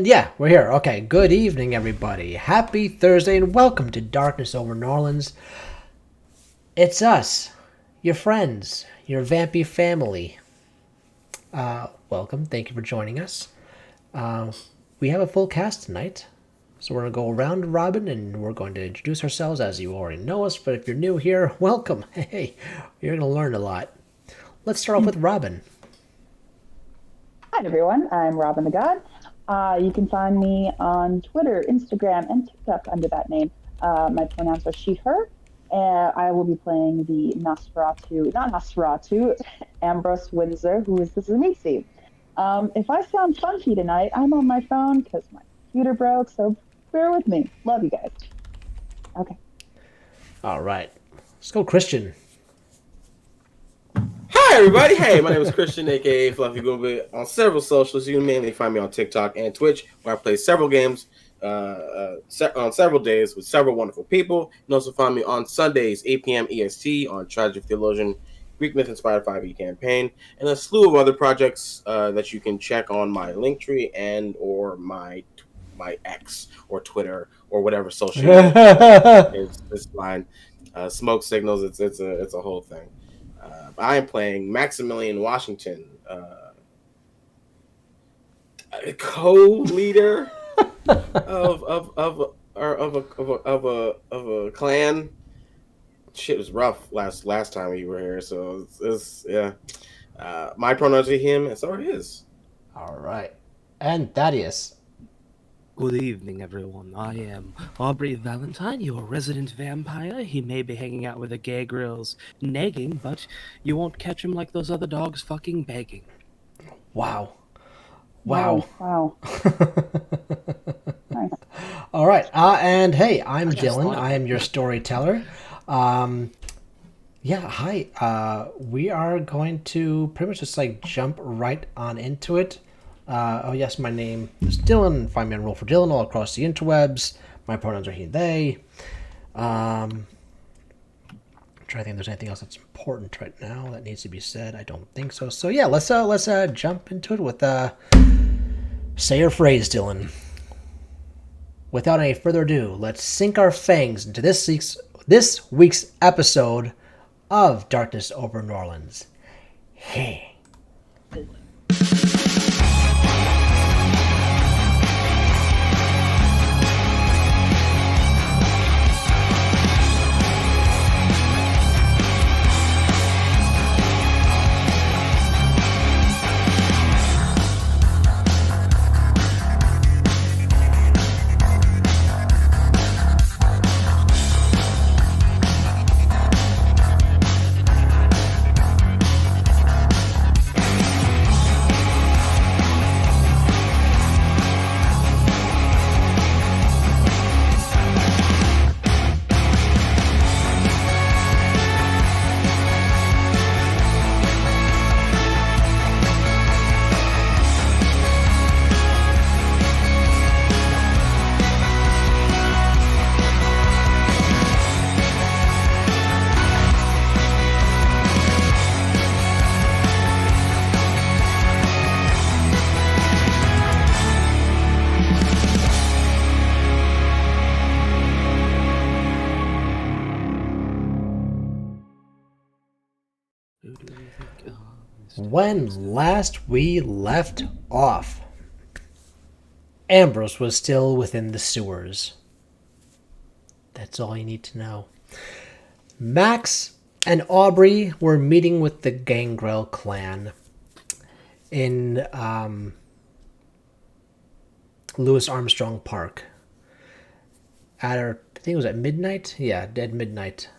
And yeah, we're here. Okay, good evening, everybody. Happy Thursday, and welcome to Darkness Over New Orleans. It's us, your friends, your vampy family. Welcome. Thank you for joining us. We have a full cast tonight, so we're going to go around robin, and we're going to introduce ourselves as you already know us. But if you're new here, welcome. Hey, you're going to learn a lot. Let's start off with Robin. Hi, everyone. I'm Robin the God. You can find me on Twitter, Instagram, and TikTok under that name. My pronouns are she, her. I will be playing the Nosferatu, not Nosferatu, Ambrose Windsor, who is the Zenithsi. If I sound funky tonight, I'm on my phone because my computer broke, so bear with me. Love you guys. Okay. All right. Let's go, Christian. Hi, everybody. Hey, my name is Christian, aka Fluffy Goomba, on several socials. You can mainly find me on TikTok and Twitch, where I play several games on several days with several wonderful people. You can also find me on Sundays, 8 p.m. EST, on Tragic Theologian Greek Myth Inspired 5e campaign, and a slew of other projects that you can check on my Linktree and or my X or Twitter or whatever social media is fine. Smoke signals. It's a whole thing. I am playing Maximilian Washington, co-leader of a clan. Shit was rough last time we were here, so it's yeah. My pronouns are him, and so are his. All right. And Thaddeus. Good evening, everyone. I am Aubrey Valentine, your resident vampire. He may be hanging out with the gay girls nagging, but you won't catch him like those other dogs fucking begging. Wow. Wow. Nice. All right. And hey, I'm Dylan. I am your storyteller. Yeah, hi. We are going to pretty much just like jump right on into it. Oh yes, my name is Dylan. Find me on Roll for Dylan all across the interwebs. My pronouns are he, they. I'm trying to think if there's anything else that's important right now that needs to be said. I don't think so. So yeah, let's jump into it with say your phrase, Dylan. Without any further ado, let's sink our fangs into this week's episode of Darkness Over New Orleans. Hey. When last we left off, Ambrose was still within the sewers. That's all you need to know. Max and Aubrey were meeting with the Gangrel clan in Louis Armstrong Park. I think it was at midnight? Yeah, dead midnight.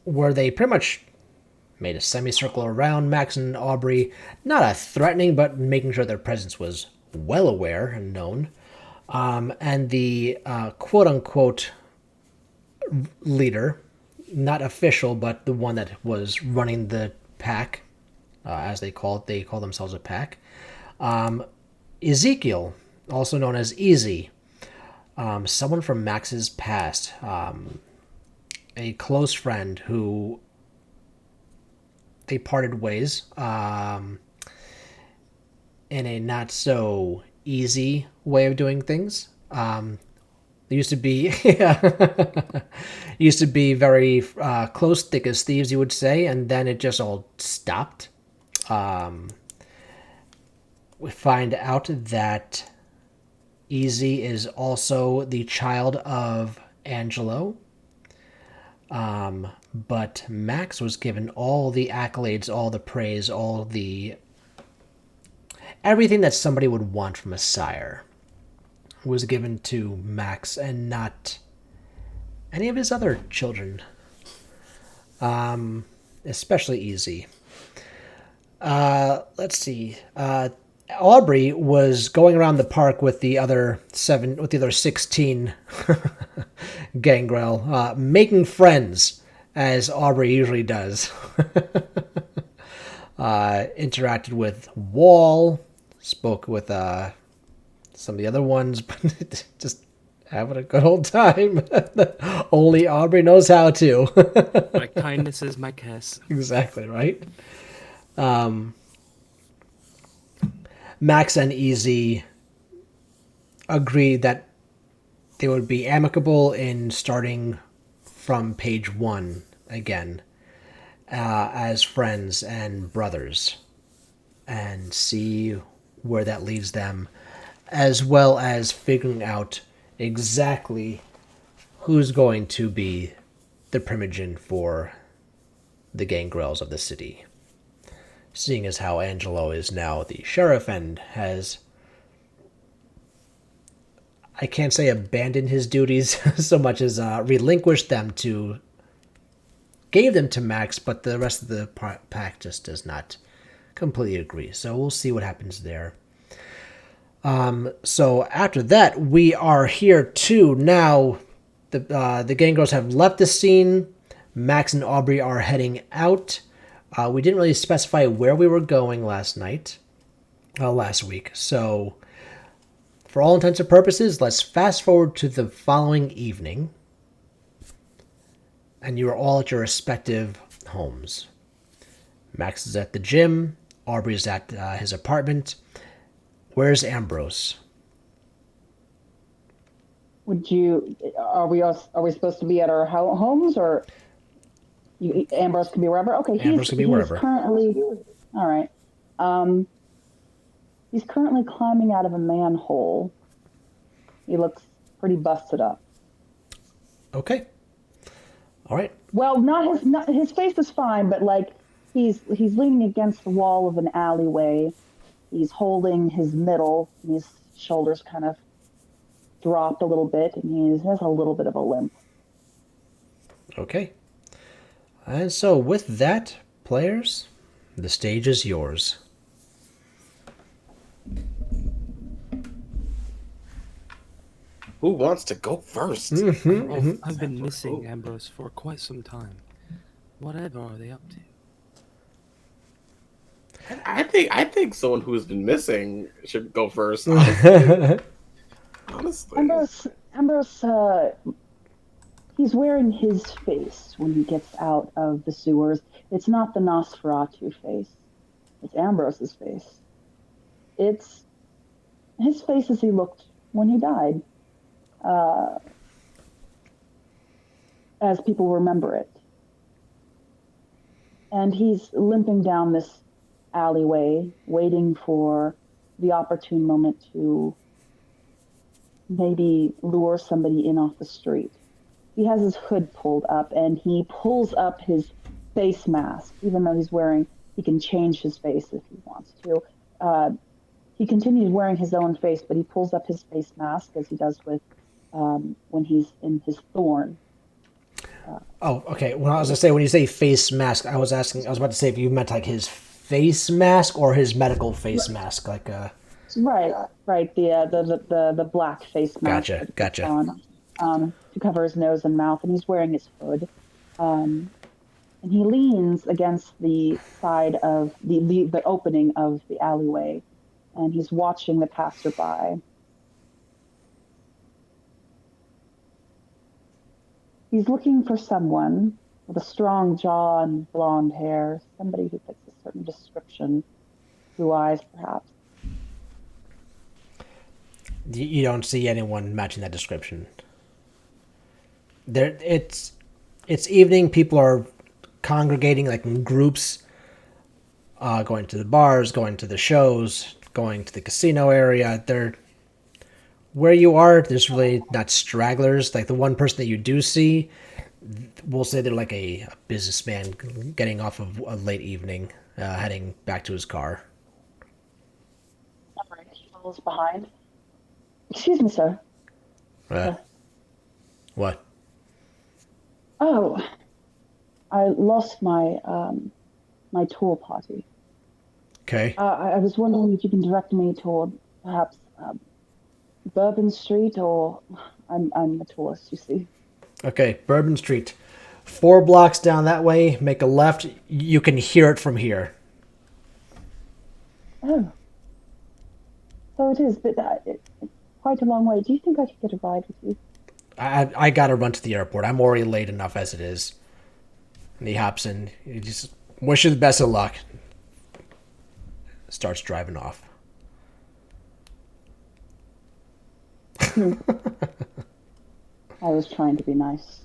Where they pretty much made a semicircle around Max and Aubrey, not a threatening, but making sure their presence was well aware and known. And the quote-unquote leader, not official, but the one that was running the pack, as they call themselves a pack, Ezekiel, also known as Easy, someone from Max's past, a close friend who they parted ways in a not so easy way of doing things. There used to be used to be very close, thick as thieves, you would say, and then it just all stopped. We find out that Easy is also the child of Angelo, but Max was given all the accolades, all the praise, all the everything that somebody would want from a sire was given to Max and not any of his other children. Especially Easy. Let's see. Aubrey was going around the park with the other 16 gangrel, making friends, as Aubrey usually does. Interacted with Wall, spoke with some of the other ones, but just having a good old time. Only Aubrey knows how to. My kindness is my kiss. Exactly, right? Max and Easy agreed that they would be amicable in starting from page 1 again, as friends and brothers, and see where that leads them, as well as figuring out exactly who's going to be the primogen for the gangrels of the city. Seeing as how Angelo is now the sheriff and has, I can't say abandoned his duties so much as relinquished them gave them to Max, but the rest of the pack just does not completely agree. So we'll see what happens there. So after that, we are here too. Now, the gangrels have left the scene. Max and Aubrey are heading out. We didn't really specify where we were going last week. So, for all intents and purposes, let's fast forward to the following evening. And you are all at your respective homes. Max is at the gym. Aubrey is at his apartment. Where's Ambrose? Are we supposed to be at our homes, or Ambrose can be wherever? Okay, Ambrose can be wherever. Currently, all right. He's currently climbing out of a manhole. He looks pretty busted up. Okay. All right. Well, not his face is fine, but like he's leaning against the wall of an alleyway. He's holding his middle, and his shoulders kind of dropped a little bit, and he has a little bit of a limp. Okay. And so with that, players, the stage is yours. Who wants to go first? I've been missing Ambrose for quite some time. Whatever are they up to? I think someone who's been missing should go first. Honestly. Ambrose, he's wearing his face when he gets out of the sewers. It's not the Nosferatu face. It's Ambrose's face. It's his face as he looked when he died. As people remember it. And he's limping down this alleyway, waiting for the opportune moment to maybe lure somebody in off the street. He has his hood pulled up, and he pulls up his face mask, even though he can change his face if he wants to. He continues wearing his own face, but he pulls up his face mask as he does with when he's in his thorn. Oh, okay. Well, I was gonna say, when you say face mask, I was about to say if you meant like his face mask or his medical face mask, like Right. The black face mask. Gotcha. On, to cover his nose and mouth, and he's wearing his hood. And he leans against the side of the opening of the alleyway, and he's watching the passerby. He's looking for someone with a strong jaw and blonde hair, somebody who fits a certain description, blue eyes perhaps. You don't see anyone matching that description. There, it's evening. People are congregating like in groups, going to the bars, going to the shows, going to the casino area. They're where you are. There's really not stragglers. Like the one person that you do see, we'll say they're like a businessman getting off of a late evening, heading back to his car. All right, he follows behind. Excuse me, sir. What? Oh, I lost my my tour party. Okay. I was wondering if you can direct me toward perhaps Bourbon Street, or I'm a tourist, you see. Okay, Bourbon Street. 4 blocks down that way, make a left. You can hear it from here. Oh, so it is, but it's quite a long way. Do you think I could get a ride with you? I gotta run to the airport. I'm already late enough as it is. And he hops in. He just wish you the best of luck. Starts driving off. I was trying to be nice.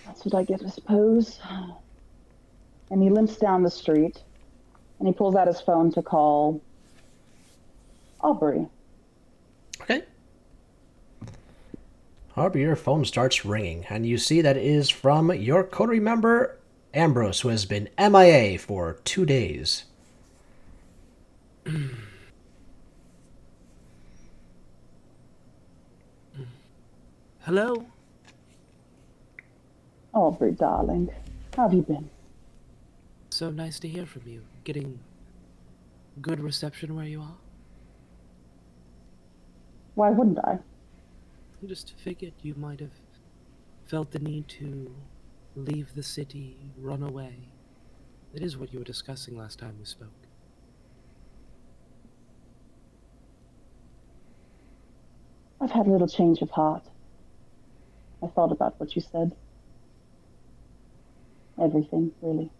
That's what I get, I suppose. And he limps down the street, and he pulls out his phone to call Aubrey. Okay. However, your phone starts ringing, and you see that it is from your coterie member, Ambrose, who has been MIA for 2 days. Hello? Aubrey, darling, how have you been? So nice to hear from you. Getting good reception where you are? Why wouldn't I? I just figured you might have felt the need to leave the city, run away. That is what you were discussing last time we spoke. I've had a little change of heart. I thought about what you said. Everything, really.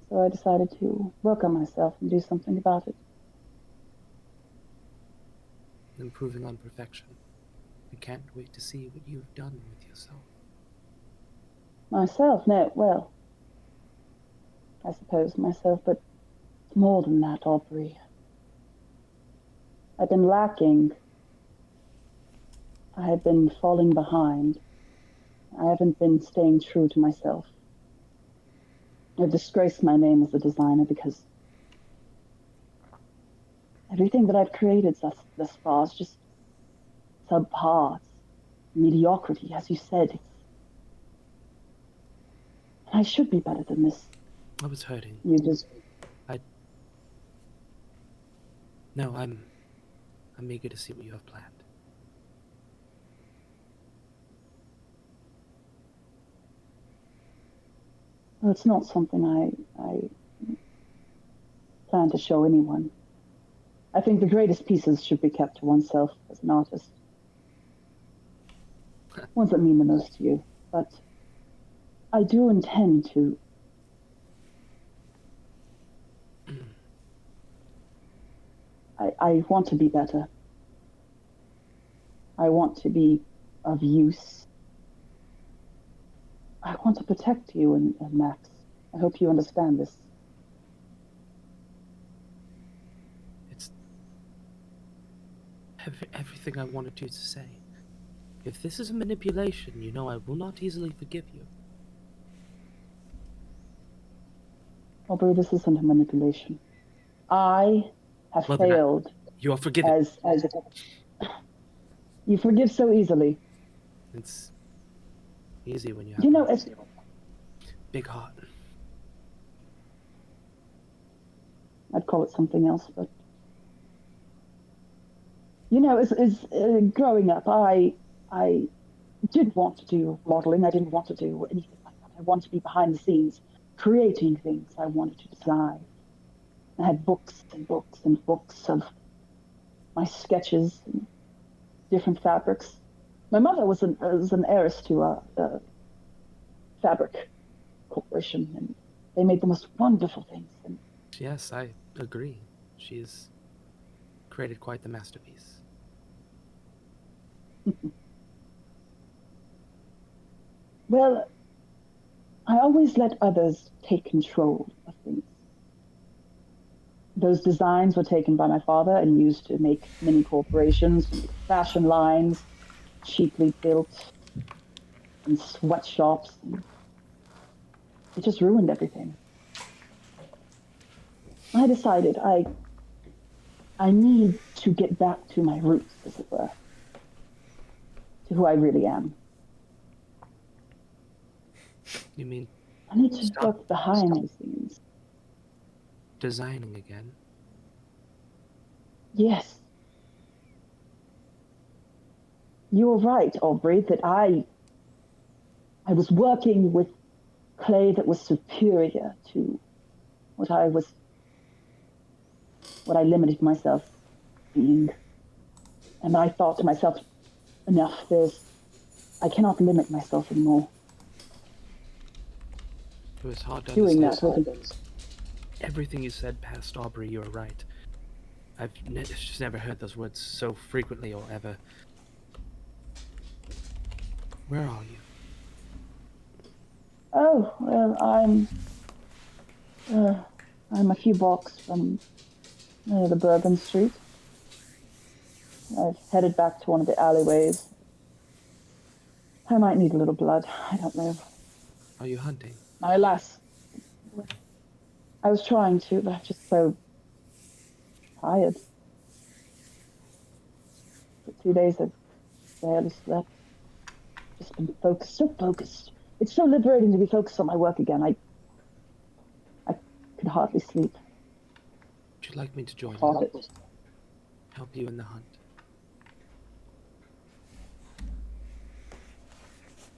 So I decided to work on myself and do something about it. Improving on perfection. I can't wait to see what you've done with yourself. Myself? No, well, I suppose myself, but it's more than that, Aubrey. I've been lacking. I have been falling behind. I haven't been staying true to myself. I've disgraced my name as a designer because everything that I've created thus far is just subpar, mediocrity, as you said. I should be better than this. I was hurting. You just... No, I'm eager to see what you have planned. Well, it's not something I plan to show anyone. I think the greatest pieces should be kept to oneself as an artist. Ones that mean the most to you. But I do intend to... I want to be better. I want to be of use. I want to protect you and Max. I hope you understand this. It's everything I wanted you to say. If this is a manipulation, you know I will not easily forgive you. Aubrey, this isn't a manipulation. I have Well, then failed You are forgiven. as you forgive so easily. It's easy when you have You know, a as big heart. I'd call it something else, but you know, as growing up, I did want to do modeling. I didn't want to do anything like that. I wanted to be behind the scenes, creating things. I wanted to design. I had books and books and books of my sketches and different fabrics. My mother was an heiress to a fabric corporation, and they made the most wonderful things. And Yes, I agree. She's created quite the masterpiece. Well, I always let others take control of things. Those designs were taken by my father and used to make mini corporations, to make fashion lines, cheaply built in sweatshops. And it just ruined everything. I decided I need to get back to my roots, as it were, to who I really am. You mean I need to stop work behind the scenes. designing again? Yes, you were right, Aubrey, that I was working with clay that was superior to what I was, what I limited myself being. And I thought to myself, enough, I cannot limit myself anymore. It was hard to Doing understand. that wasn't. Everything you said past Aubrey, you were right. I've just never heard those words so frequently or ever. Where are you? Oh, well, I'm a few blocks from the Bourbon Street. I've headed back to one of the alleyways. I might need a little blood. I don't know. Are you hunting? Alas, I was trying to, but I'm just so tired. For 2 days, I've barely slept. Just been focused, so focused. It's so liberating to be focused on my work again. I could hardly sleep. Would you like me to join Thought you? it. Help you in the hunt?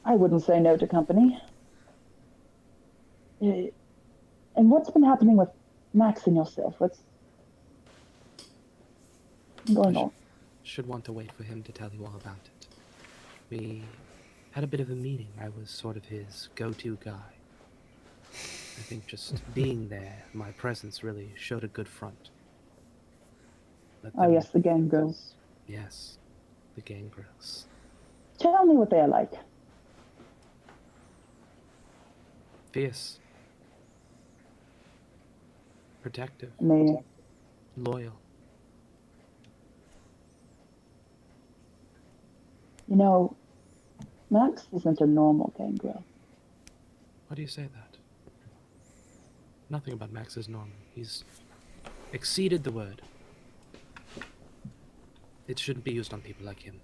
I wouldn't say no to company. And what's been happening with Max and yourself? What's going on? Should want to wait for him to tell you all about it. We had a bit of a meeting. I was sort of his go-to guy. I think just being there, my presence really showed a good front. Oh, yes, the gang girls. Yes, the gang girls. Tell me what they are like. Fierce. Protective. And they, Loyal. you know, Max isn't a normal gang girl. Why do you say that? Nothing about Max is normal. He's exceeded the word. It shouldn't be used on people like him.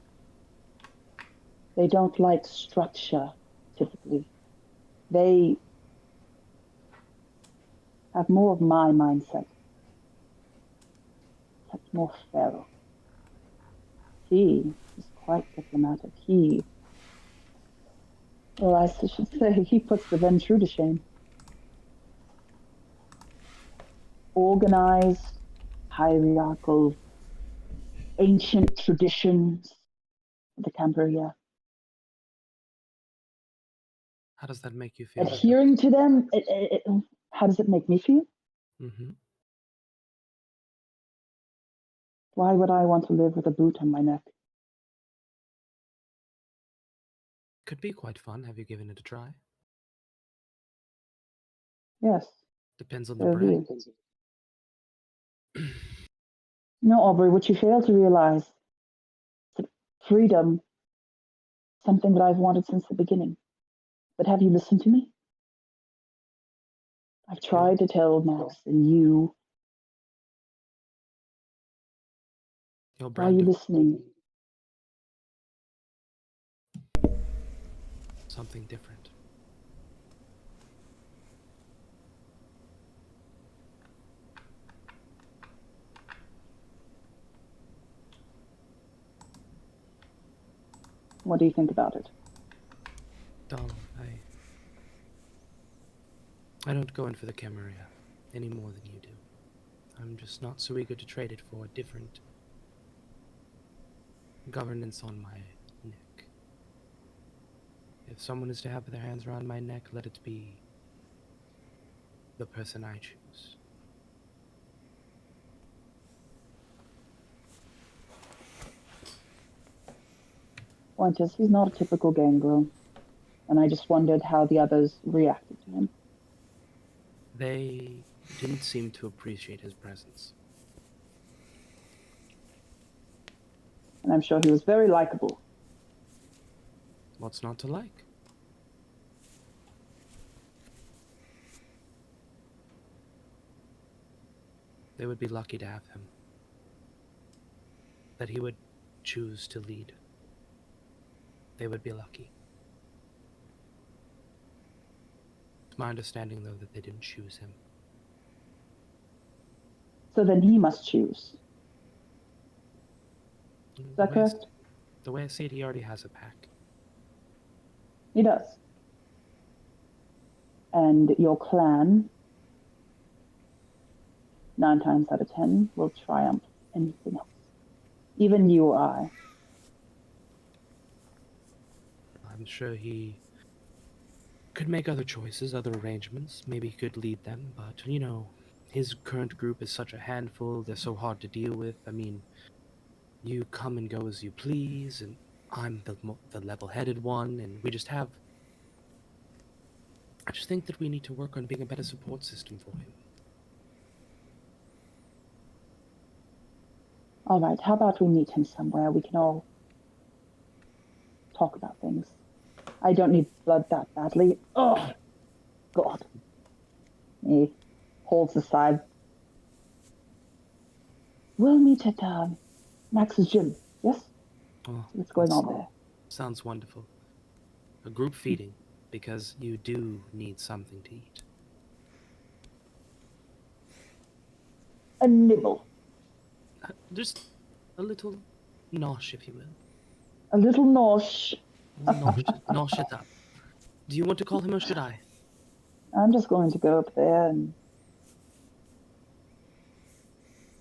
They don't like structure, typically. They have more of my mindset. That's more feral. He is quite diplomatic. Well, I should say, he puts the Ventrue to shame. Organized, hierarchical, ancient traditions of the Cambria. How does that make you feel? Adhering to them, how does it make me feel? Mm-hmm. Why would I want to live with a boot on my neck? Could be quite fun. Have you given it a try? Yes. Depends on the So brand. No, Aubrey, what you fail to realize is that freedom, something that I've wanted since the beginning. But have you listened to me? I've tried to tell Max and you. Your Why are you brand of listening? something different. What do you think about it? Darling, I don't go in for the Camarilla any more than you do. I'm just not so eager to trade it for a different governance on my neck. If someone is to have their hands around my neck, let it be the person I choose. Point is, he's not a typical gangrel. And I just wondered how the others reacted to him. They didn't seem to appreciate his presence. And I'm sure he was very likable. What's not to like? They would be lucky to have him. That he would choose to lead. They would be lucky. It's my understanding, though, that they didn't choose him. So then he must choose. Is that correct? The way I see it, he already has a pack. He does. And your clan, 9 times out of 10, will triumph anything else. Even you or I. I'm sure he could make other choices, other arrangements. Maybe he could lead them, but, you know, his current group is such a handful. They're so hard to deal with. I mean, you come and go as you please, and I'm the level-headed one, and we just have... I just think that we need to work on being a better support system for him. All right, how about we meet him somewhere? We can all talk about things. I don't need blood that badly. Oh, God. He holds aside. We'll meet at Max's gym, yes? Oh, What's going on there? sounds wonderful. A group feeding, because you do need something to eat. A nibble. Just a little nosh, if you will. A little nosh. Nosh it up. Do you want to call him or should I? I'm just going to go up there and...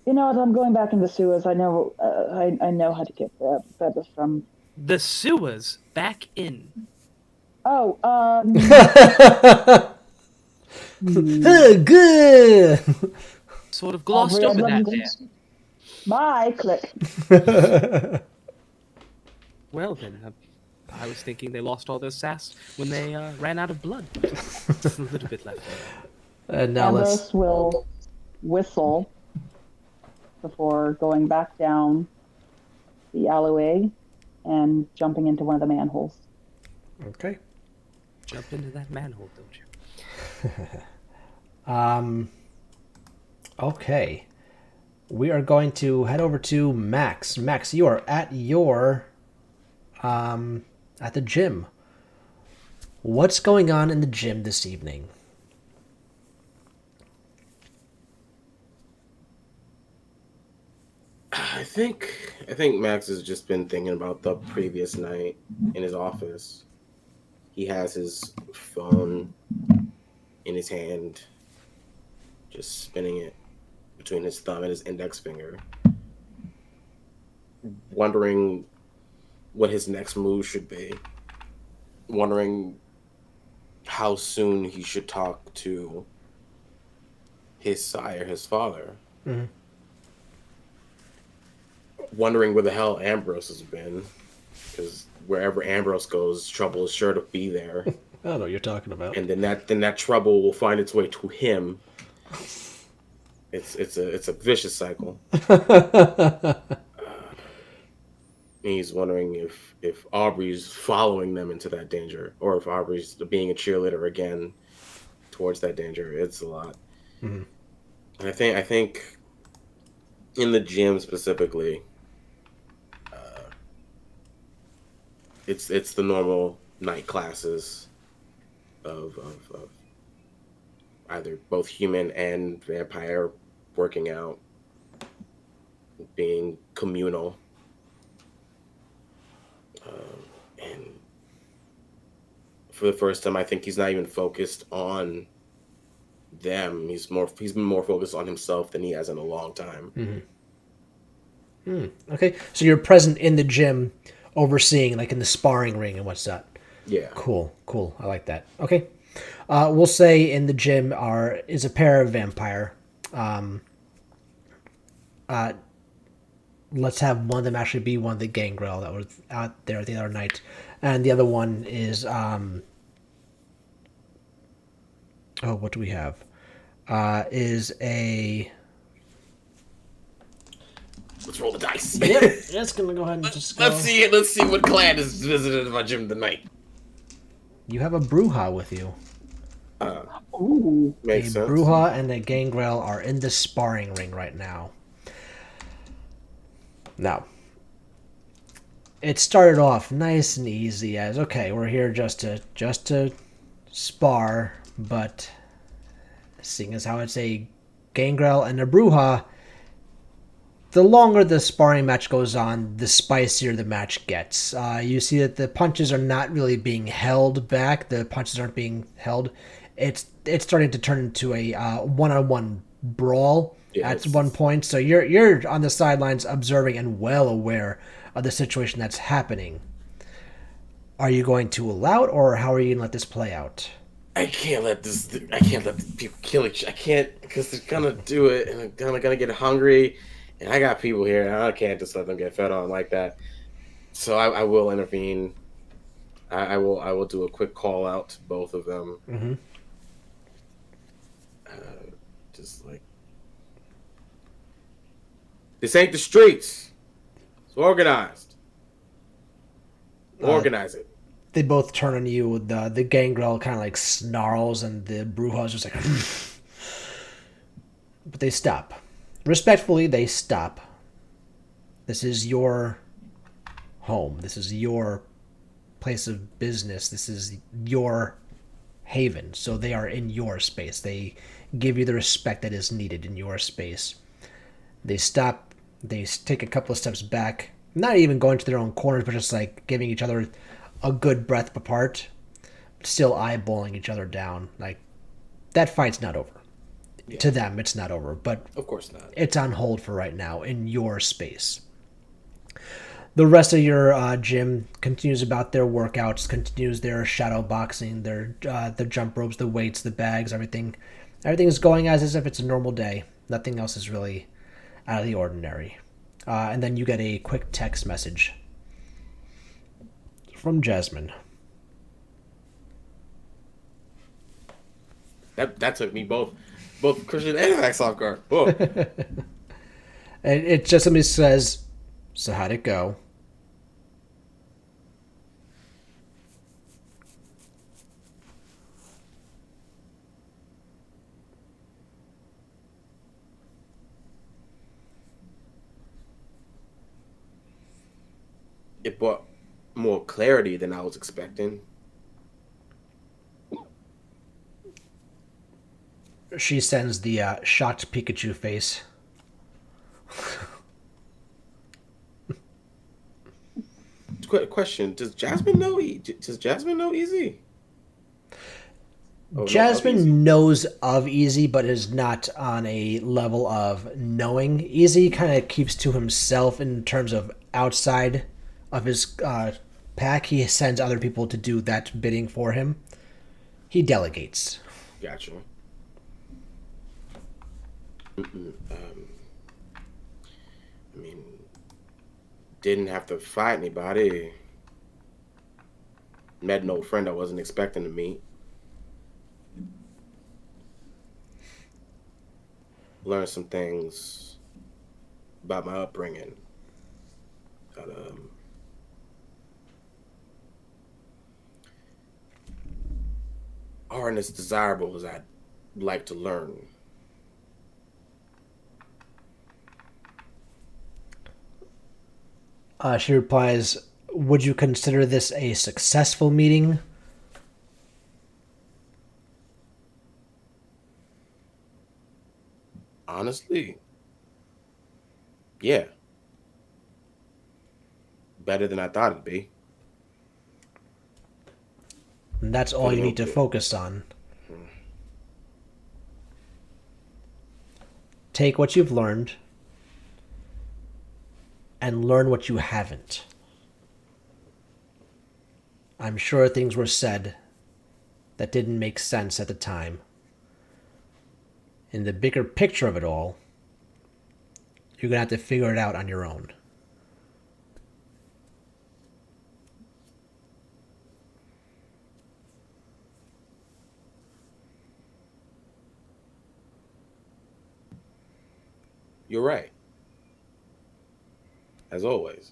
You know what? I'm going back in the sewers. I know. I know how to get there. Better from. The sewers back in. Oh. Good. Sort of glossed Aubrey, over I'd that love there. to- Bye. Click. Well then, I was thinking they lost all their sass when they ran out of blood. Just a little bit left. And now let's. Ambrose will whistle before going back down the alleyway and jumping into one of the manholes. Okay. Jump into that manhole, don't you? Okay. We are going to head over to Max. Max, you are at your at the gym. What's going on in the gym this evening? I think Max has just been thinking about the previous night in his office. He has his phone in his hand, just spinning it between his thumb and his index finger, wondering what his next move should be, wondering how soon he should talk to his sire, his father. Mm-hmm. Wondering where the hell Ambrose has been, because wherever Ambrose goes, trouble is sure to be there. I don't know what you're talking about. And then that trouble will find its way to him. It's a vicious cycle. He's wondering if Aubrey's following them into that danger, or if Aubrey's being a cheerleader again towards that danger. It's a lot. Mm-hmm. And I think in the gym specifically, it's the normal night classes of either both human and vampire working out, being communal, and for the first time, I think he's not even focused on them. He's been more focused on himself than he has in a long time. Mm-hmm. Okay, so you're present in the gym, overseeing, like in the sparring ring and what's that? Yeah. Cool. I like that. Okay. We'll say in the gym is a pair of vampire. let's have one of them actually be one of the Gangrel that was out there the other night, and the other one is oh, what do we have? Is a Let's roll the dice. yep. Just gonna go ahead and just go. Let's see what clan is visited my gym tonight. You have a Bruja with you. Ooh. Makes A sense. Bruja and a Gangrel are in the sparring ring right now. Now, it started off nice and easy as okay, we're here just to spar, but seeing as how it's a Gangrel and a Bruja, the longer the sparring match goes on, the spicier the match gets. You see that the punches are not really being held back. The punches aren't being held. It's starting to turn into a one-on-one brawl Yes. at one point. So you're on the sidelines observing and well aware of the situation that's happening. Are you going to allow it, or how are you going to let this play out? I can't let the people kill each. I can't, because they're gonna do it and they're gonna get hungry. And I got people here, and I can't just let them get fed on like that. So I will intervene. I will do a quick call out to both of them. Mm-hmm. Just like, this ain't the streets. It's organized. Organize it. They both turn on you. The Gangrel kind of like snarls, and the Bruja's just like, but they stop. Respectfully, they stop. This is your home. This is your place of business. This is your haven. So they are in your space. They give you the respect that is needed in your space. They stop. They take a couple of steps back. Not even going to their own corners, but just like giving each other a good breath apart. Still eyeballing each other down. Like, that fight's not over. Yeah. To them, it's not over. But Of course not. it's on hold for right now in your space. The rest of your gym continues about their workouts, continues their shadow boxing, their the jump ropes, the weights, the bags, everything. Everything is going as if it's a normal day. Nothing else is really out of the ordinary. And then you get a quick text message from Jasmine. That took me both Christian and Max off guard. Whoa. And it just simply says, "So how'd it go?" It brought more clarity than I was expecting. She sends the shocked Pikachu face. Question: Does Jasmine know? Does Jasmine know Easy? Oh, no, Jasmine Easy. knows of Easy, but is not on a level of knowing. Easy kind of keeps to himself in terms of outside of his pack. He sends other people to do that bidding for him. He delegates. Gotcha. I mean, didn't have to fight anybody. Met an old friend I wasn't expecting to meet. Learned some things about my upbringing. That, aren't as desirable as I'd like to learn. She replies, "Would you consider this a successful meeting?" Honestly, yeah. Better than I thought it'd be. And that's all you need to focus on. Take what you've learned and learn what you haven't. I'm sure things were said that didn't make sense at the time. In the bigger picture of it all, you're going to have to figure it out on your own. You're right, as always.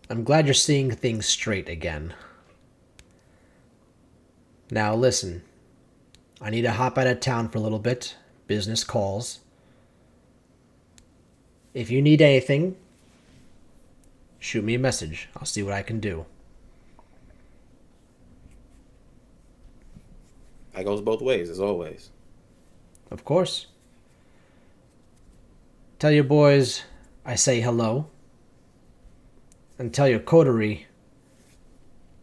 I'm glad you're seeing things straight again. Now listen, I need to hop out of town for a little bit. Business calls. If you need anything, shoot me a message. I'll see what I can do. That goes both ways, as always. Of course. Tell your boys I say hello. And tell your coterie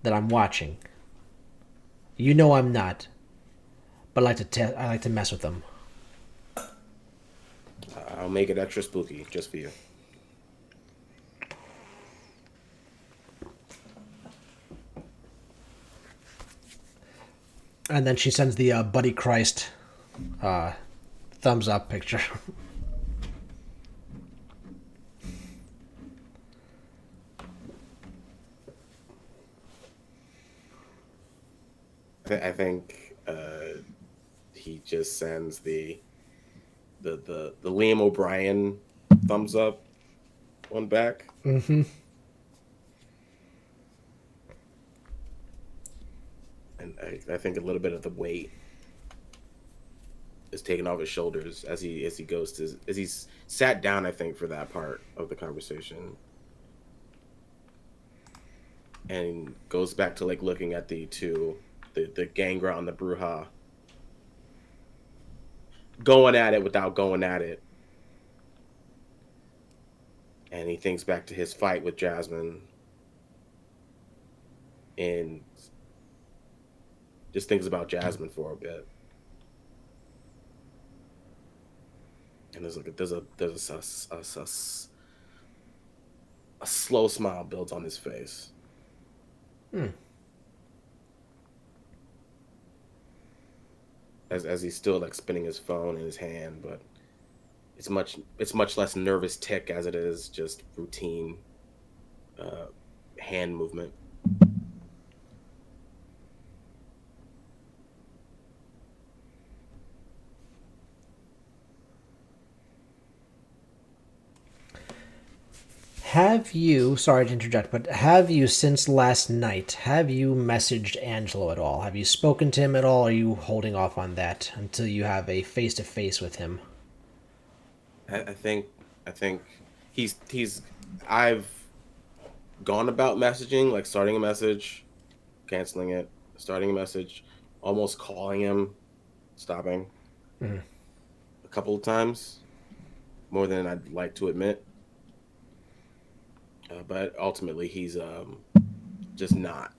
that I'm watching. You know I'm not, but I like to mess with them. I'll make it extra spooky just for you. And then she sends the Buddy Christ thumbs up picture. I think he just sends the Liam O'Brien thumbs up one back. Mm-hmm. And I think a little bit of the weight is taken off his shoulders as he's sat down, I think, for that part of the conversation. And goes back to like looking at the Gangra and the Bruja going at it without going at it. And he thinks back to his fight with Jasmine and just thinks about Jasmine for a bit. And there's a slow smile builds on his face. As he's still like spinning his phone in his hand, but it's much less nervous tick as it is just routine hand movement. Have you, sorry to interject, but have you, since last night, have you messaged Angelo at all? Have you spoken to him at all? Or are you holding off on that until you have a face-to-face with him? I think I've gone about messaging, like starting a message, canceling it, starting a message, almost calling him, stopping a couple of times, more than I'd like to admit. But ultimately, he's just not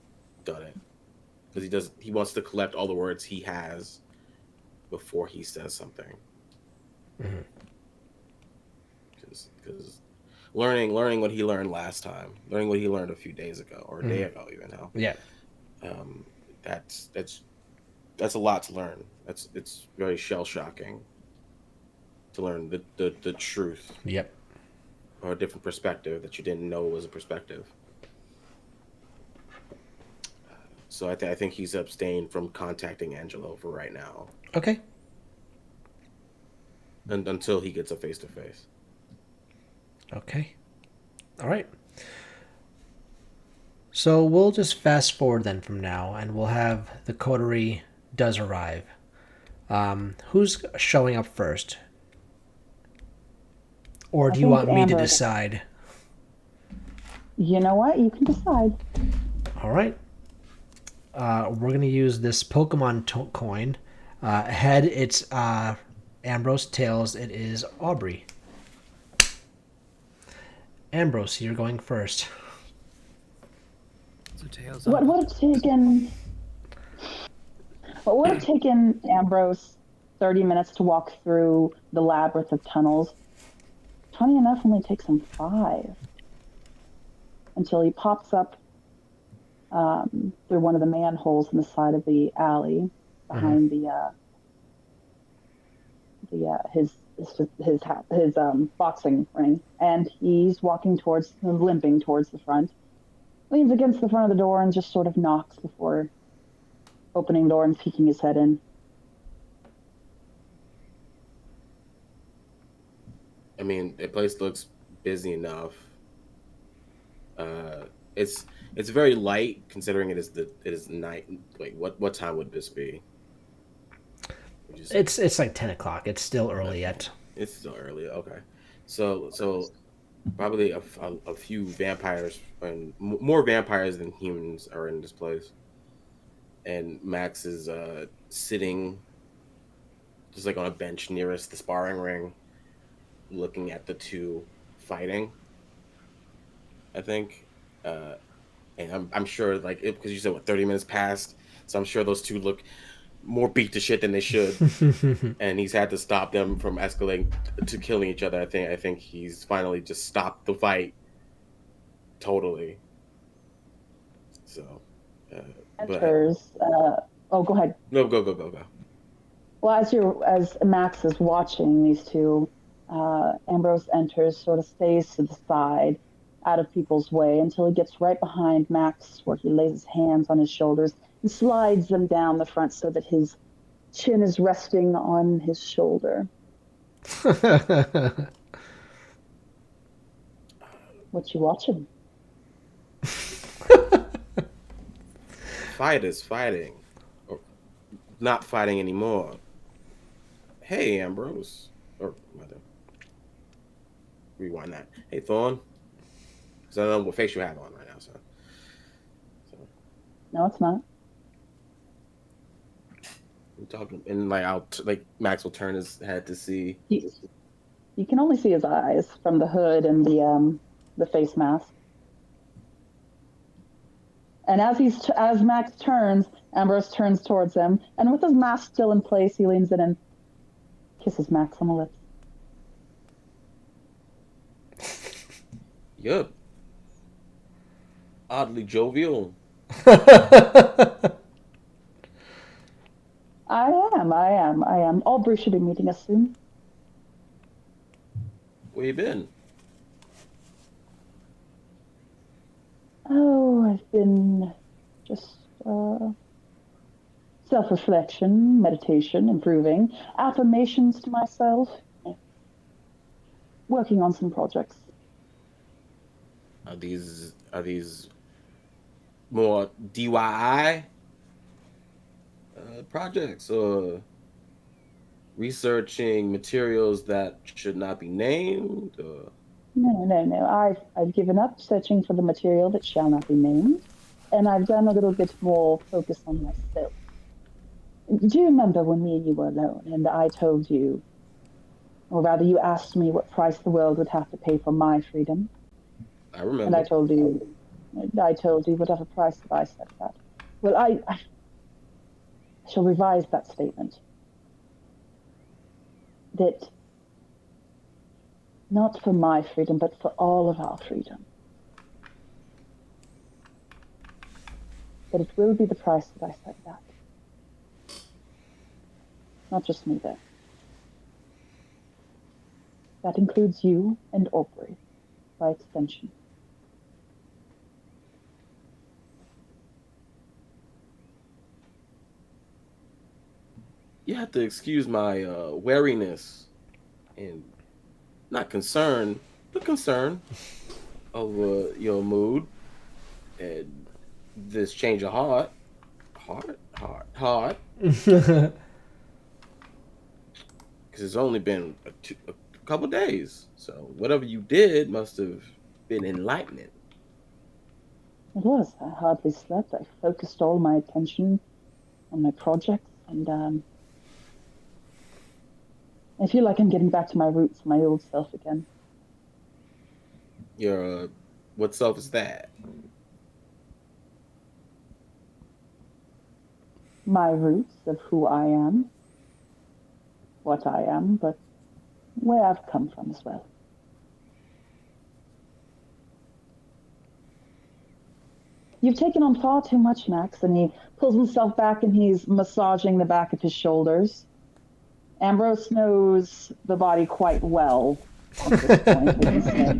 done it because he wants to collect all the words he has before he says something. Because learning what he learned last time, learning what he learned a few days ago or a day ago, even now. Yeah. That's a lot to learn. It's very shell shocking to learn the truth. Yep. Or a different perspective that you didn't know was a perspective. So I think he's abstained from contacting Angelo for right now. Okay. And until he gets a face-to-face. Okay. All right. So we'll just fast forward then from now, and we'll have the coterie does arrive. Who's showing up first? Or do you want me to decide? You know what? You can decide. All right. We're going to use this Pokemon coin. Head, it's Ambrose. Tails, it is Aubrey. Ambrose, you're going first. So Tails. What would have taken Ambrose 30 minutes to walk through the labyrinth of tunnels? Funny enough, only takes him 5 until he pops up through one of the manholes in the side of the alley behind his boxing ring, and he's limping towards the front, leans against the front of the door and just sort of knocks before opening the door and peeking his head in. I mean, the place looks busy enough. Uh, it's it's very light considering it is night. Wait, what time would this be? Would you say? It's like 10 o'clock. It's still early Okay, yet. it's still early. Okay, so probably a few vampires and more vampires than humans are in this place. And Max is sitting just like on a bench nearest the sparring ring, looking at the two fighting. I think, uh, and I'm sure like because you said what 30 minutes passed, so I'm sure those two look more beat to shit than they should, and he's had to stop them from escalating to killing each other. I think he's finally just stopped the fight totally. So, uh, but Enters. Oh, go ahead. no, go. Well, as Max is watching these two, Ambrose enters, sort of stays to the side, out of people's way, until he gets right behind Max, where he lays his hands on his shoulders and slides them down the front so that his chin is resting on his shoulder. What you watching? Fight is fighting, or not fighting anymore. Hey, Ambrose, or rather, rewind that. Hey, Thorn, because I don't know what face you have on right now, so No, it's not. I'm talking, and like like Max will turn his head to see. You can only see his eyes from the hood and the face mask. And as Max turns, Ambrose turns towards him, and with his mask still in place, he leans in and kisses Max on the lips. You're oddly jovial. I am. Aubrey should be meeting us soon. Where you been? Oh, I've been just self-reflection, meditation, improving, affirmations to myself, working on some projects. Are these more DIY projects or researching materials that should not be named? Or... No. I've given up searching for the material that shall not be named, and I've done a little bit more focus on myself. Do you remember when me and you were alone, and I told you, or rather, you asked me what price the world would have to pay for my freedom? I And remember. I told you whatever price that I set that. Well, I shall revise that statement. That not for my freedom, but for all of our freedom. But it will be the price that I set that. Not just me, though. That includes you and Aubrey, by extension. You have to excuse my wariness and not concern, but concern over your mood and this change of heart. Because it's only been a couple days, so whatever you did must have been enlightening. It was. I hardly slept. I focused all my attention on my projects, and I feel like I'm getting back to my roots, my old self again. Your what self is that? My roots of who I am, what I am, but where I've come from as well. You've taken on far too much, Max, and he pulls himself back and he's massaging the back of his shoulders. Ambrose knows the body quite well at this point, would you say?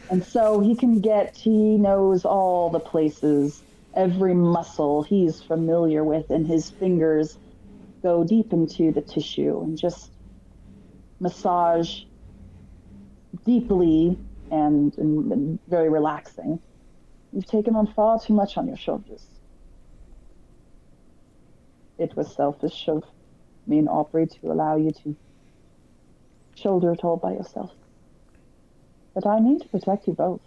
And so he knows all the places, every muscle he's familiar with, and his fingers go deep into the tissue and just massage deeply and very relaxing. You've taken on far too much on your shoulders. It was selfish of me and Aubrey to allow you to shoulder it all by yourself. But I need to protect you both.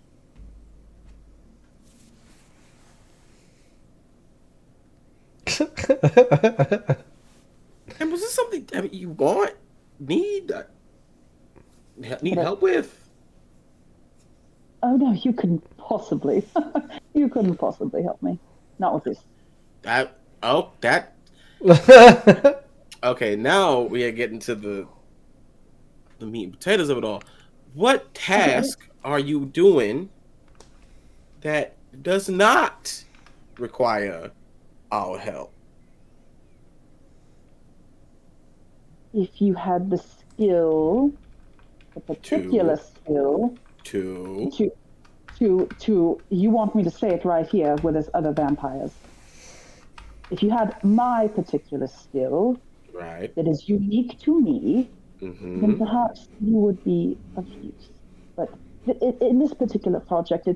And was this something you want, need help with? Oh no, you couldn't possibly. You couldn't possibly help me. Not with this. Okay, now we are getting to the meat and potatoes of it all. What task are you doing that does not require our help? If you had the skill, the particular skill To to you want me to say it right here where there's other vampires. If you had my particular skill right. that is unique to me, Mm-hmm. then perhaps you would be of use. But in this particular project,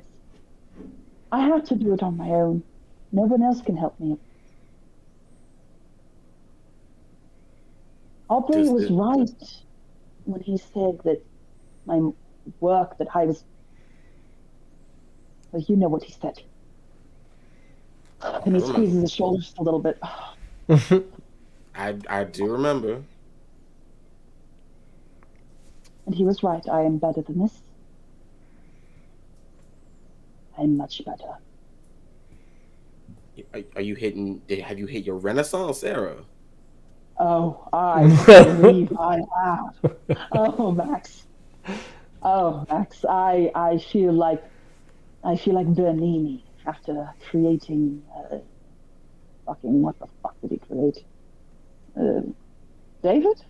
I have to do it on my own. No one else can help me. Aubrey was right when he said that my work, that I was... Well, you know what he said. And he squeezes his shoulders a little bit. I do remember. And he was right. I am better than this. I'm much better. Are you hitting? Have you hit your renaissance era? Oh, I believe I have. Oh, Max. Oh, Max. I feel like Bernini after creating fucking what the fuck did he create? David?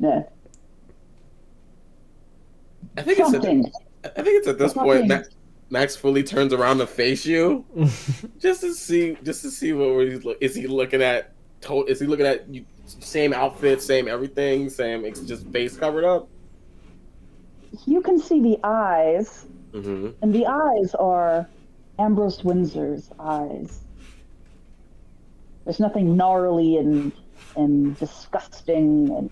No. I think Something. it's at this point Max fully turns around to face you, just to see what is he looking at? Is he looking at you? Same outfit, same everything, same. It's just face covered up. You can see the eyes, Mm-hmm. and the eyes are Ambrose Windsor's eyes. There's nothing gnarly and disgusting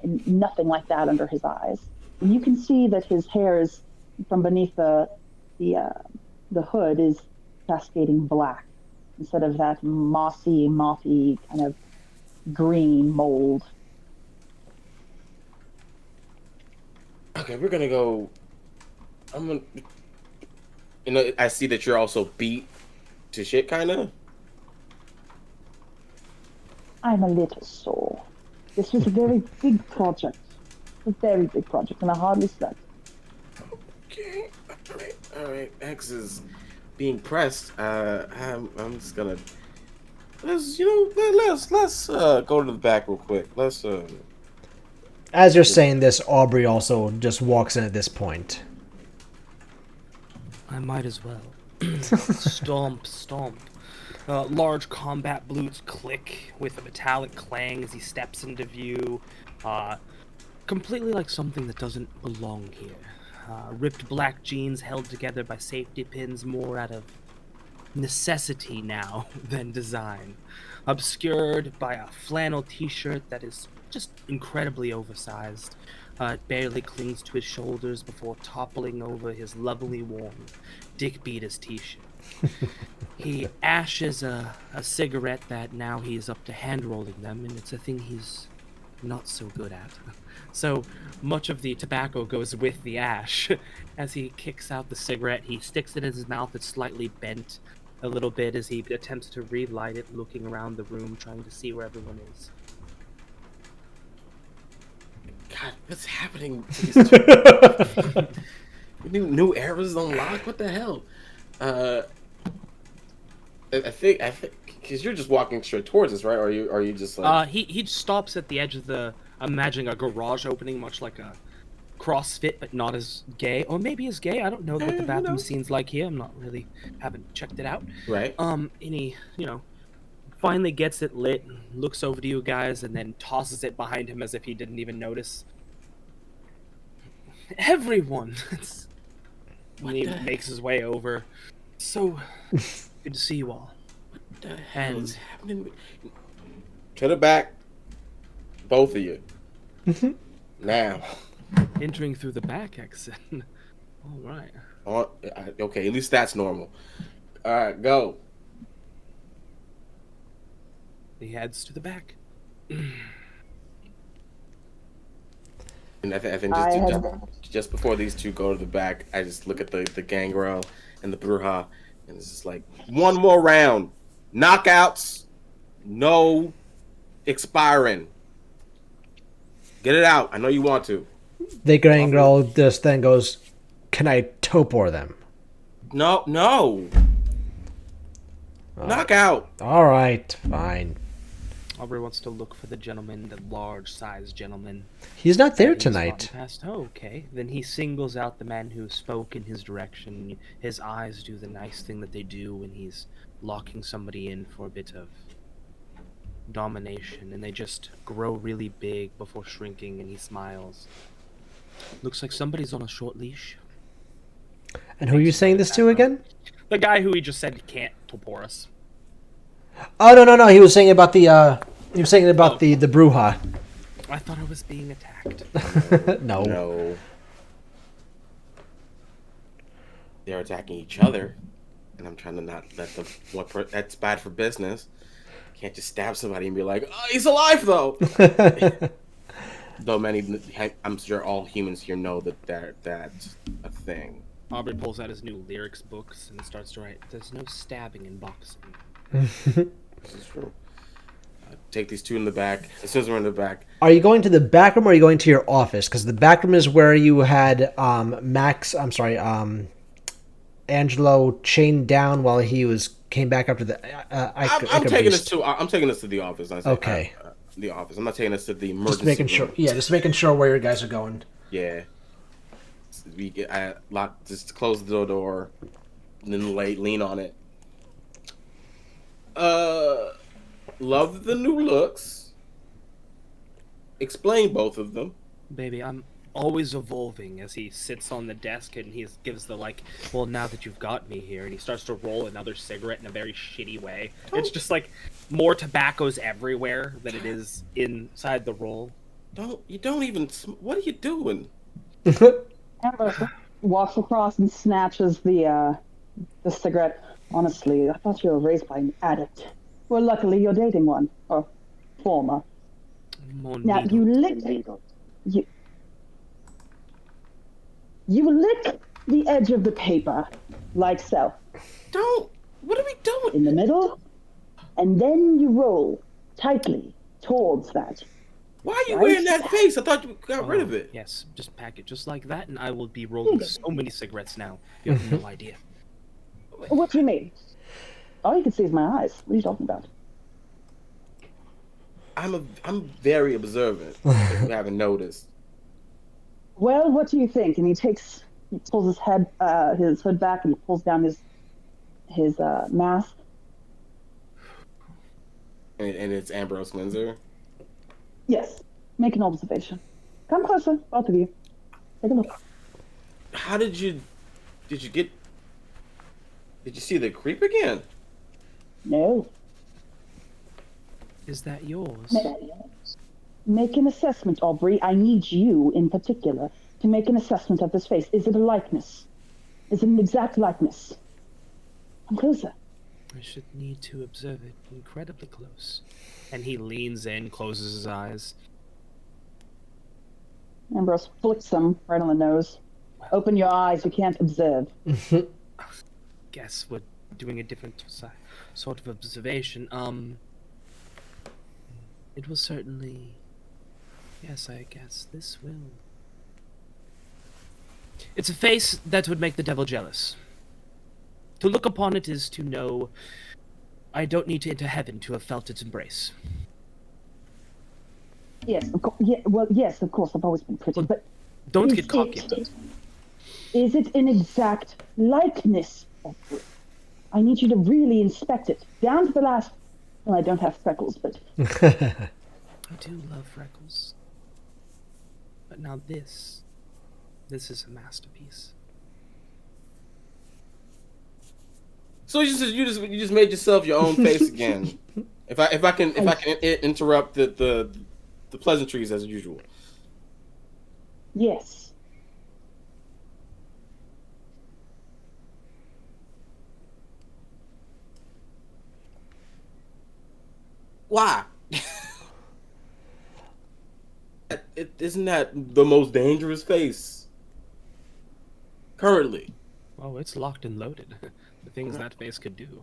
and nothing like that under his eyes. And you can see that his hair is from beneath the hood is cascading black instead of that mossy, mothy kind of green mold. Okay, we're gonna go. I see that you're also beat to shit, kind of. I'm a little sore. This was a very big project. A very big project, and I hardly slept. Okay, all right. X is being pressed. I'm just gonna let's go to the back real quick. As you're saying this, Aubrey also just walks in at this point. I might as well. Stomp, stomp. Large combat boots click with a metallic clang as he steps into view. Completely like something that doesn't belong here. Ripped black jeans held together by safety pins, more out of necessity now than design. Obscured by a flannel t-shirt that is just incredibly oversized. It barely clings to his shoulders before toppling over his lovely worn Dick Beaters t-shirt. He ashes a cigarette that now he's up to hand-rolling them, and it's a thing he's not so good at. So much of the tobacco goes with the ash. As he kicks out the cigarette, he sticks it in his mouth. It's slightly bent a little bit as he attempts to relight it, looking around the room, trying to see where everyone is. God, what's happening to these two? new eras unlocked? What the hell? I think because you're just walking straight towards us, right? Or are you just like? He stops at the edge of the, imagining a garage opening, much like a CrossFit, but not as gay, or maybe as gay. I don't know what the bathroom scene's like here. I'm not really, haven't checked it out. Right. And he, finally gets it lit, looks over to you guys, and then tosses it behind him as if he didn't even notice. Everyone. And he makes his way over. So good to see you all. What the hell And is happening? To the back, both of you. Now. entering through the back exit. All right. Okay, at least that's normal. All right, go. He heads to the back. And I think just before these two go to the back, I just look at the Gangrel and the Bruja, and it's just like, one more round. Knockouts. No expiring. Get it out. I know you want to. The Gangrel just then goes, "Can I topor them?" No. Knockout. All right, fine. Aubrey wants to look for the gentleman, the large-sized gentleman. He's not there He's gotten tonight. Past. Oh, okay. Then he singles out the man who spoke in his direction. His eyes do the nice thing that they do when he's locking somebody in for a bit of domination, and they just grow really big before shrinking, and he smiles. Looks like somebody's on a short leash. And who are you saying this to again? The guy who he just said he can't topor us. Oh no! He was saying about the the Bruja. I thought I was being attacked. No. No. They're attacking each other, and I'm trying to not let them. That's bad for business. Can't just stab somebody and be like, "Oh, he's alive though." Though I'm sure all humans here know that's a thing. Aubrey pulls out his new lyrics books and starts to write, "There's no stabbing in boxing." This is true. Take these two in the back. As soon as we're in the back, Are you going to the back room or are you going to your office? Because the back room is where you had Angelo chained down while he came back after the. I'm taking us to the office. I say, Okay. The office. I'm not taking us to the emergency. Just making sure. room. Yeah, just making sure where you guys are going. Yeah. I just close the door, and then lean on it. Love the new looks. Explain both of them. Baby, I'm always evolving as he sits on the desk and he gives the well, now that you've got me here, and he starts to roll another cigarette in a very shitty way. It's just like more tobacco's everywhere than it is inside the roll. You don't even. What are you doing? Ambrose walks across and snatches the cigarette. Honestly, I thought you were raised by an addict. Well, luckily you're dating one, or former. Now you lick you lick the edge of the paper, like so. What are we doing? In the middle, and then you roll tightly towards that. Why are you wearing that face? I thought you got rid of it. Yes, just pack it just like that, and I will be rolling so many cigarettes now. You have no idea. What do you mean? All you can see is my eyes. What are you talking about? I'm very observant. If you haven't noticed. Well, what do you think? And he pulls his hood back, and he pulls down his mask. And it's Ambrose Windsor. Yes. Make an observation. Come closer, both of you. Take a look. How did you see the creep again? No. Is that yours? Make an assessment, Aubrey. I need you, in particular, to make an assessment of this face. Is it a likeness? Is it an exact likeness? Come closer. I should need to observe it incredibly close. And he leans in, closes his eyes. Ambrose flicks him right on the nose. Open your eyes. You can't observe. Guess we're doing a different sort of observation. It will certainly... Yes, I guess this will... It's a face that would make the devil jealous. To look upon it is to know I don't need to enter heaven to have felt its embrace. Yes, of course. Yeah, well, yes, of course. I've always been pretty, but Don't get cocky. Is it an exact likeness of you? I need you to really inspect it down to the last. Well, I don't have freckles, but I do love freckles. But now this This is a masterpiece. So you just made yourself your own face again. If I can interrupt the pleasantries as usual. Yes. Why? Isn't that the most dangerous face currently? Oh, it's locked and loaded. The things that face could do.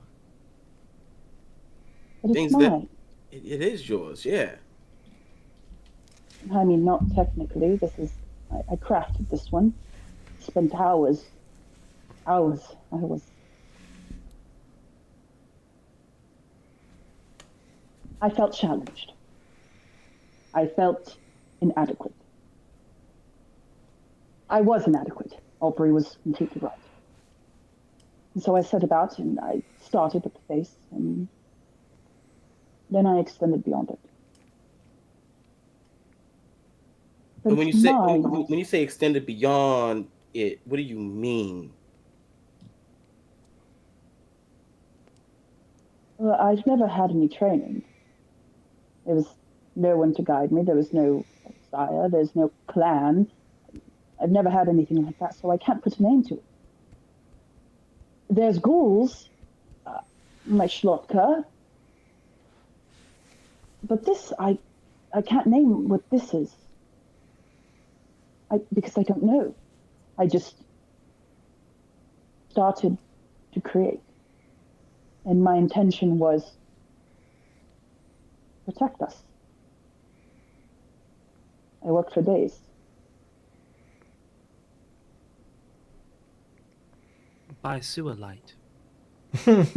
But it's Things that mine. it is yours, yeah. I mean, not technically. This is. I crafted this one. Spent hours. I was. I felt challenged. I felt inadequate. I was inadequate. Aubrey was completely right. And so I set about and I started at the face, and then I extended beyond it. But And when it's mine. you say extended beyond it, what do you mean? Well, I've never had any training. There was no one to guide me. There was no sire. There's no clan. I've never had anything like that, so I can't put a name to it. There's ghouls, my Schlotka, but this, I can't name what this is. Because I don't know. I just started to create. And my intention was protect us. I worked for days. By sewer light. I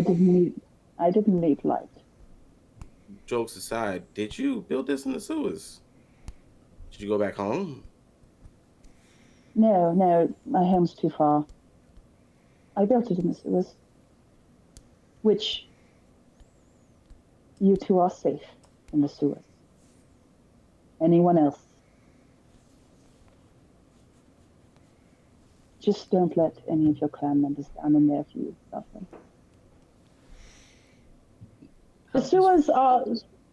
didn't need light. Jokes aside, did you build this in the sewers? Did you go back home? No, my home's too far. I built it in the sewers. Which, you two are safe in the sewers. Anyone else? Just don't let any of your clan members down in there if you love them. The sewers are...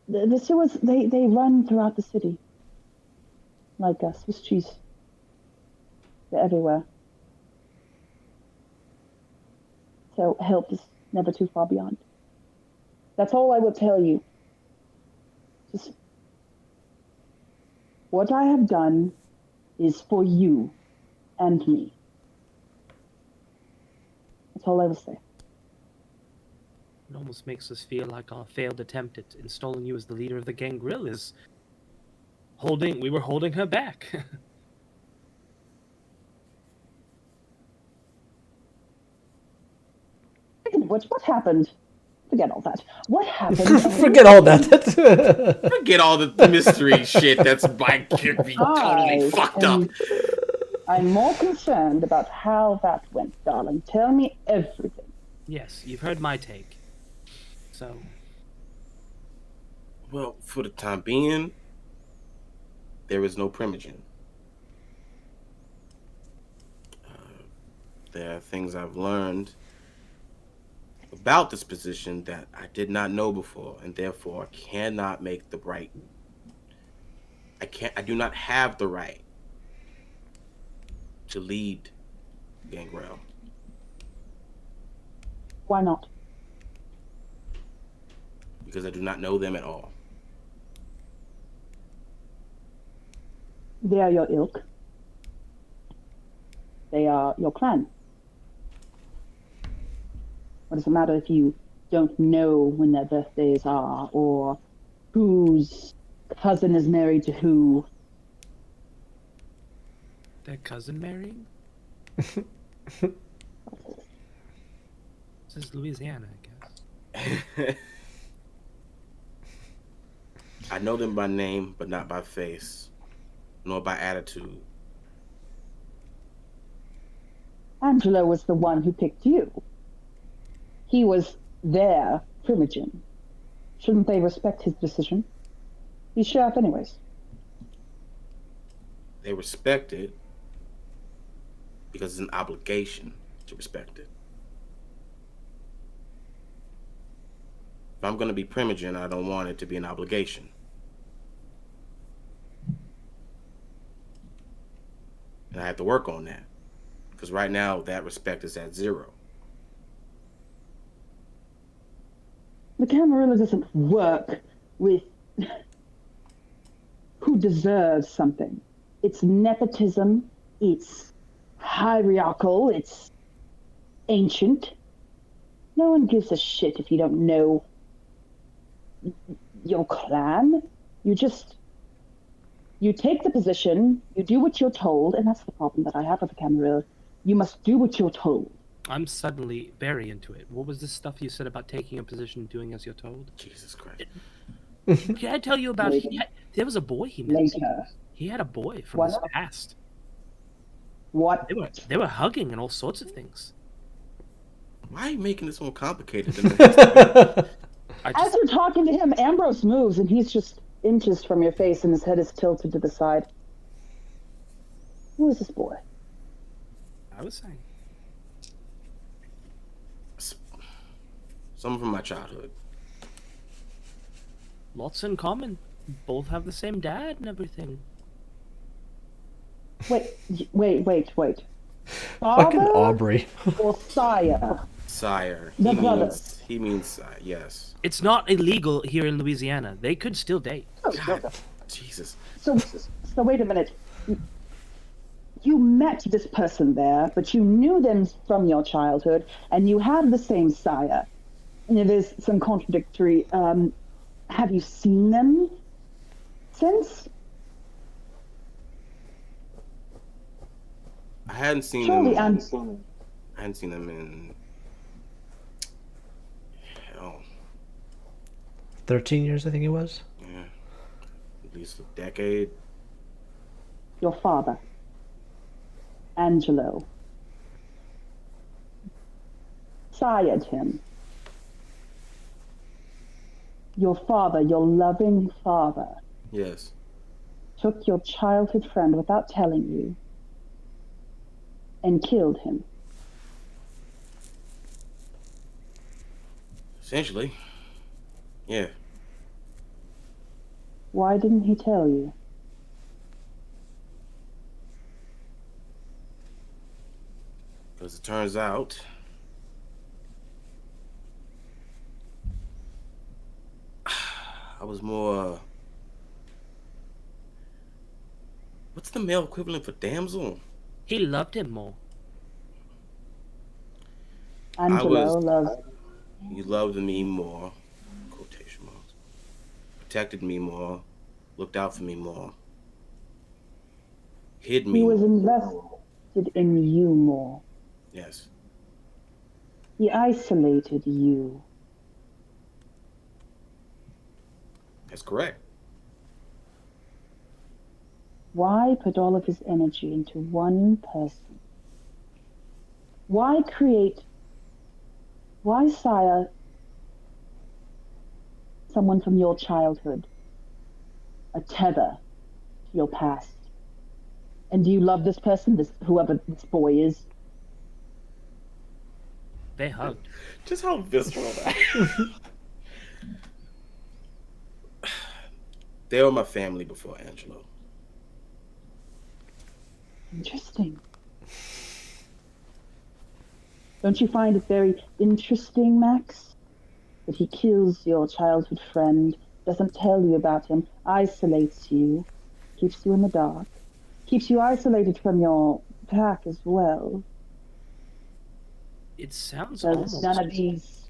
The sewers, they run throughout the city. Like Swiss cheese. They're everywhere. So help is never too far beyond. That's all I will tell you. Just what I have done is for you and me. That's all I will say. It almost makes us feel like our failed attempt at installing you as the leader of the Gangrel is we were holding her back. What happened? Forget all that. What happened? Forget all that. Forget all the mystery shit that's could be totally fucked up. I'm more concerned about how that went, darling. Tell me everything. Yes, you've heard my take. So, Well, for the time being, there is no Primogen. There are things I've learned about this position that I did not know before, and therefore cannot make the right. I do not have the right to lead Gangrel. Why not? Because I do not know them at all. They are your ilk. They are your clan. What does it matter if you don't know when their birthdays are, or whose cousin is married to who? their cousin marrying? This is Louisiana, I guess. I know them by name, but not by face, nor by attitude. Angelo was the one who picked you. He was their Primogen. Shouldn't they respect his decision? He's sheriff anyways. They respect it because it's an obligation to respect it. If I'm going to be Primogen, I don't want it to be an obligation. And I have to work on that. Because right now, that respect is at 0. The Camarilla doesn't work with who deserves something. It's nepotism, it's hierarchical, it's ancient. No one gives a shit if you don't know your clan. You take the position, you do what you're told, and that's the problem that I have with the Camarilla. You must do what you're told. I'm suddenly very into it. What was this stuff you said about taking a position and doing as you're told? Jesus Christ. Can I tell you about... there was a boy he met. Later. He had a boy from his past. What? They were hugging and all sorts of things. Why are you making this more complicated than it has to be? As you're talking to him, Ambrose moves, and he's just inches from your face, and his head is tilted to the side. Who is this boy? I was saying. Someone from my childhood. Lots in common. Both have the same dad and everything. Wait. Fucking Father Aubrey. or sire? Sire. The brother. He means yes. It's not illegal here in Louisiana. They could still date. God, Jesus. So wait a minute. You met this person there, but you knew them from your childhood, and you have the same sire. And it is some contradictory. Have you seen them since? I hadn't seen Surely, them. I hadn't seen them in 13 years, I think it was. Yeah, at least a decade. Your father, Angelo, sired him. Your father, your loving father, Yes. took your childhood friend without telling you and killed him. Essentially. Yeah. Why didn't he tell you? Because it turns out I was more what's the male equivalent for damsel? He loved him more. Angelo loves. He loved me more, quotation marks, protected me more, looked out for me more, hid me He was more. invested in you more. Yes. He isolated you. That's correct. Why put all of his energy into one person? Why sire someone from your childhood? A tether to your past. And do you love this person, whoever this boy is? They hugged. Just how visceral that. They were my family before Angelo. Interesting. Don't you find it very interesting, Max, that he kills your childhood friend, doesn't tell you about him, isolates you, keeps you in the dark, keeps you isolated from your pack as well? It sounds Does almost none of these...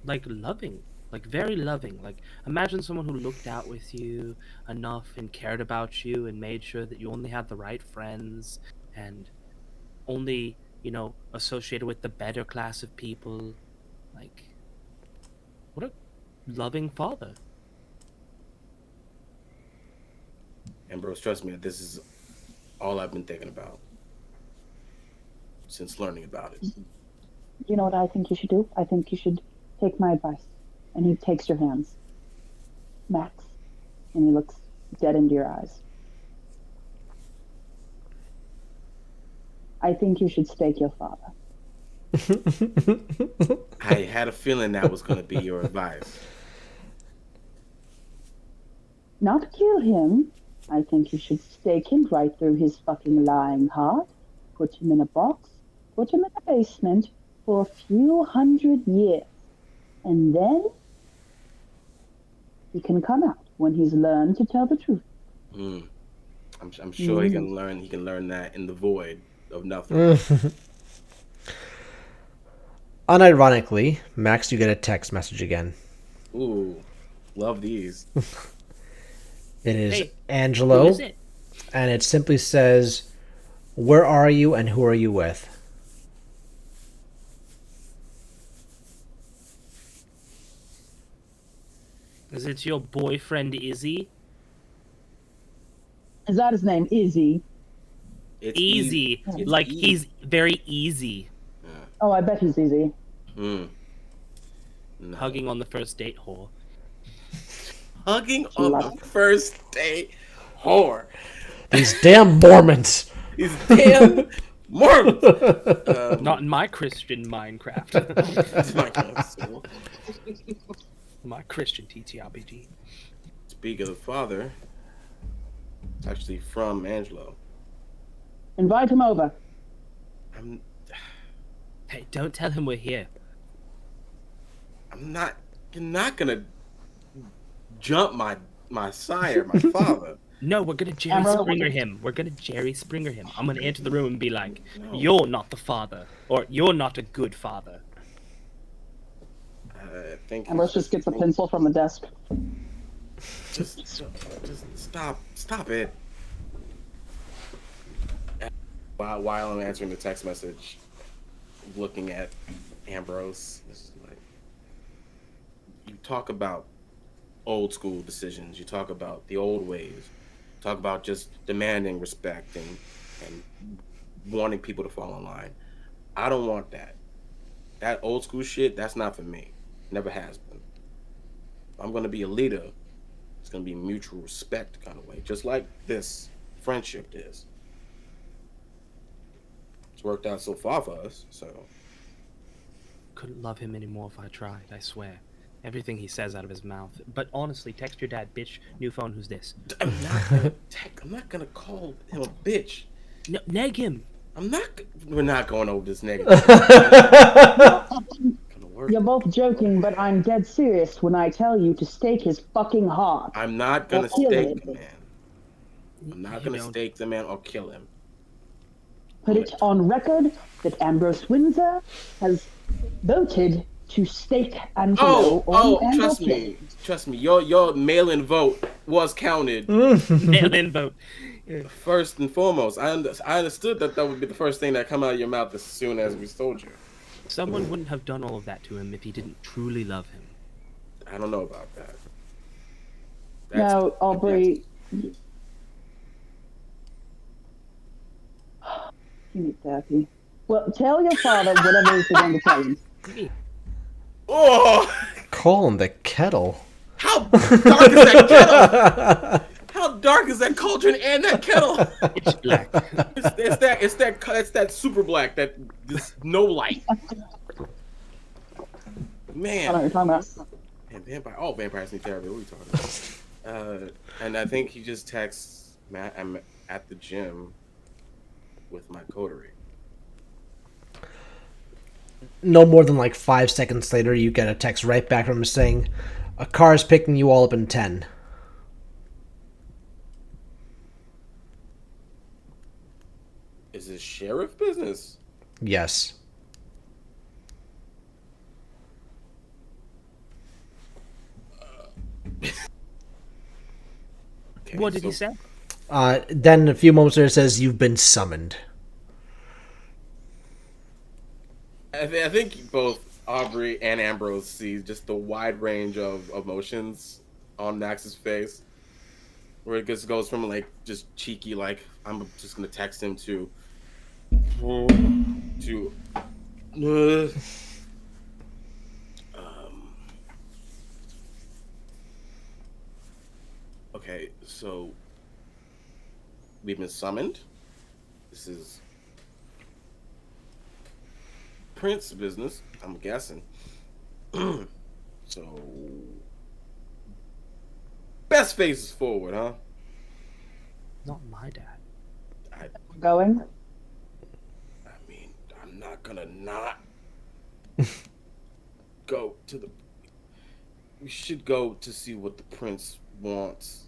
like loving. Like very loving. Like imagine someone who looked out with you enough and cared about you and made sure that you only had the right friends and only, associated with the better class of people. Like, what a loving father. Ambrose, trust me, this is all I've been thinking about since learning about it. You know what I think you should do? I think you should take my advice. And he takes your hands. Max, And he looks dead into your eyes. I think you should stake your father. I had a feeling that was going to be your advice. Not kill him. I think you should stake him right through his fucking lying heart, put him in a box, put him in a basement for a few hundred years, and then he can come out when he's learned to tell the truth. I'm sure he can learn. He can learn that in the void of nothing. Unironically, Max, you get a text message again. Ooh, love these. It is Hey, Angelo, Who is it? and it simply says, "Where are you and who are you with?" Is it your boyfriend Izzy? Is that his name? Izzy? It's Easy. It's Like easy. he's very easy. Oh, I bet he's Izzy. No. Hugging on the first date whore. Hugging on the first date. Whore. These damn Mormons. These damn Mormons. Not in my Christian Minecraft. My Christian TTRPG. Speak of the father, it's actually from Angelo. Invite him over. I'm Hey, don't tell him we're here. not. You're not gonna jump my sire, my father. No, we're gonna Jerry Emerald. Springer him. We're gonna Jerry Springer him. I'm gonna enter the room and be like, No. "You're not the father, or you're not a good father." I think. Ambrose just gets a pencil from the desk. Just stop it. While I'm answering the text message, looking at Ambrose, this is like, you talk about old school decisions. You talk about the old ways. Talk about just demanding respect and wanting people to fall in line. I don't want that. That old school shit, that's not for me. Never has been. I'm gonna be a leader. It's gonna be mutual respect kind of way, just like this friendship is. It's worked out so far for us, so Couldn't love him anymore if I tried, I swear. Everything he says out of his mouth. But honestly, text your dad, bitch. New phone, who's this? I'm not gonna call him a bitch. No, neg him. We're not going over this negative. Gonna work. You're both joking, but I'm dead serious when I tell you to stake his fucking heart. I'm not gonna Or kill stake him. the man. I'm not You gonna don't- stake the man or kill him. Put it on record that Ambrose Windsor has voted to stake Angelo and Trust me. Your mail-in vote was counted. Mail-in vote. First and foremost, I understood that would be the first thing that come out of your mouth as soon as we told you. Someone wouldn't have done all of that to him if he didn't truly love him. I don't know about that. Now, Aubrey, you need therapy. Well, tell your father whatever it is you're going to tell him. Oh, Coal in the kettle. how dark is that kettle? How dark is that cauldron and that kettle? It's black. It's that super black that there's no light. I don't know what you're talking about. And all vampires need therapy. What are you talking about? And I think he just texts Matt. I'm at the gym with my coterie. No more than like 5 seconds later, you get a text right back from him saying, "A car is picking you all up in 10." Is this sheriff business? Yes. Okay, What did he so- say? Then a few moments later, it says, "You've been summoned." I think both Aubrey and Ambrose see just the wide range of emotions on Max's face, where it just goes from like just cheeky, like I'm just gonna text him to okay, We've been summoned. This is Prince business, I'm guessing. So, best faces forward, huh? Not my dad. I, Going. I mean, I'm not gonna not go to the. We should go to see what the prince wants.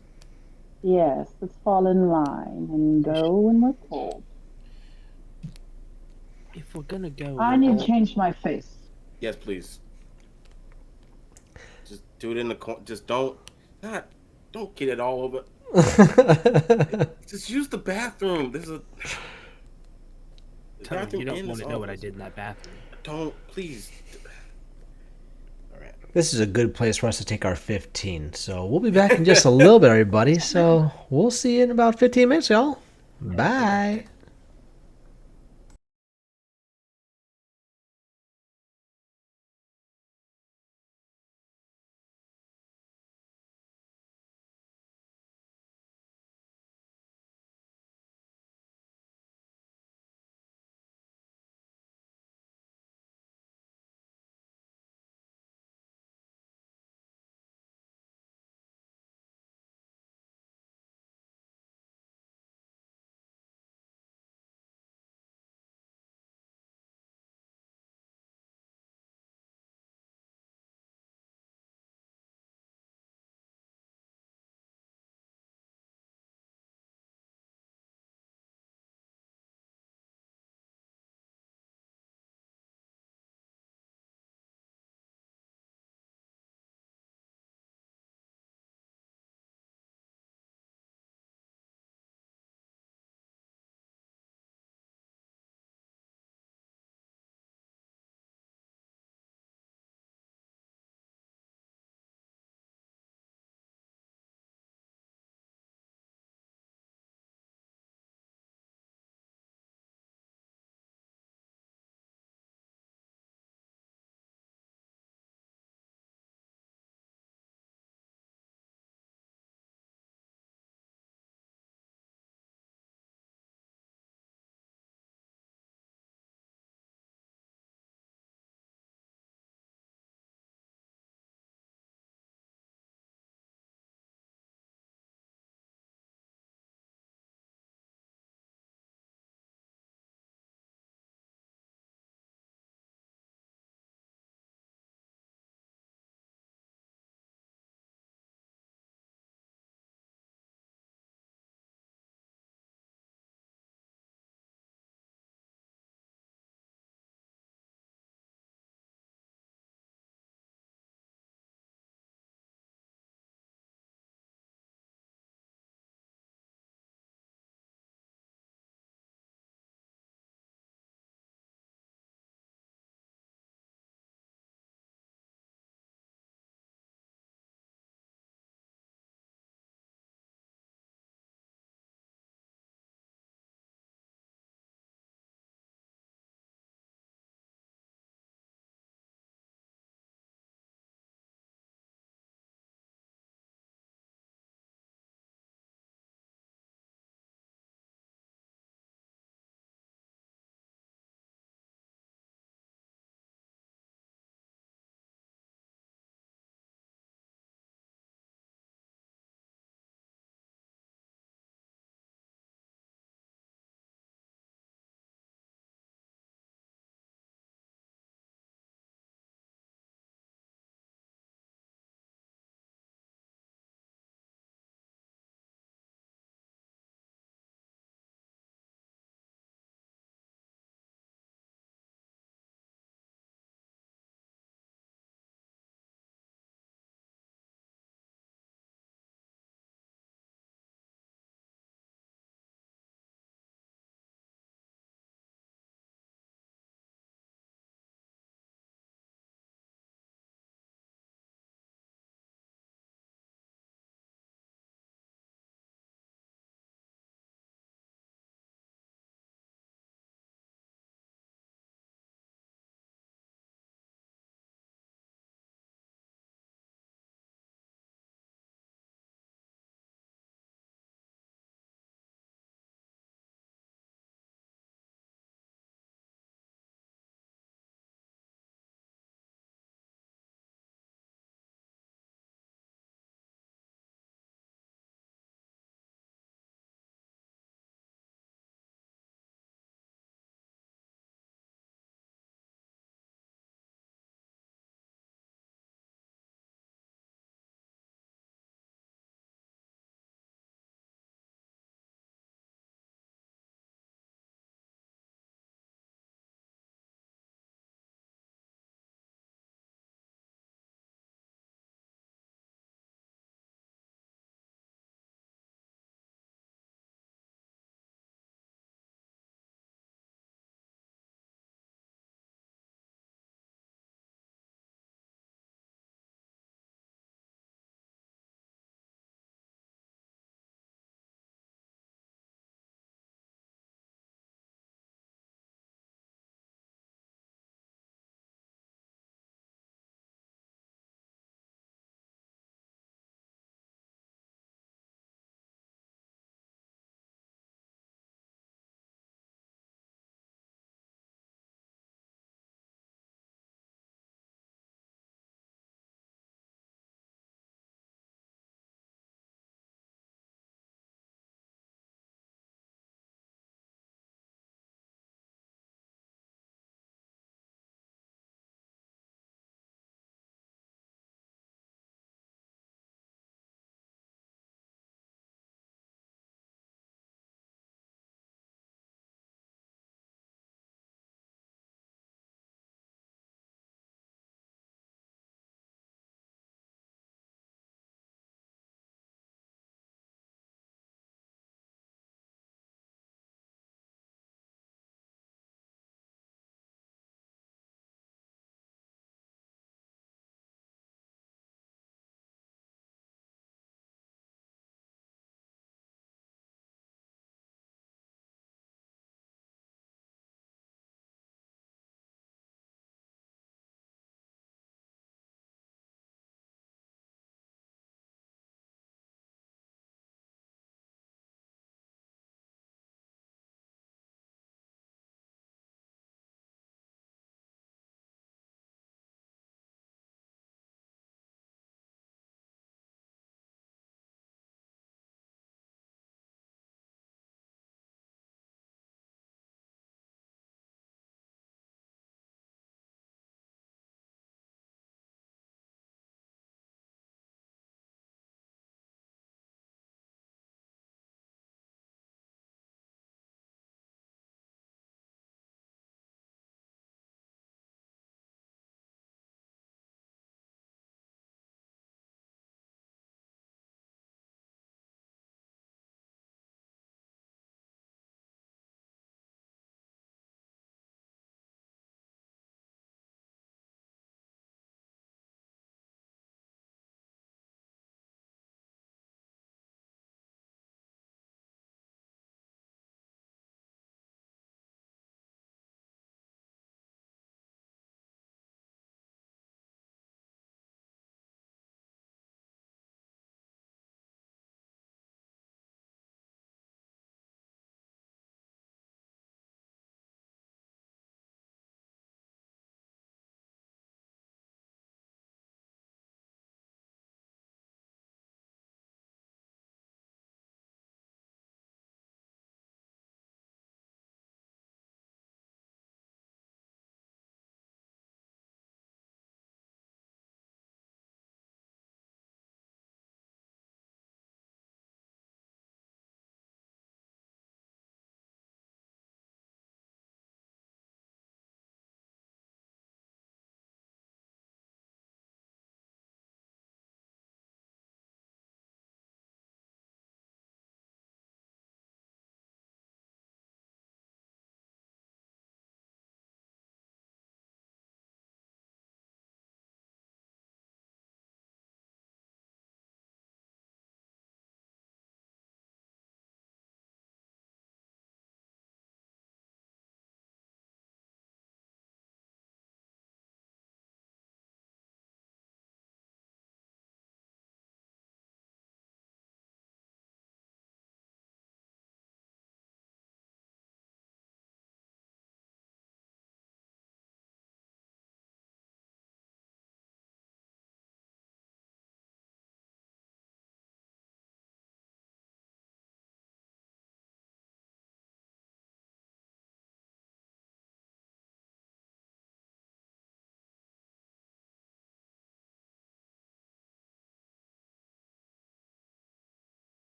Yes, let's fall in line and go when we're told. If we're gonna go, I need to change my face. Yes, please. Just do it in the corner. Just not, don't get it all over. Just use the bathroom. There's a the Tell me, bathroom you don't in want this to know what I office. did in that bathroom. Don't, please. All right. This is a good place for us to take our 15. So we'll be back in just a little bit, everybody. So we'll see you in about 15 minutes, y'all. Bye.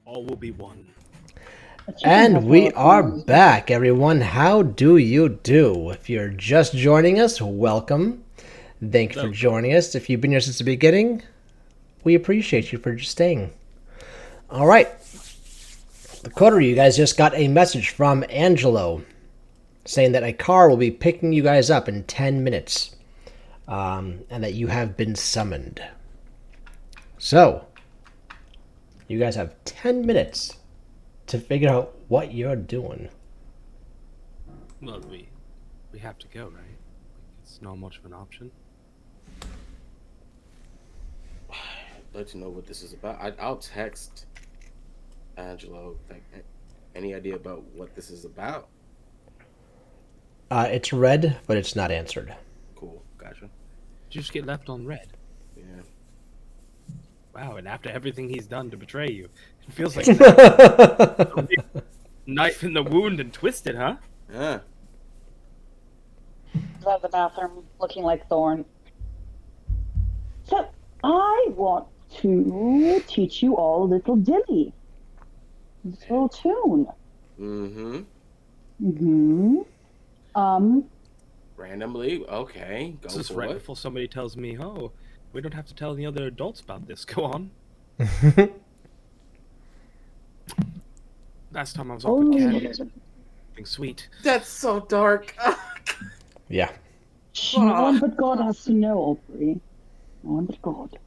All will be one. A chicken has And more we are opinions. back, everyone. How do you do? If you're just joining us, welcome. Thank you for joining us. If you've been here since the beginning, we appreciate you for just staying. All right. The coterie, you guys just got a message from Angelo saying that a car will be picking you guys up in 10 minutes and that you have been summoned. So, you guys have 10 minutes to figure out what you're doing. Well, we have to go, right? Like, it's not much of an option. I'd like to know what this is about. I'll text Angelo. Like, any idea about what this is about? It's red, but it's not answered. Cool, gotcha. Did you just get left on red? Yeah. Wow, and after everything he's done to betray you, it feels like a knife in the wound and twisted, huh? Yeah. Out of the bathroom, looking like Thorn. So I want to teach you all a little ditty, a little tune. Mm-hmm. Mm-hmm. Randomly, okay. Go This is for right it. before somebody tells me, "Oh, we don't have to tell any other adults about this." Go on. Last time I was off with Candy, something sweet. That's so dark. Yeah. No one but God has to know, Aubrey. No one but God.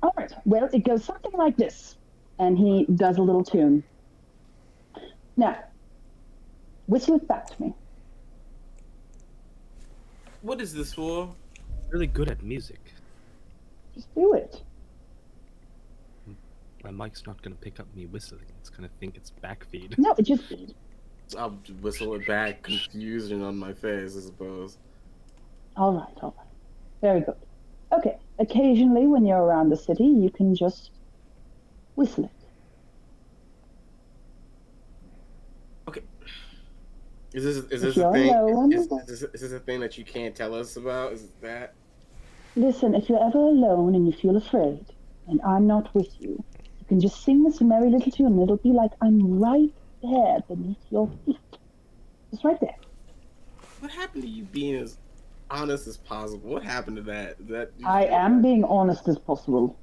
All right. Well, it goes something like this, and he does a little tune. Now, whistle it back to me. What is this for? Really good at music. Just do it. My mic's not gonna pick up me whistling. It's gonna think it's backfeed. No, it just I'll whistle it back, confusion on my face, I suppose. all right, all right. Very good. Okay. Occasionally, when you're around the city, you can just whistle it. Okay. Is this If a you're thing? alone- Is this a thing that you can't tell us about? Is that? Listen, if you're ever alone and you feel afraid, and I'm not with you, you can just sing this merry little tune, and it'll be like I'm right there beneath your feet. Just right there. What happened to you being as honest as possible? What happened to that? I am being honest as possible.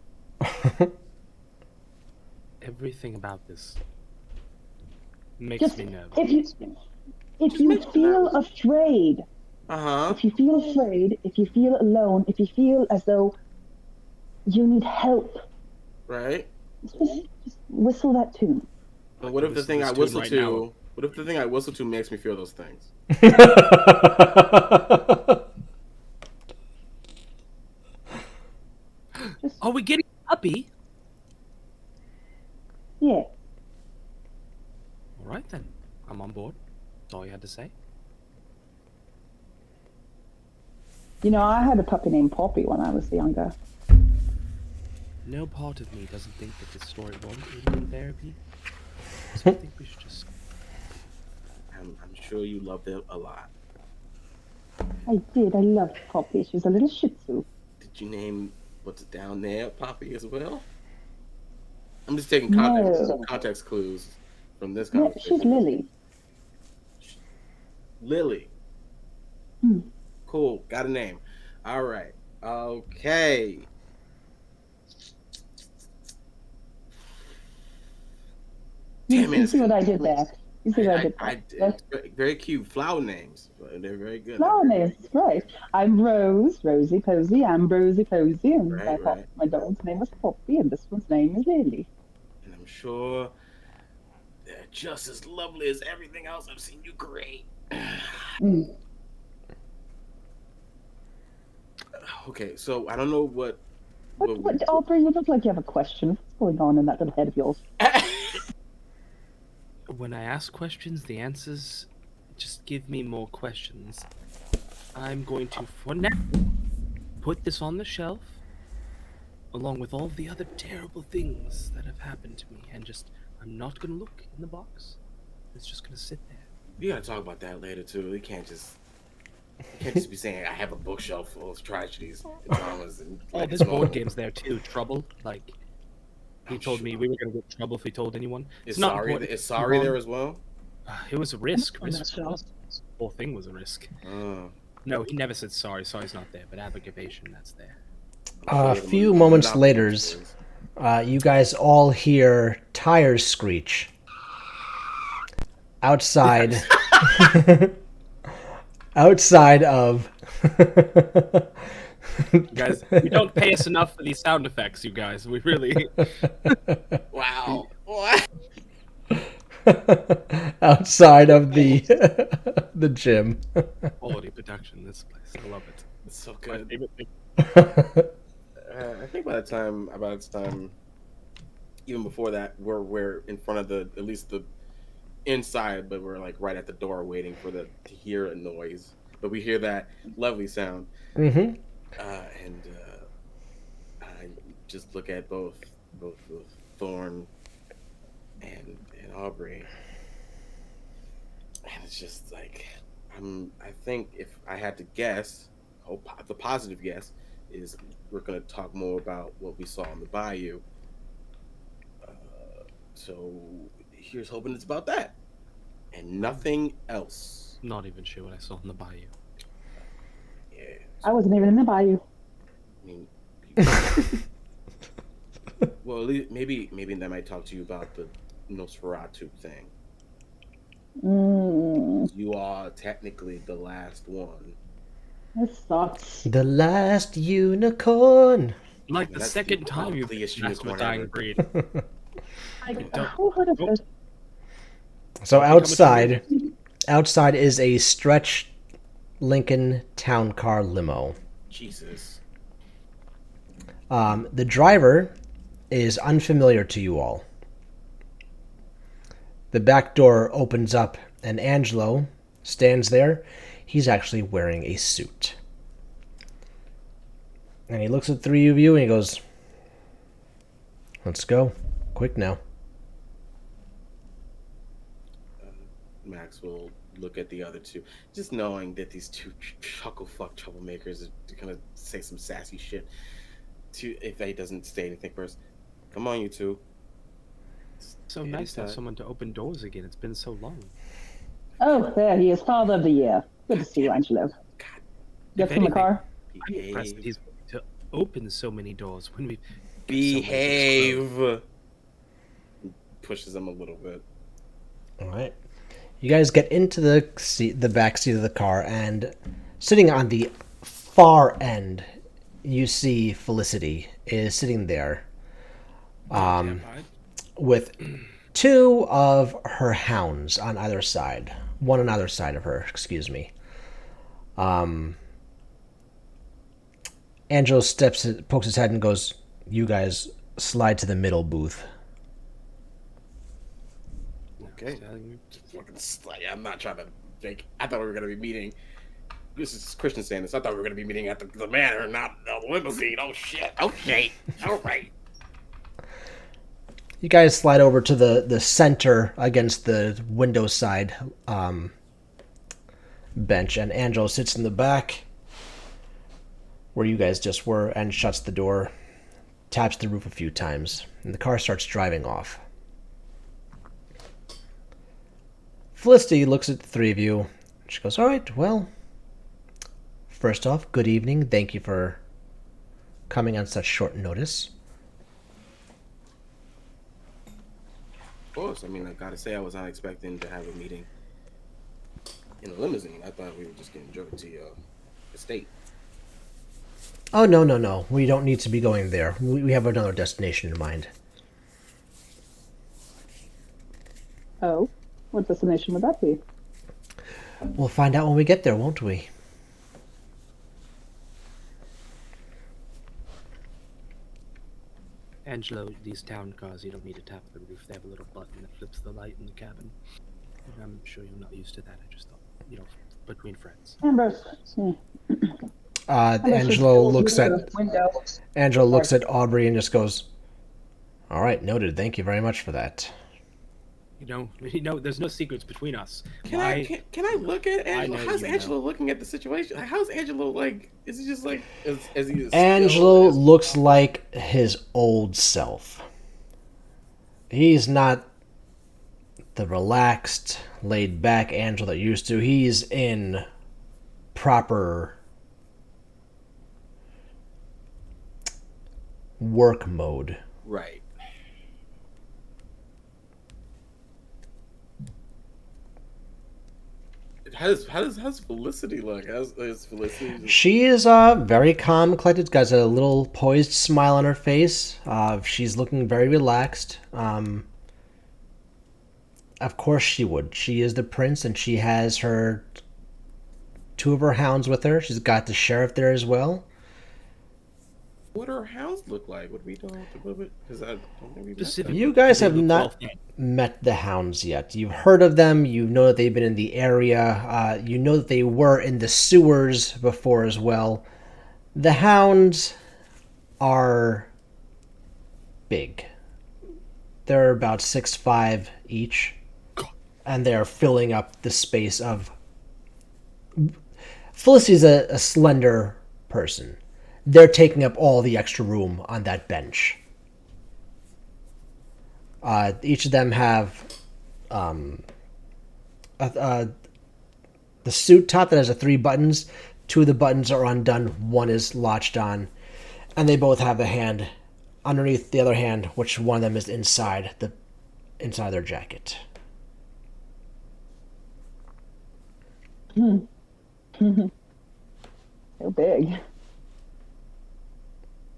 Everything about this makes Just me nervous. if you feel afraid, Uh-huh. if you feel afraid, if you feel alone, if you feel as though you need help, Right. just whistle that tune. And what if the Listen thing to I this tune whistle right to? now. What if the thing I whistle to makes me feel those things? Just Are we getting a puppy? yeah. All right then, I'm on board. That's all you had to say. You know, I had a puppy named Poppy when I was younger. No part of me doesn't think that this story won't end in therapy. So I think we should just. I'm sure you loved it a lot. I did. I loved Poppy. She was a little Shih Tzu. Did you name what's down there Poppy as well? I'm just taking No. context clues from this No, conversation. she's Lily. Lily. Hmm. Cool. Got a name. All right. Okay. Damn You it. see what I did there? You see what I did I there? did. Very, very cute flower names. They're very good. Flower names, right. I'm Rose, Rosie Posey, Ambrosie Posey, and Right. my dog's name was Poppy, and this one's name is Lily. And I'm sure they're just as lovely as everything else I've seen you create. Mm. Okay, so I don't know what. What, Aubrey, you look like you have a question. What's going on in that little head of yours? When I ask questions, the answers just give me more questions. I'm going to, for now, put this on the shelf, along with all the other terrible things that have happened to me, and I'm not going to look in the box. It's just going to sit there. You gotta talk about that later too. You can't just be saying I have a bookshelf full of tragedies and dramas and. Oh, there's board games there too. Trouble, like. He told me we were going to get in trouble if we told anyone. Is It's not sorry important. is sorry there as well? It was a risk. Oh, that's The whole thing was a risk. Oh. No, he never said sorry. Sorry's not there, but abrogation, that's there. A few moments later, you guys all hear tires screech. Outside. Outside of. Guys, you don't pay us enough for these sound effects, you guys. We really. Wow. What? Outside of the the gym. Quality production, this place. I love it. It's so My good. favorite thing. I think by the time, even before that, we're in front of at least the inside, but we're like right at the door waiting for to hear a noise. But we hear that lovely sound, Mm-hmm. and I just look at both Thorn and Aubrey, and it's just like I think if I had to guess, the positive guess is we're going to talk more about what we saw on the bayou. So here's hoping it's about that and nothing else. Not even sure what I saw in the bayou. Yeah, I wasn't even in the bayou. I mean, well, at least maybe that might talk to you about the Nosferatu thing. You are technically the last one. This sucks. The last unicorn. Like the That's second the time you ugliest messed with unicorn dying ever. breed. Who heard of this? So outside is a stretch Lincoln Town Car limo. Jesus. The driver is unfamiliar to you all. The back door opens up and Angelo stands there. He's actually wearing a suit. And he looks at three of you and he goes, "Let's go. Quick now." Max will look at the other two, just knowing that these two chuckle fuck troublemakers are gonna say some sassy shit. If he doesn't say anything first, come on, you two. So nice to have someone to open doors again. It's been so long. Oh, there he is, Father of the Year. Good to see you, Angelo. God, Get from the car. I'm impressed that he's willing to open so many doors when we behave. Pushes him a little bit. All right. You guys get into the back seat of the car, and sitting on the far end, you see Felicity is sitting there, with two of her hounds on either side, one on either side of her. Excuse me. Angelo pokes his head and goes, "You guys slide to the middle booth." Okay. I'm not trying to think. I thought we were going to be meeting. This is Christian saying this. I thought we were going to be meeting at the manor, not the limousine. Oh, shit. Okay. All right. You guys slide over to the center against the window side bench, and Angelo sits in the back where you guys just were and shuts the door, taps the roof a few times, and the car starts driving off. Felicity looks at the three of you. She goes, "All right, well, first off, good evening. Thank you for coming on such short notice." Of course. I mean, I got to say, I was not expecting to have a meeting in a limousine. I thought we were just getting driven to your estate. Oh, no. We don't need to be going there. We have another destination in mind. Oh, what destination would that be? We'll find out when we get there, won't we? Angelo, these town cars, you don't need to tap the roof. They have a little button that flips the light in the cabin. I'm sure you're not used to that. I just thought, between friends. Ambrose. Angelo looks at window. Aubrey and just goes, "All right, noted. Thank you very much for that." There's no secrets between us. Can I look at Angelo? How's Angelo know. looking at the situation? How's Angelo like? Is he just like? Is he? Angelo looks like his old self. He's not the relaxed, laid back Angel that you used to. He's in proper work mode. Right. How's Felicity look? How's Felicity? She is very calm, collected, got a little poised smile on her face. She's looking very relaxed. Of course she would. She is the prince, and she has her two of her hounds with her. She's got the sheriff there as well. What do her hounds look like? Would we know? Because I don't think we met Specific- You guys They have look not well-fed. met the hounds yet. You've heard of them. You know that they've been in the area. You know that they were in the sewers before as well. The hounds are big. They're about 6'5" each, and they're filling up the space of. Felicity's a slender person. They're taking up all the extra room on that bench. Each of them have the suit top that has 3 buttons. 2 of the buttons are undone. 1 is latched on, and they both have a hand underneath the other hand, which one of them is inside their jacket. So big.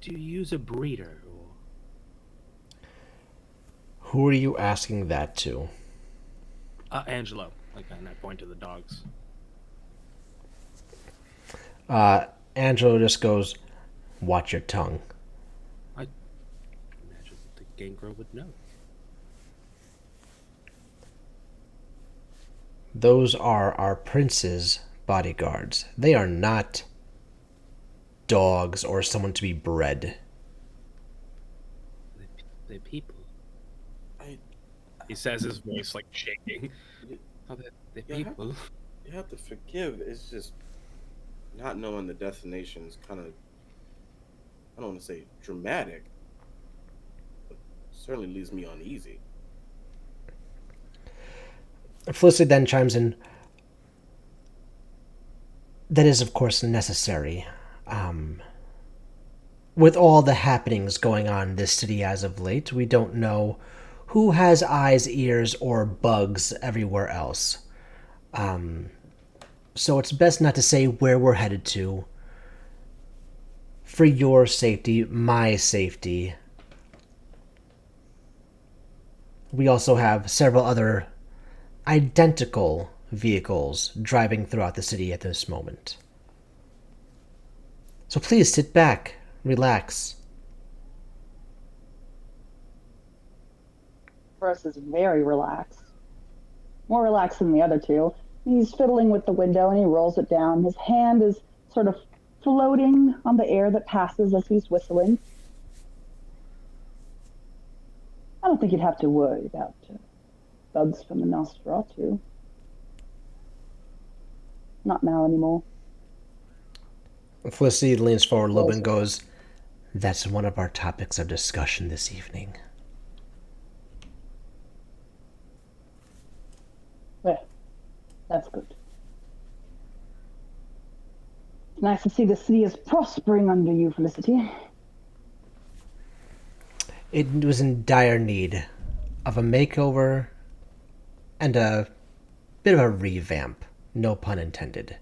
Do you use a breeder? Or... Who are you asking that to? Angelo. Like, and I point to the dogs. Angelo just goes, "Watch your tongue." I imagine the gangrel would know. Those are our prince's bodyguards. They are not dogs or someone to be bred. They're people. I- He says, his voice like shaking. Oh, they're Yeah. people. You have to forgive. It's just not knowing the destination is kind of, I don't want to say dramatic, but certainly leaves me uneasy. Felicity then chimes in. That is, of course, necessary. With all the happenings going on in this city as of late, we don't know who has eyes, ears, or bugs everywhere else. So it's best not to say where we're headed to. For your safety, my safety. We also have several other identical vehicles driving throughout the city at this moment. So please sit back, relax. Russ is very relaxed. More relaxed than the other two. He's fiddling with the window and he rolls it down. His hand is sort of floating on the air that passes as he's whistling. I don't think you'd have to worry about bugs from the Nosferatu. Not now anymore. Felicity leans forward a little bit and goes, "That's one of our topics of discussion this evening." Well, that's good. It's nice to see the city is prospering under you, Felicity. It was in dire need of a makeover and a bit of a revamp. No pun intended.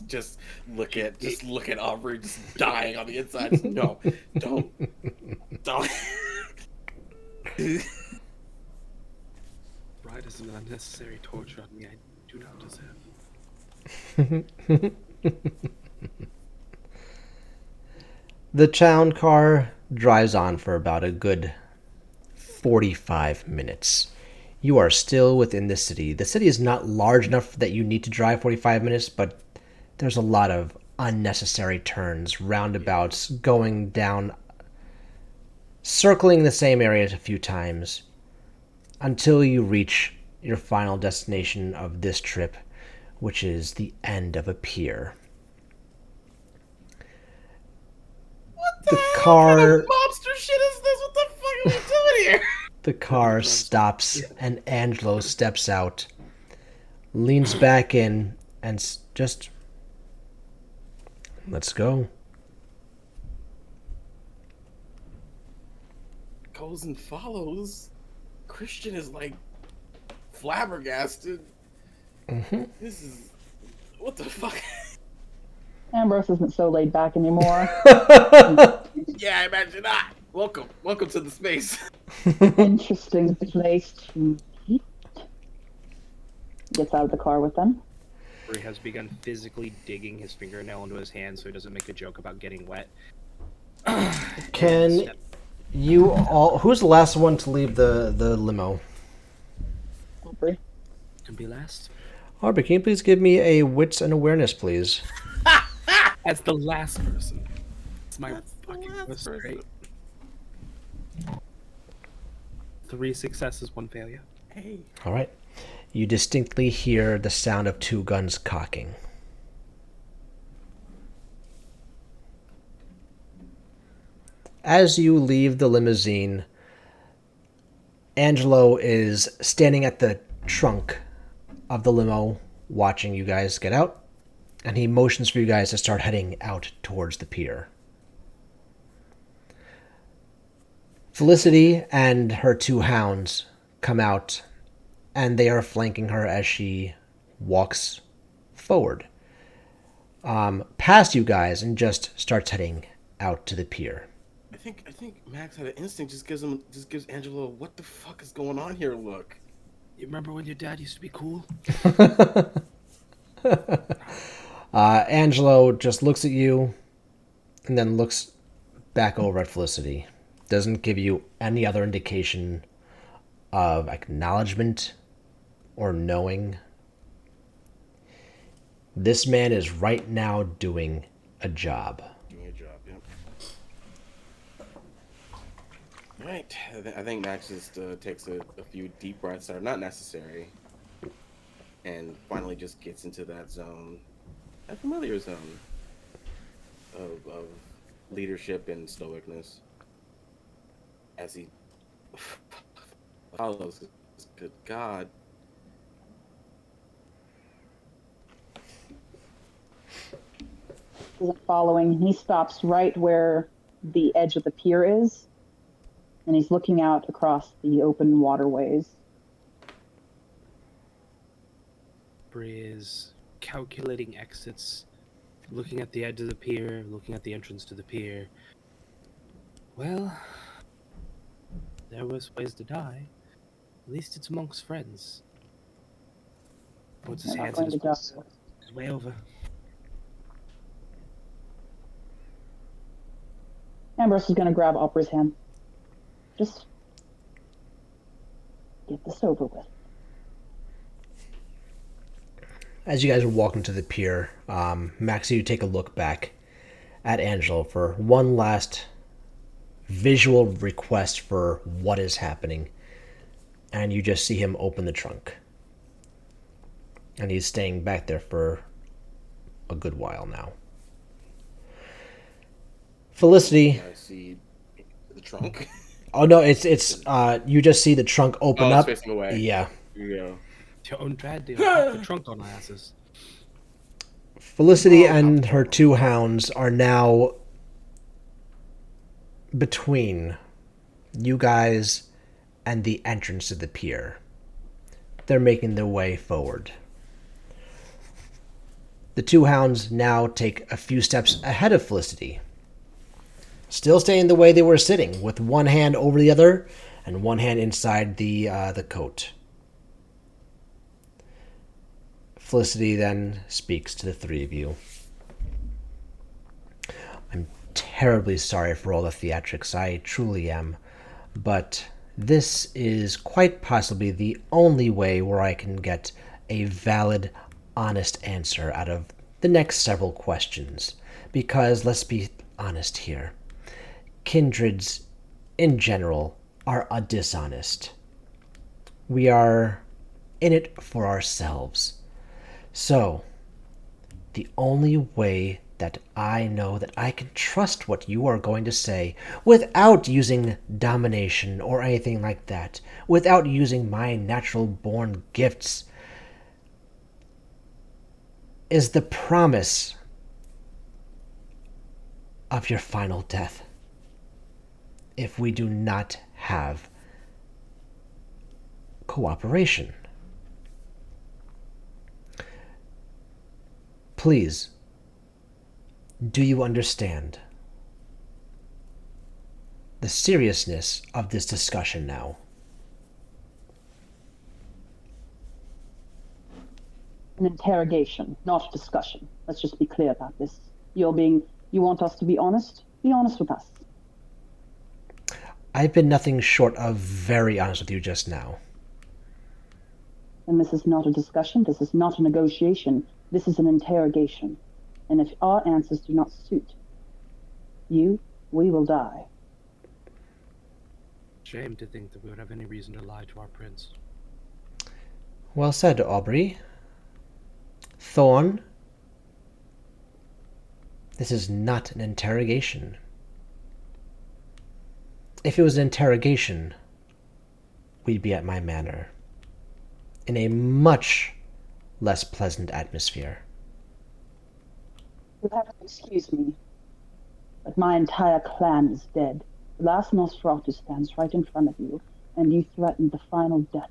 Just look at Aubrey just dying on the inside. No, don't. Bride is an unnecessary torture on me I do not deserve. The town car drives on for about a good 45 minutes. You are still within the city. The city is not large enough that you need to drive 45 minutes, but there's a lot of unnecessary turns, roundabouts, going down, circling the same area a few times until you reach your final destination of this trip, which is the end of a pier. What the The hell car- kind of mobster shit is this? What the fuck The car stops and Angelo steps out, leans back in, and just... Let's go. Goes and follows. Christian is like flabbergasted. This is what the fuck. Ambrose isn't so laid back anymore. Yeah, I imagine not. Welcome to the space. Interesting place to meet. Gets out of the car with them. Bree has begun physically digging his fingernail into his hand so he doesn't make a joke about getting wet. Can you all... Who's the last one to leave the limo? Aubrey. Can be last. Aubrey, can you please give me a wits and awareness, please? As the last person. It's my That's the fucking last list, person. right? 3 successes, 1 failure. Hey. All right. You distinctly hear the sound of 2 guns cocking. As you leave the limousine, Angelo is standing at the trunk of the limo watching you guys get out, and he motions for you guys to start heading out towards the pier. Felicity and her 2 hounds come out, and they are flanking her as she walks forward past you guys and just starts heading out to the pier. I think Max had an instinct. Just gives Angelo what the fuck is going on here. Look. You remember when your dad used to be cool? Angelo just looks at you and then looks back over at Felicity. Doesn't give you any other indication of acknowledgement or knowing. This man is right now doing a job. Doing a job, yep. Right. I think Max just takes a few deep breaths that are not necessary, and finally just gets into that zone, that familiar zone of leadership and stoicness. As he follows, good God. Following, he stops right where the edge of the pier is, and he's looking out across the open waterways. Bree is calculating exits, looking at the edge of the pier, looking at the entrance to the pier. Well, there was ways to die. At least it's amongst friends. Puts his They're not hands in going his to pockets. die. He's way over. Ambrose is going to grab Aubrey's hand. Just get this over with. As you guys are walking to the pier, Max, you take a look back at Angelo for one last visual request for what is happening. And you just see him open the trunk. And he's staying back there for a good while now. Felicity. I see the trunk. Oh no, it's you just see the trunk open It's up. facing away. Yeah. Yeah. Your own tragedy. Put the trunk on our asses. Felicity and her 2 hounds are now between you guys and the entrance to the pier. They're making their way forward. The 2 hounds now take a few steps ahead of Felicity, still staying the way they were sitting, with one hand over the other and one hand inside the coat. Felicity then speaks to the 3 of you. I'm terribly sorry for all the theatrics, I truly am, but this is quite possibly the only way where I can get a valid, honest answer out of the next several questions. Because, let's be honest here, kindreds, in general, are dishonest. We are in it for ourselves. So, the only way that I know that I can trust what you are going to say without using domination or anything like that, without using my natural born gifts, is the promise of your final death if we do not have cooperation. Please, do you understand the seriousness of this discussion now? An interrogation, not a discussion. Let's just be clear about this. You want us to be honest? Be honest with us. I've been nothing short of very honest with you just now. And this is not a discussion. This is not a negotiation. This is an interrogation. And if our answers do not suit you, we will die. Shame to think that we would have any reason to lie to our prince. Well said, Aubrey. Thorn, this is not an interrogation. If it was an interrogation, we'd be at my manor, in a much less pleasant atmosphere. You have to excuse me, but my entire clan is dead. The last Nosferatu stands right in front of you, and you threatened the final death.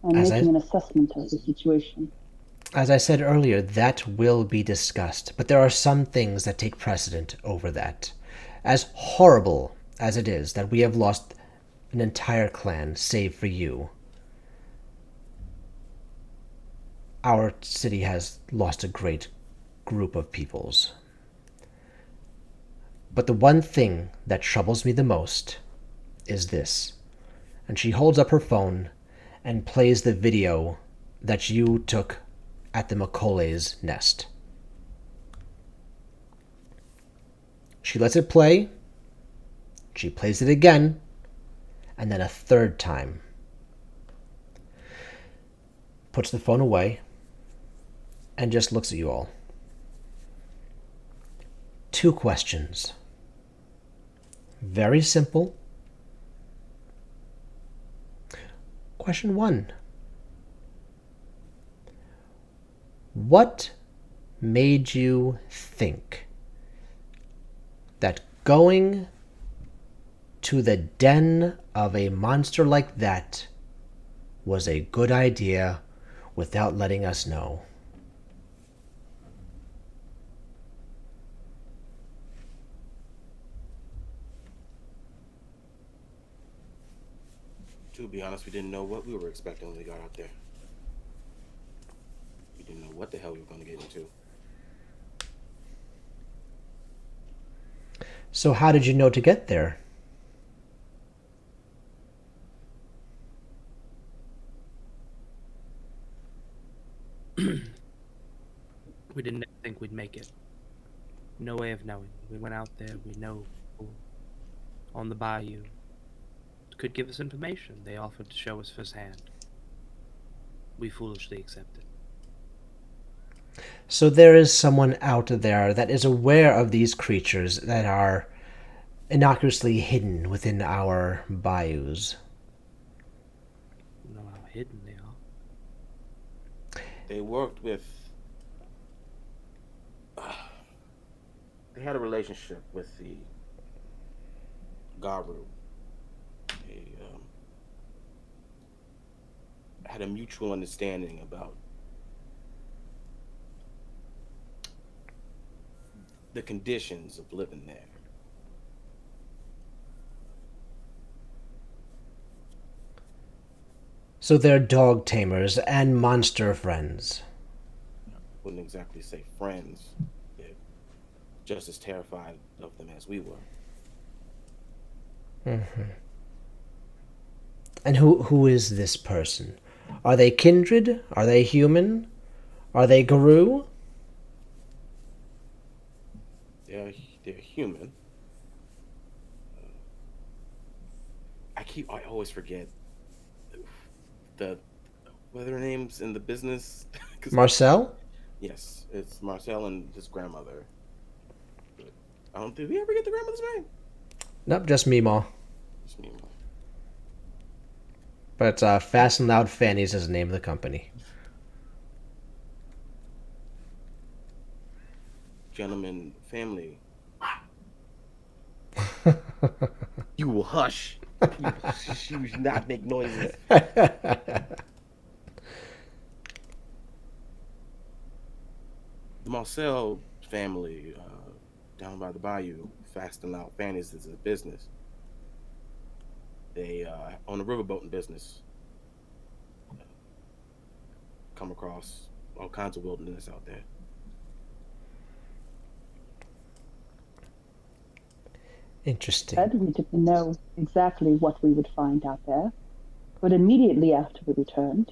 I'm making an assessment of the situation. As I said earlier, that will be discussed, but there are some things that take precedent over that. As horrible as it is that we have lost an entire clan, save for you, our city has lost a great group of peoples. But the one thing that troubles me the most is this. And she holds up her phone and plays the video that you took at the Macaulay's nest. She lets it play, she plays it again, and then a third time. Puts the phone away and just looks at you all. 2 questions. Very simple. Question 1. What made you think that going to the den of a monster like that was a good idea without letting us know? To be honest, we didn't know what we were expecting when we got out there. We didn't know what the hell we were going to get into. So how did you know to get there? We didn't think we'd make it. No way of knowing. We went out there, we know people on the bayou could give us information. They offered to show us firsthand. We foolishly accepted. So there is someone out there that is aware of these creatures that are innocuously hidden within our bayous. You know how hidden they are. They worked with... they had a relationship with the Garu. They had a mutual understanding about the conditions of living there. So they're dog tamers and monster friends. Wouldn't exactly say friends. They're just as terrified of them as we were. Mm-hmm. And who is this person? Are they kindred? Are they human? Are they Garou? They're human. I always forget the what are their names in the business? 'Cause- Marcel? yes, it's Marcel and his grandmother. But I don't. Did we ever get the grandmother's name? Nope, just Meemaw. It's me. But Fast and Loud Fannies is the name of the company. Gentleman family. You will hush. You should not make noises. The Marcel family, down by the bayou, Fast and Loud Fannies is a business. They own a riverboating business. Come across all kinds of wilderness out there. Interesting. Said we didn't know exactly what we would find out there, but immediately after we returned,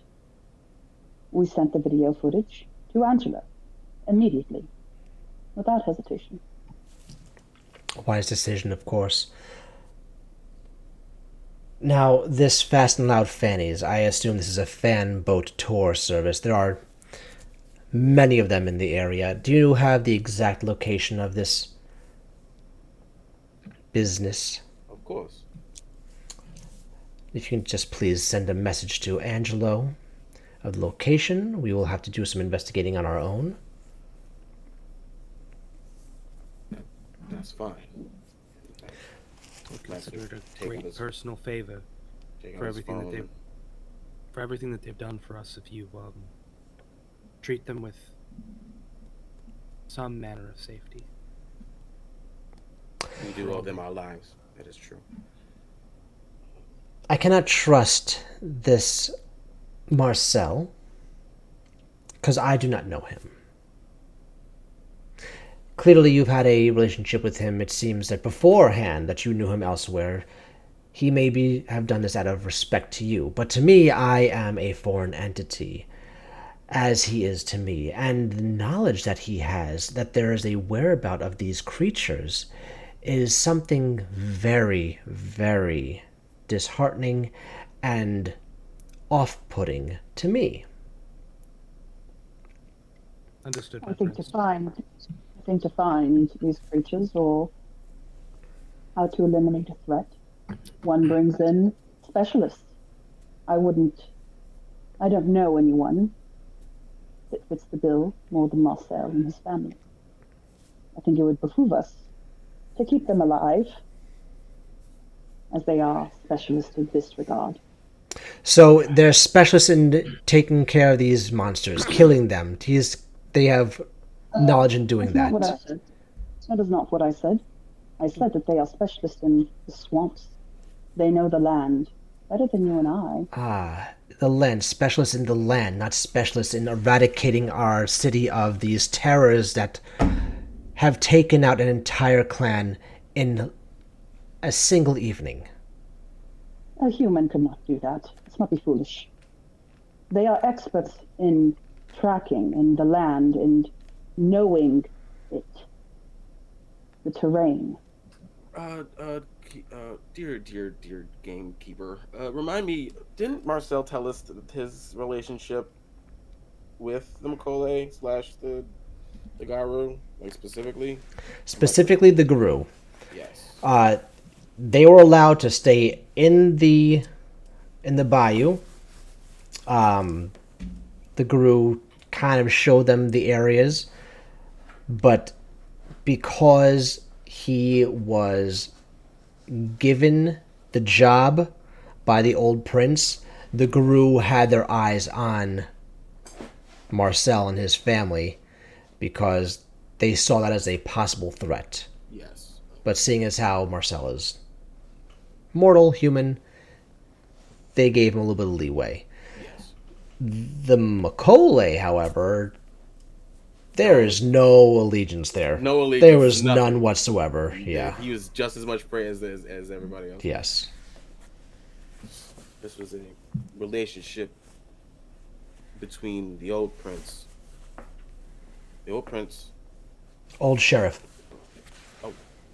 we sent the video footage to Angela. Immediately, without hesitation. Wise decision, of course. Now, this Fast and Loud Fannies, I assume this is a fan boat tour service. There are many of them in the area. Do you have the exact location of this business? Of course. If you can just please send a message to Angelo of the location. We will have to do some investigating on our own. That's fine. I Nice consider it a taking great this- personal favor taking for this everything that phone. they've done for us. If you treat them with some manner of safety. We do owe them our lives. That is true. I cannot trust this Marcel because I do not know him. Clearly, you've had a relationship with him. It seems that beforehand that you knew him elsewhere. He maybe have done this out of respect to you, but to me, I am a foreign entity, as he is to me, and the knowledge that he has that there is a whereabout of these creatures is something very, very disheartening and off-putting to me. Understood, my I think to friends. find these creatures or how to eliminate a threat, one brings in specialists. I don't know anyone that fits the bill more than Marcel and his family. I think it would behoove us to keep them alive, as they are specialists in this regard. So they're specialists in taking care of these monsters, killing them. They have knowledge in doing That's not what I that. said. That is not what I said. I said that they are specialists in the swamps. They know the land better than you and I. Ah, the land. Specialists in the land, not specialists in eradicating our city of these terrors that have taken out an entire clan in a single evening. A human cannot do that. Let's not be foolish. They are experts in tracking in the land and knowing it, the terrain. Dear gamekeeper, remind me, didn't Marcel tell us his relationship with the Makole slash the Garu, like specifically? Specifically, the Guru. Yes. They were allowed to stay in the bayou. The Guru kind of showed them the areas, but because he was given the job by the old prince, the Guru had their eyes on Marcel and his family because they saw that as a possible threat. Yes. But seeing as how Marcel is mortal, human, they gave him a little bit of leeway. Yes. The Makole, however, there is no allegiance there. No allegiance. There was nothing. none whatsoever. Yeah. He was just as much prey as everybody else. Yes. This was a relationship between the old prince. Old sheriff.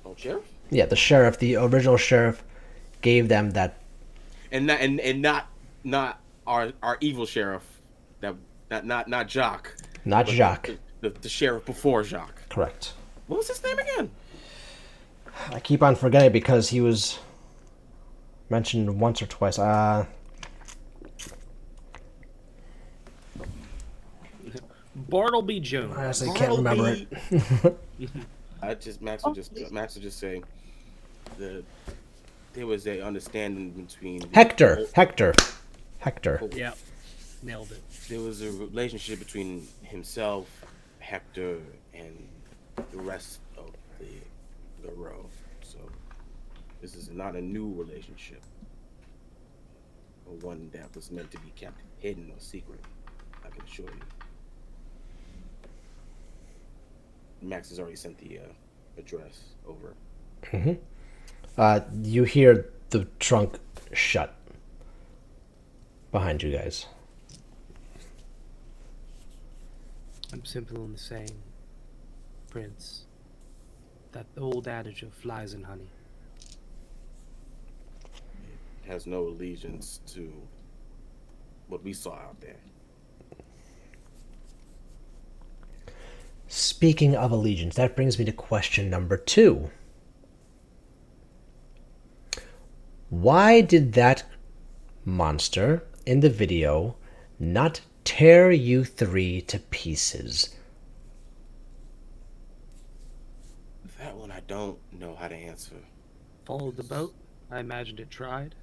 Old sheriff? Yeah, the sheriff, the original sheriff, gave them that. And not our evil sheriff not Jacques. Not but Jacques. The sheriff before Jacques. Correct. What was his name again? I keep on forgetting because he was mentioned once or twice. Bartleby Jones. I honestly can't remember it. Max would just say there was a understanding between Hector. Yeah, nailed it. There was a relationship between himself, Hector, and the rest of the row. So this is not a new relationship, or one that was meant to be kept hidden or secret. I can assure you. Max has already sent the address over. You hear the trunk shut behind you guys. I'm simply only saying, Prince, that old adage of flies and honey. It has no allegiance to what we saw out there. Speaking of allegiance, that brings me to question number 2. Why did that monster in the video not tear you 3 to pieces? That one I don't know how to answer. Followed the boat? I imagined it tried.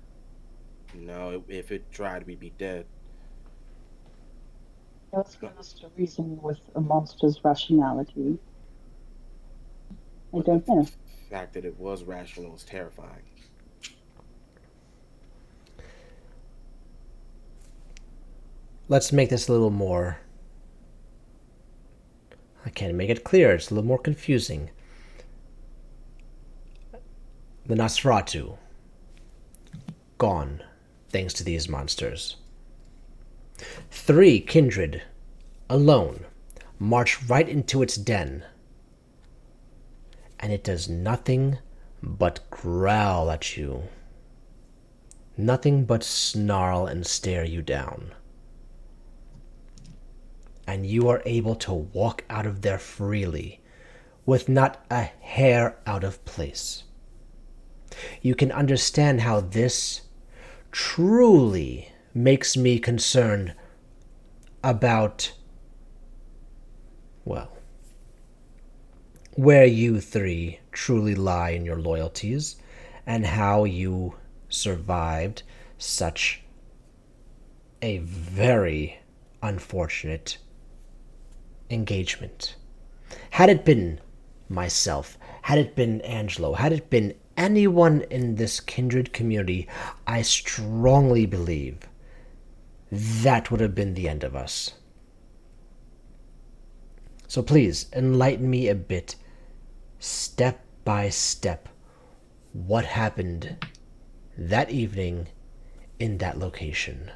No, if it tried, we'd be dead. Let's just reason with a monster's rationality. I don't know. The fact that it was rational is terrifying. Let's make this a little more... I can't make it clear. It's a little more confusing. The Nosferatu. Gone, thanks to these monsters. 3 kindred, alone, march right into its den. And it does nothing but growl at you. Nothing but snarl and stare you down. And you are able to walk out of there freely, with not a hair out of place. You can understand how this truly makes me concerned about, well, where you 3 truly lie in your loyalties and how you survived such a very unfortunate engagement. Had it been myself, had it been Angelo, had it been anyone in this kindred community, I strongly believe that would have been the end of us. So please, enlighten me a bit, step by step, what happened that evening in that location.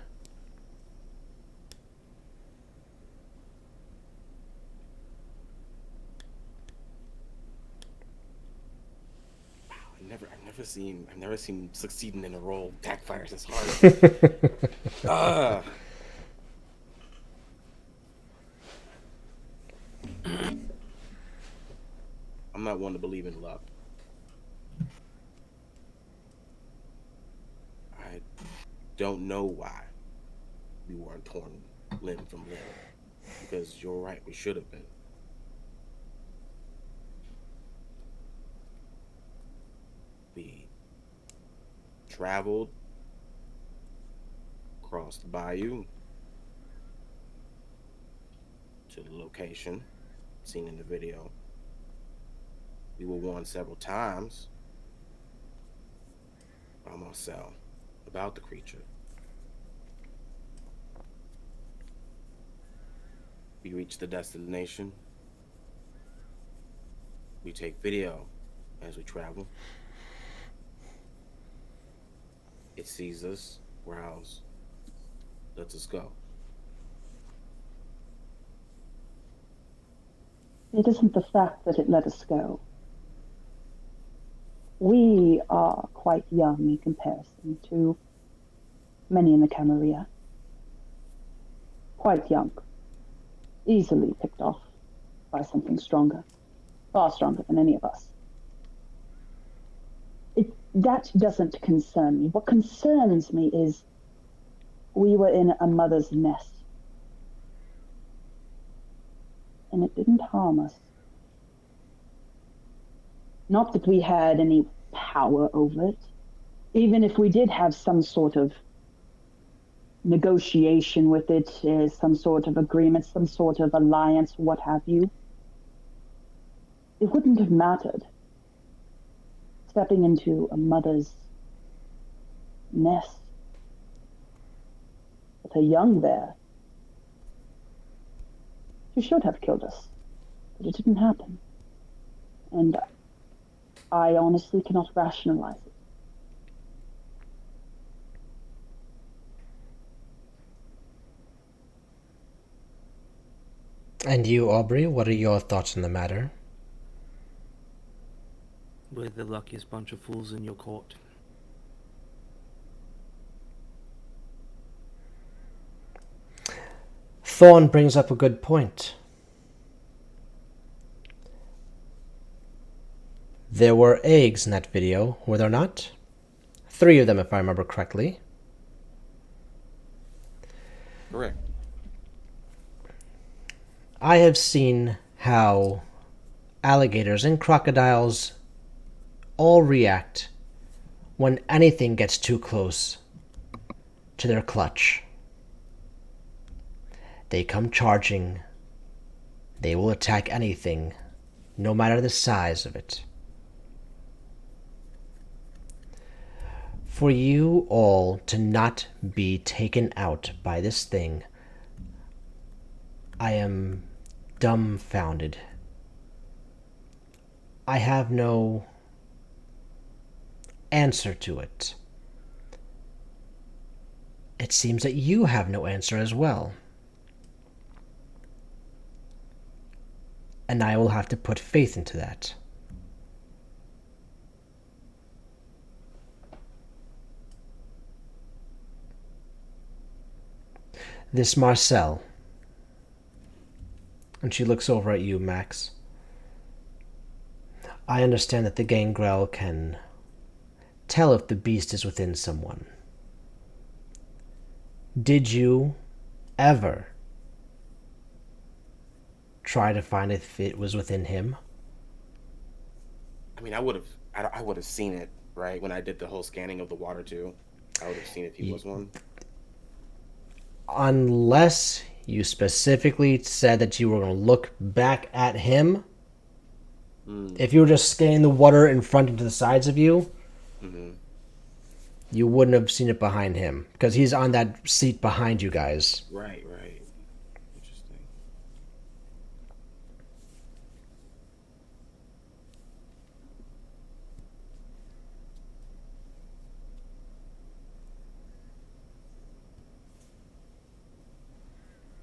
I've never seen succeeding in a role backfires this hard. I'm not one to believe in luck. I don't know why we weren't torn limb from limb. Because you're right, we should have been. We traveled across the bayou to the location seen in the video. We were warned several times by Marcel about the creature. We reach the destination. We take video as we travel. It sees us, growls, lets us go. It isn't the fact that it let us go. We are quite young in comparison to many in the Camarilla. quite young, easily picked off by something stronger, far stronger than any of us. That doesn't concern me. What concerns me is we were in a mother's nest, and it didn't harm us. Not that we had any power over it. Even if we did have some sort of negotiation with it, some sort of agreement, some sort of alliance, what have you, it wouldn't have mattered. Stepping into a mother's nest with a young there, she should have killed us, but it didn't happen. And I honestly cannot rationalize it. And you, Aubrey, what are your thoughts on the matter? We're the luckiest bunch of fools in your court. Thorn brings up a good point. There were eggs in that video, were there not? 3 of them, if I remember correctly. Correct. I have seen how alligators and crocodiles all react when anything gets too close to their clutch. They come charging. They will attack anything, no matter the size of it. For you all to not be taken out by this thing, I am dumbfounded. I have no answer to it. It seems that you have no answer as well. And I will have to put faith into that. This Marcel. And she looks over at you, Max. I understand that the gangrel can tell if the beast is within someone. Did you ever try to find if it was within him? I mean, I would have seen it, right? When I did the whole scanning of the water too. I would have seen if he was one. Unless you specifically said that you were going to look back at him. If you were just scanning the water in front and to the sides of you, you wouldn't have seen it behind him. Because he's on that seat behind you guys. Right. Interesting.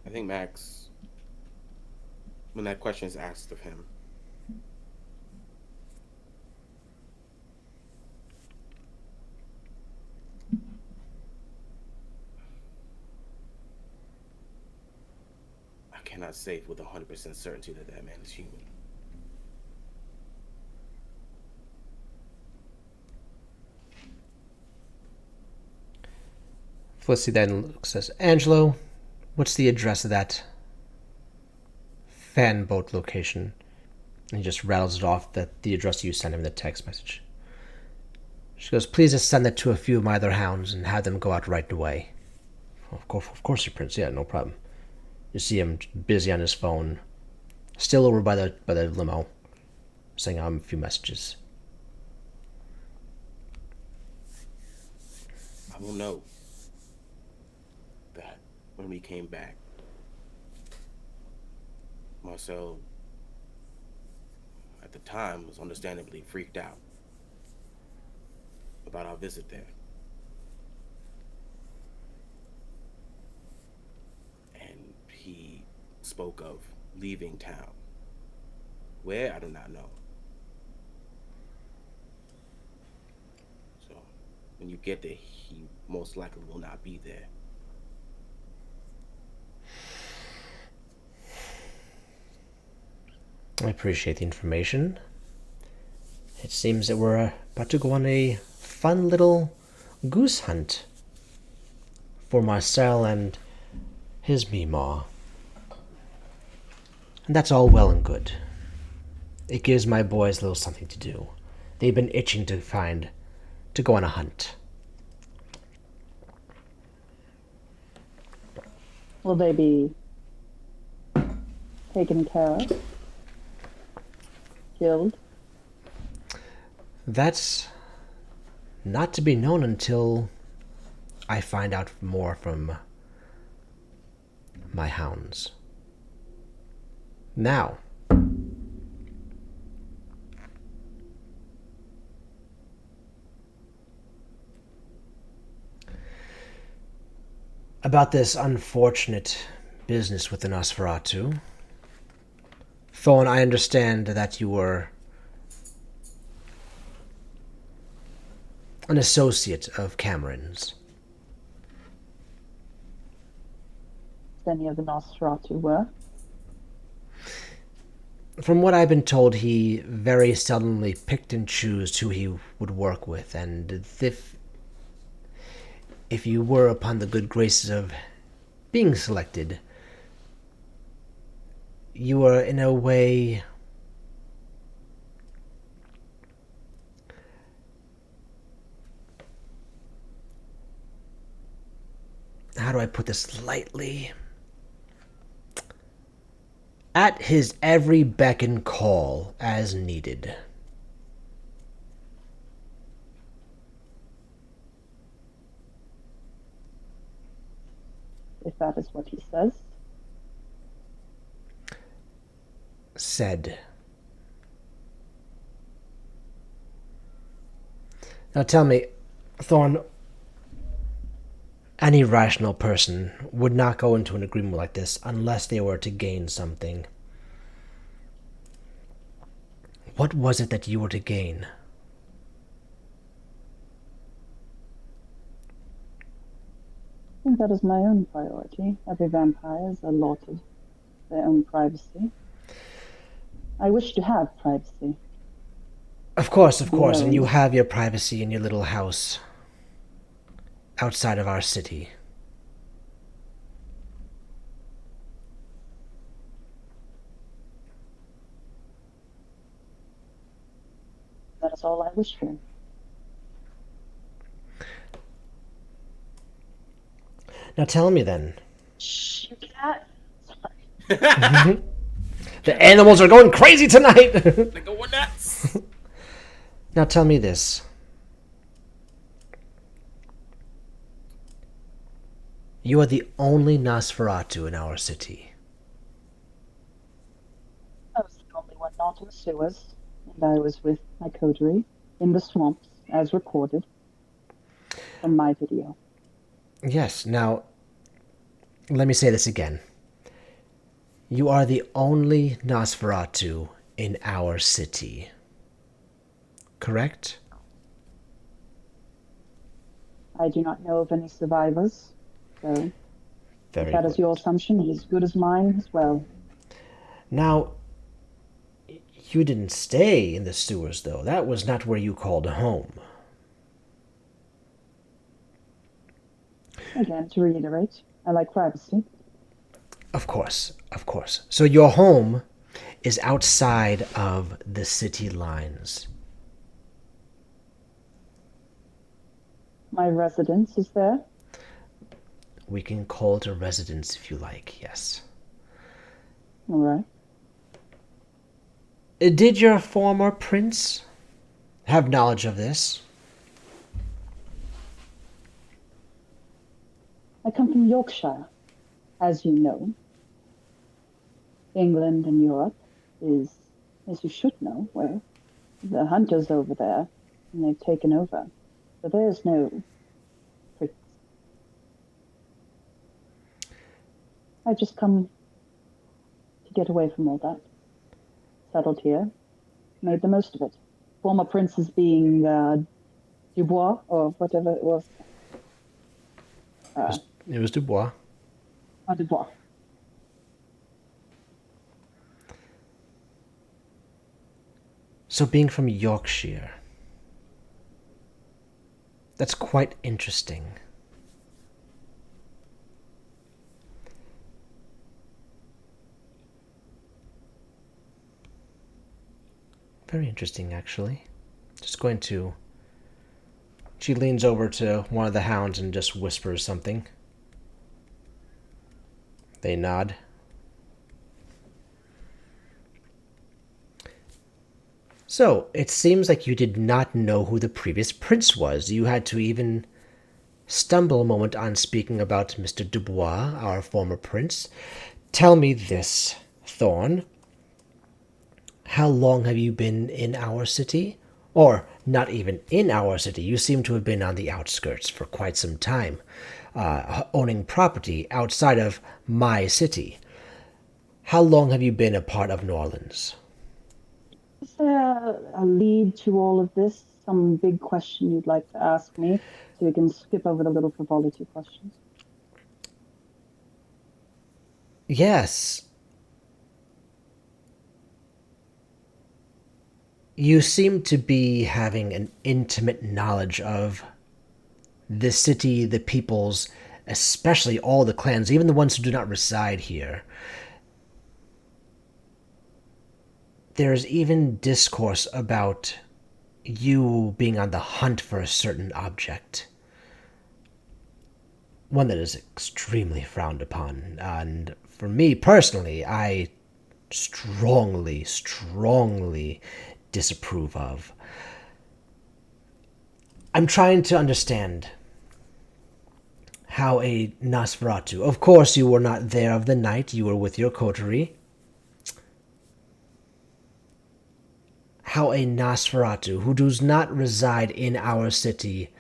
I think Max, when that question is asked of him, I cannot say with 100% certainty that that man is human. Felicity then says, Angelo, what's the address of that fan boat location? And he just rattles it off, the address you sent him in the text message. She goes, please just send that to a few of my other hounds and have them go out right away. Of course, your prince. Yeah, no problem. You see him busy on his phone, still over by the limo, sending out a few messages. I will know that when we came back, Marcel, at the time, was understandably freaked out about our visit there. And he spoke of leaving town. Where? I do not know. So, when you get there, he most likely will not be there. I appreciate the information. It seems that we're about to go on a fun little goose hunt for Marcel and his Meemaw. And that's all well and good. It gives my boys a little something to do. They've been itching to go on a hunt. Will they be taken care of? Killed? That's not to be known until I find out more from my hounds. Now, about this unfortunate business with the Nosferatu. Thorn, I understand that you were an associate of Cameron's. Any of the Nosferatu were? From what I've been told, he very seldomly picked and chose who he would work with, and if you were upon the good graces of being selected, you were in a way how do I put this lightly? At his every beck and call as needed. If that is what he says. Said. Now tell me, Thorn, any rational person would not go into an agreement like this unless they were to gain something. What was it that you were to gain? I think that is my own priority. Every vampire is allotted their own privacy. I wish to have privacy. Of course, and you have your privacy in your little house outside of our city. That is all I wish for. Now tell me then. Shh, you cat. Sorry. The animals are going crazy tonight! They're going nuts. Now tell me this. You are the only Nosferatu in our city. I was the only one not in the sewers, and I was with my coterie in the swamps, as recorded from my video. Yes, now, let me say this again. You are the only Nosferatu in our city. Correct? I do not know of any survivors, so Very if that is your assumption, it is as good as mine as well. Now, you didn't stay in the sewers, though. That was not where you called home. Again, to reiterate, I like privacy. Of course. So your home is outside of the city lines. My residence is there. We can call it a residence if you like, yes. All right. Did your former prince have knowledge of this? I come from Yorkshire, as you know. England and Europe is, as you should know, where the hunters over there, and they've taken over. So there's no prince. I've just come to get away from all that. Settled here, made the most of it. Former princes being Dubois, or whatever it was. It was Dubois. Dubois. So being from Yorkshire, that's quite interesting. Very interesting, actually. Just going to... She leans over to one of the hounds and just whispers something. They nod. So, it seems like you did not know who the previous prince was. You had to even stumble a moment on speaking about Mr. Dubois, our former prince. Tell me this, Thorn. How long have you been in our city? Or, not even in our city, you seem to have been on the outskirts for quite some time, owning property outside of my city. How long have you been a part of New Orleans? Is there a lead to all of this? Some big question you'd like to ask me, so we can skip over the little frivolity questions? Yes. You seem to be having an intimate knowledge of the city, the peoples, especially all the clans, even the ones who do not reside here. There's even discourse about you being on the hunt for a certain object. One that is extremely frowned upon. And for me personally, I strongly, strongly disapprove of. I'm trying to understand how a Nosferatu... Of course, you were not there of the night. You were with your coterie. How a Nosferatu, who does not reside in our city,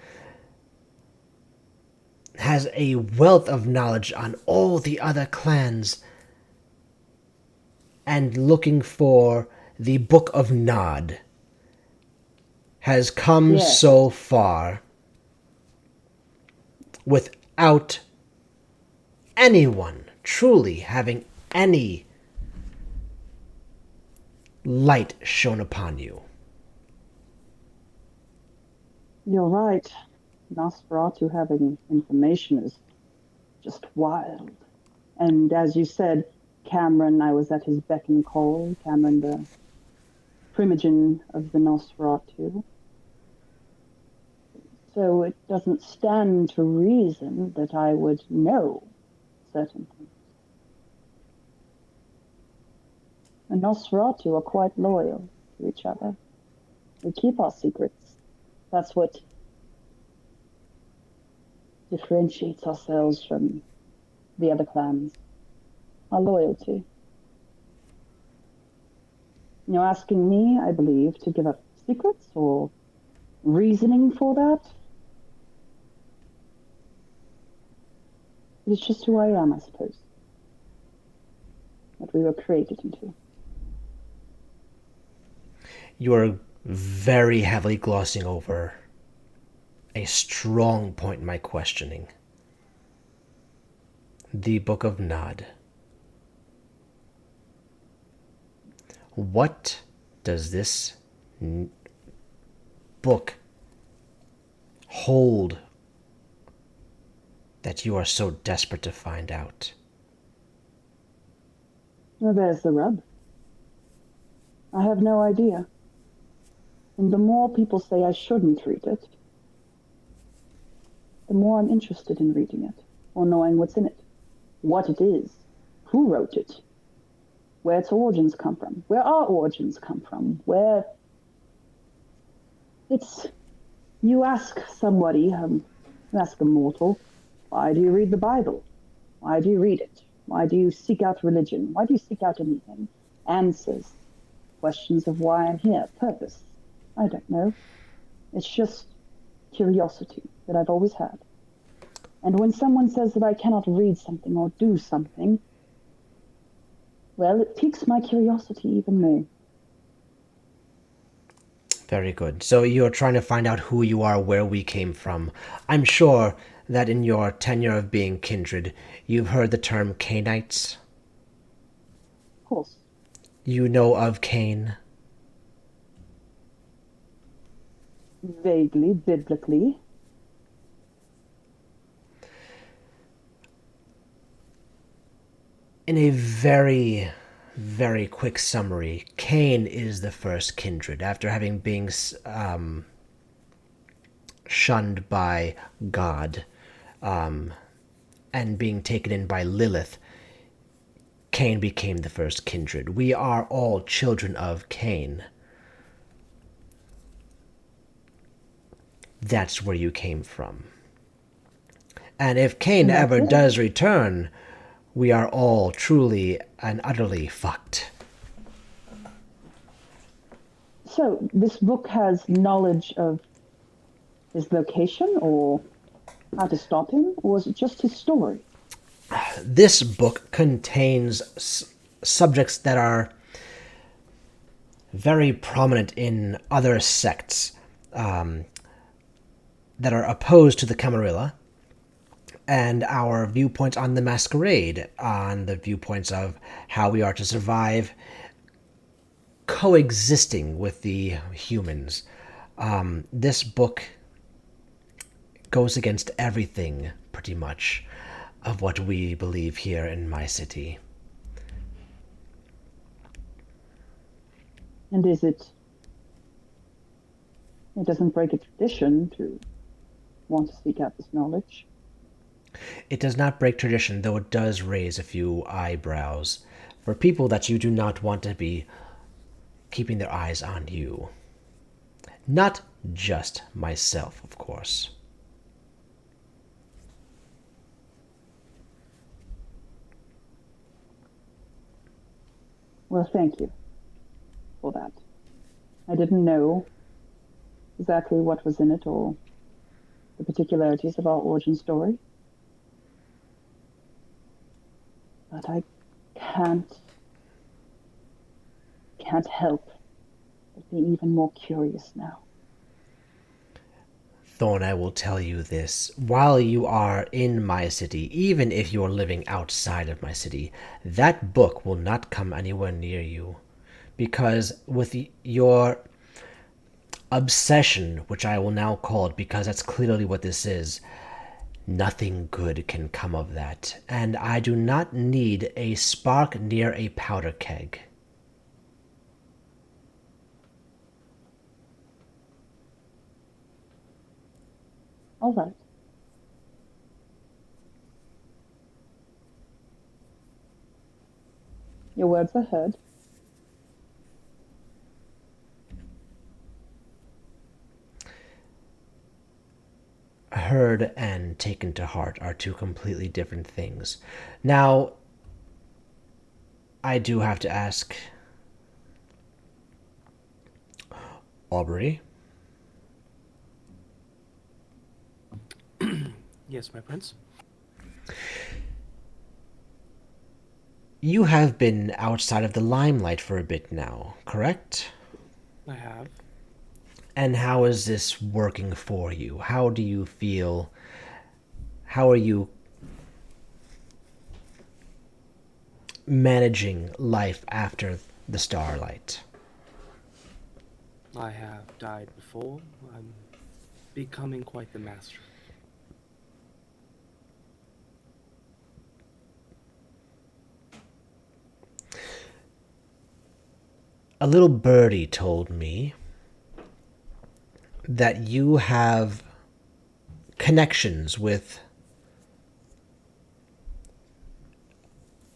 has a wealth of knowledge on all the other clans, and looking for the Book of Nod, has come Yes. so far without anyone truly having any light shone upon you. You're right. Nosferatu having information is just wild. And as you said, Cameron, I was at his beck and call. Cameron, the primogen of the Nosferatu. So it doesn't stand to reason that I would know certain things. The Nosferatu are quite loyal to each other. We keep our secrets. That's what differentiates ourselves from the other clans. Our loyalty. You're asking me, I believe, to give up secrets or reasoning for that? It's just who I am, I suppose. What we were created into. You are very heavily glossing over a strong point in my questioning. The Book of Nod. What does this book hold that you are so desperate to find out? Well, there's the rub. I have no idea. And the more people say I shouldn't read it, the more I'm interested in reading it, or knowing what's in it, what it is, who wrote it, where its origins come from, where our origins come from, where it's... You ask somebody, you ask a mortal, why do you read the Bible? Why do you read it? Why do you seek out religion? Why do you seek out anything? Answers. Questions of why I'm here. Purpose. I don't know. It's just curiosity that I've always had. And when someone says that I cannot read something or do something, well, it piques my curiosity even more. Very good. So you're trying to find out who you are, where we came from. I'm sure that in your tenure of being kindred, you've heard the term Cainites. Of course. You know of Cain. Vaguely, biblically. In a very, very quick summary, Cain is the first kindred. After having been shunned by God and being taken in by Lilith, Cain became the first kindred. We are all children of Cain. That's where you came from. And if Cain That's ever it. does return, we are all truly and utterly fucked. So this book has knowledge of his location or how to stop him, or is it just his story? This book contains subjects that are very prominent in other sects that are opposed to the Camarilla, and our viewpoints on the masquerade, on the viewpoints of how we are to survive coexisting with the humans. This book goes against everything, pretty much, of what we believe here in my city. And is it doesn't break a tradition to want to seek out this knowledge? It does not break tradition, though it does raise a few eyebrows for people that you do not want to be keeping their eyes on you. Not just myself, of course. Well, thank you for that. I didn't know exactly what was in it or the particularities of our origin story. But I can't help but be even more curious now. Thorn, I will tell you this. While you are in my city, even if you are living outside of my city, that book will not come anywhere near you. Because with your obsession, which I will now call it because that's clearly what this is, nothing good can come of that. And I do not need a spark near a powder keg. All right. Your words are heard. Heard and taken to heart are two completely different things. Now, I do have to ask, Aubrey, Yes, my prince. you have been outside of the limelight for a bit now, correct? I have. And how is this working for you? How do you feel? How are you managing life after the starlight? I have died before. I'm becoming quite the master. A little birdie told me that you have connections with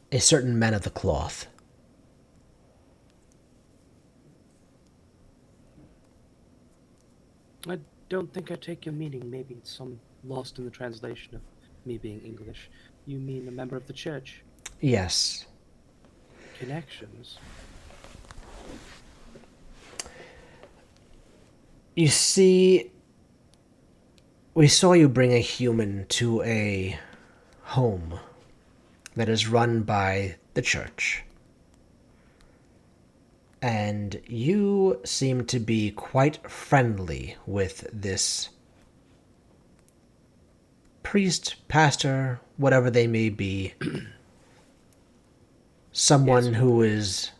a certain man of the cloth. I don't think I take your meaning. Maybe it's some lost in the translation of me being English. You mean a member of the church? Yes. Connections? You see, we saw you bring a human to a home that is run by the church. And you seem to be quite friendly with this priest, pastor, whatever they may be. Someone who is,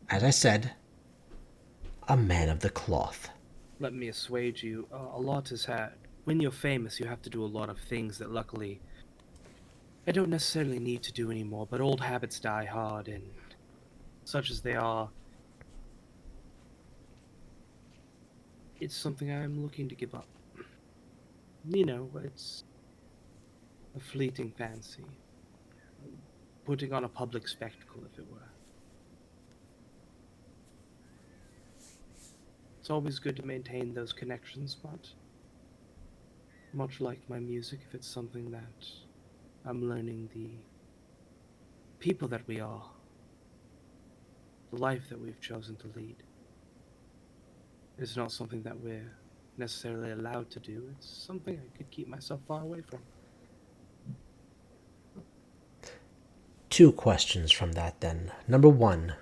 as I said, a man of the cloth. let me assuage you. A lot is had. When you're famous, you have to do a lot of things that luckily I don't necessarily need to do anymore, but old habits die hard, and such as they are, it's something I'm looking to give up. You know, it's a fleeting fancy. Putting on a public spectacle, if it were. It's always good to maintain those connections, but much like my music, if it's something that I'm learning the people that we are, the life that we've chosen to lead, it's not something that we're necessarily allowed to do. It's something I could keep myself far away from. 2 questions from that then. Number 1,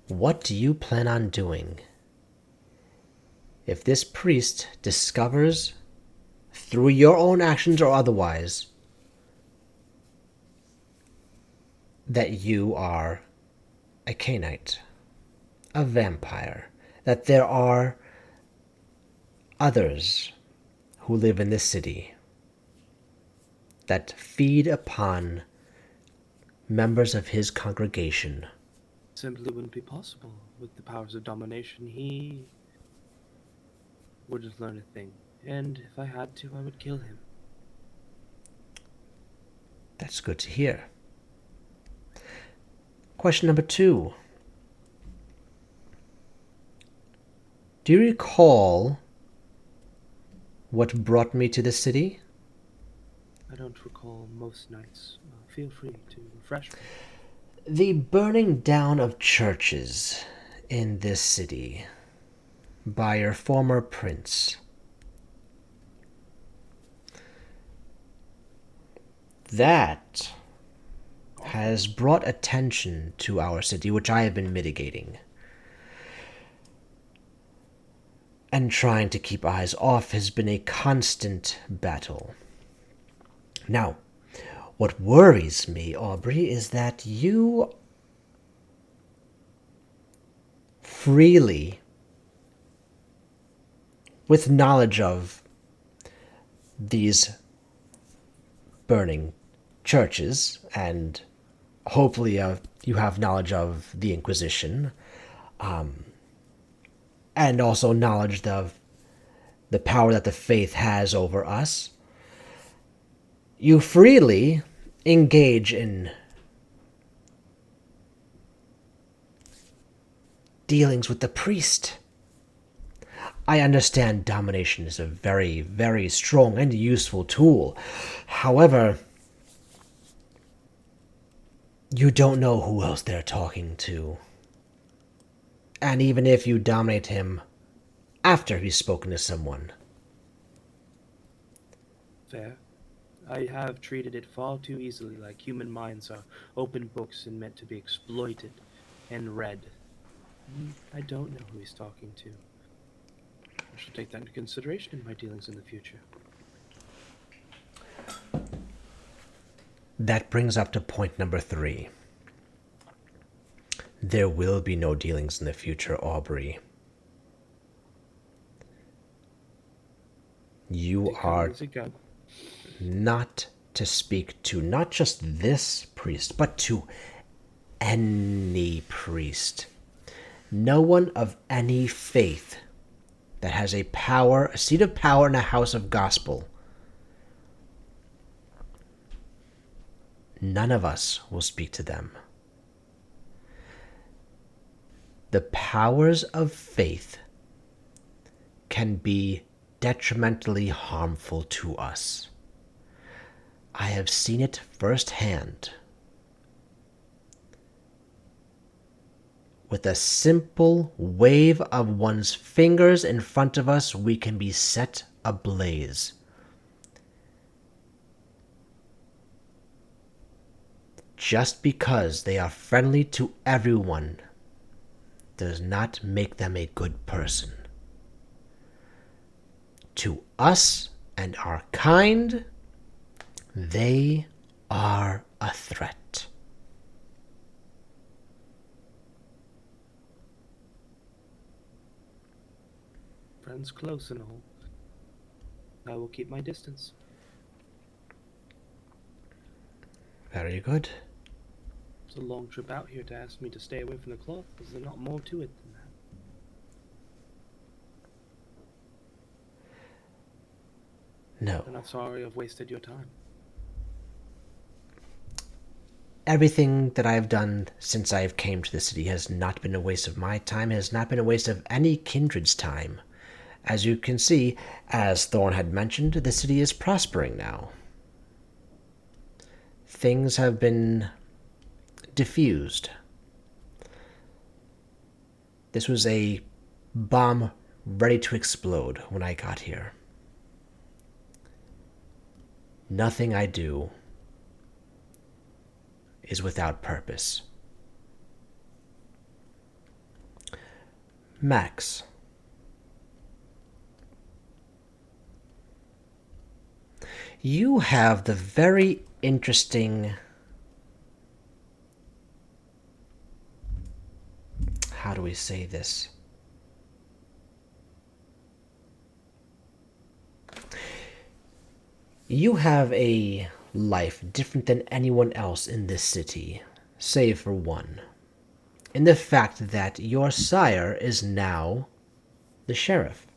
what do you plan on doing if this priest discovers, through your own actions or otherwise, that you are a Cainite, a vampire, that there are others who live in this city that feed upon members of his congregation? Simply wouldn't be possible. With the powers of domination, he wouldn't learn a thing. And if I had to, I would kill him. That's good to hear. Question number 2. Do you recall what brought me to the city? I don't recall most nights. Feel free to refresh me. The burning down of churches in this city by your former prince. That has brought attention to our city, which I have been mitigating and trying to keep eyes off has been a constant battle. Now, what worries me, Aubrey, is that you freely, with knowledge of these burning churches, and hopefully you have knowledge of the Inquisition, and also knowledge of the power that the faith has over us, you freely engage in dealings with the priest. I understand domination is a very, very strong and useful tool. However, you don't know who else they're talking to. And even if you dominate him after he's spoken to someone. Fair. I have treated it far too easily, like human minds are open books and meant to be exploited and read. I don't know who he's talking to. I shall take that into consideration in my dealings in the future. That brings up to point number 3. There will be no dealings in the future, Aubrey. You are not to speak to not just this priest, but to any priest. No one of any faith that has a power, a seat of power in a house of gospel. None of us will speak to them. The powers of faith can be detrimentally harmful to us. I have seen it firsthand. With a simple wave of one's fingers in front of us, we can be set ablaze. Just because they are friendly to everyone does not make them a good person. To us and our kind, they are a threat. friends close and all. I will keep my distance. Very good. It's a long trip out here to ask me to stay away from the cloth. Is there not more to it than that? No. I'm not sorry I've wasted your time. Everything that I've done since I've came to the city has not been a waste of my time, has not been a waste of any kindred's time. As you can see, as Thorn had mentioned, the city is prospering now. Things have been diffused. This was a bomb ready to explode when I got here. Nothing I do is without purpose. Max. You have the very interesting... How do we say this? You have a life different than anyone else in this city, save for one. In the fact that your sire is now the sheriff.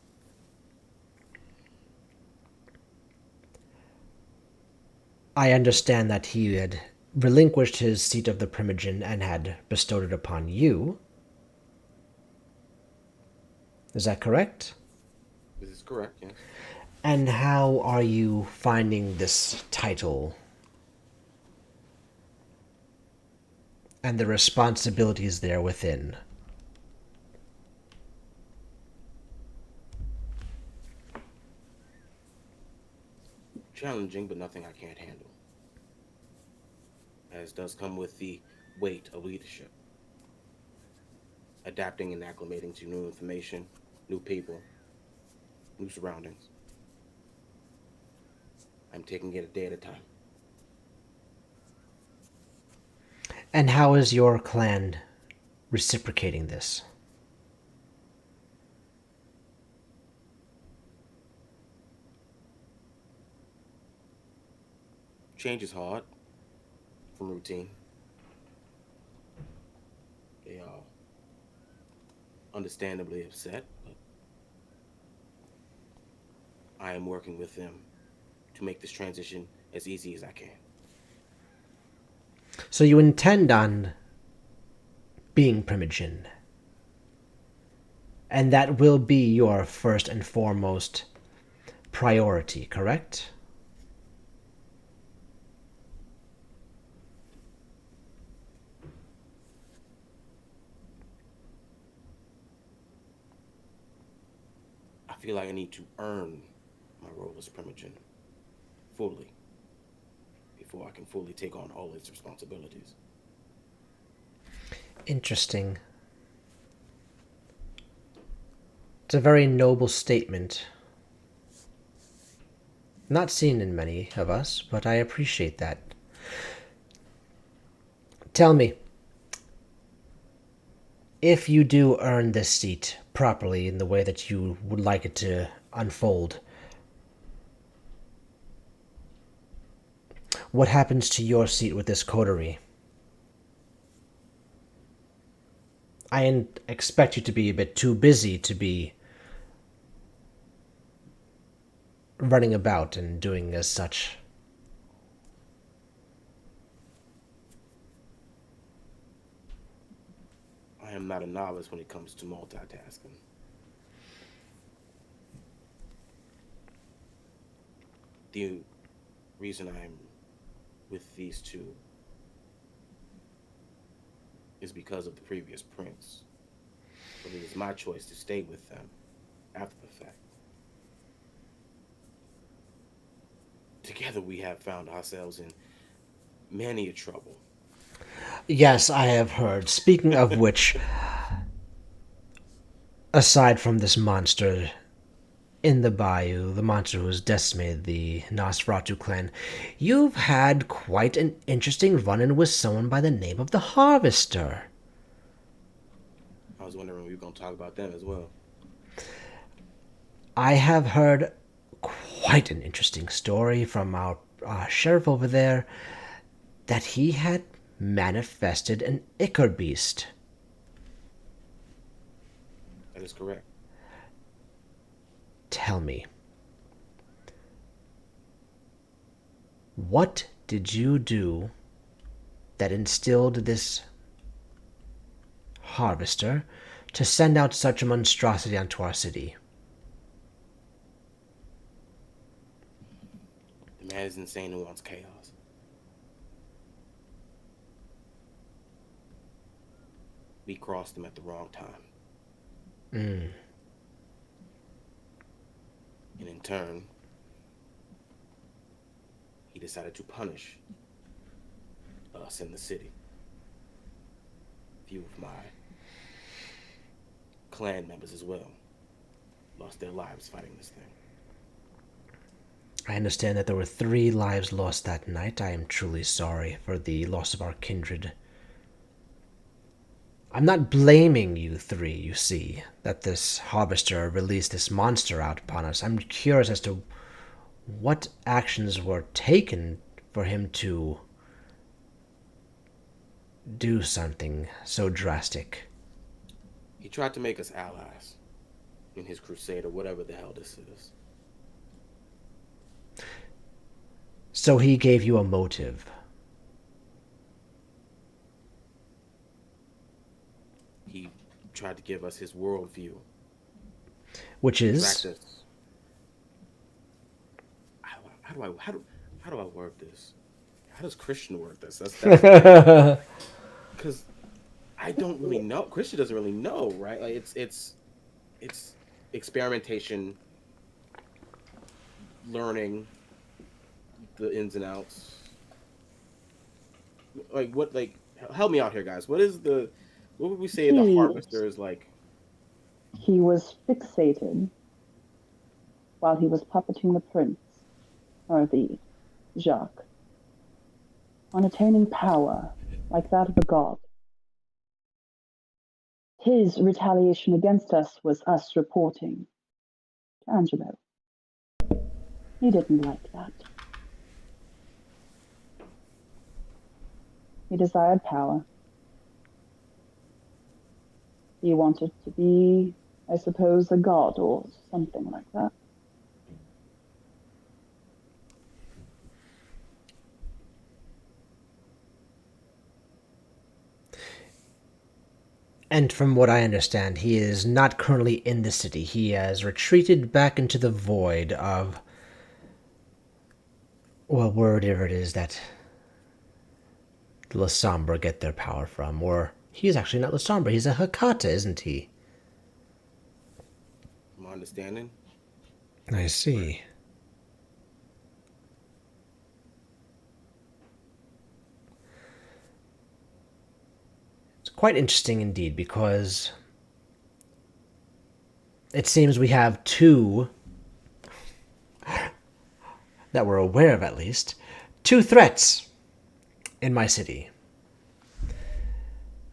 I understand that he had relinquished his seat of the Primogen and had bestowed it upon you. Is that correct? This is correct, yes. And how are you finding this title and the responsibilities there within? Challenging, but nothing I can't handle. As does come with the weight of leadership. Adapting and acclimating to new information, new people, new surroundings. I'm taking it a day at a time. And how is your clan reciprocating this? Change is hard from routine. They are understandably upset, but I am working with them to make this transition as easy as I can. So you intend on being Primogen, and that will be your first and foremost priority, correct? I feel like I need to earn my role as Primogen fully before I can fully take on all its responsibilities. Interesting. It's a very noble statement. Not seen in many of us, but I appreciate that. Tell me, if you do earn this seat properly in the way that you would like it to unfold, what happens to your seat with this coterie? I expect you to be a bit too busy to be running about and doing as such. I am not a novice when it comes to multitasking. The reason I'm with these two is because of the previous prince. But it is my choice to stay with them after the fact. Together we have found ourselves in many a trouble. Yes, I have heard. Speaking of which, aside from this monster in the bayou, the monster who has decimated the Nosferatu clan, you've had quite an interesting run-in with someone by the name of the Harvester. I was wondering if we were going to talk about them as well. I have heard quite an interesting story from our sheriff over there that he had manifested an Ichor beast. That is correct. Tell me, what did you do that instilled this harvester to send out such a monstrosity onto our city? The man is insane and wants chaos. We crossed him at the wrong time. Mm. And in turn, he decided to punish us in the city. A few of my clan members as well lost their lives fighting this thing. I understand that there were 3 lives lost that night. I am truly sorry for the loss of our kindred. I'm not blaming you 3, you see, that this harvester released this monster out upon us. I'm curious as to what actions were taken for him to do something so drastic. He tried to make us allies in his crusade or whatever the hell this is. So he gave you a motive. He tried to give us his worldview. Which is? Practice. How do I word this? How does Christian word this? That's because I don't really know. Christian doesn't really know, right? Like it's experimentation, learning the ins and outs. Like what? Like help me out here, guys. What would we say the harvester is like? He was fixated while he was puppeting the prince, or the Jacques, on attaining power like that of a god. His retaliation against us was us reporting to Angelo. He didn't like that. He desired power. He wanted to be, I suppose, a god or something like that. And from what I understand, he is not currently in the city. He has retreated back into the void of, well, wherever it is that the Lasombra get their power from. Or he's actually not Lasombra, he's a Hakata, isn't he? From my understanding. I see. It's quite interesting indeed, because it seems we have 2, that we're aware of at least, 2 threats in my city.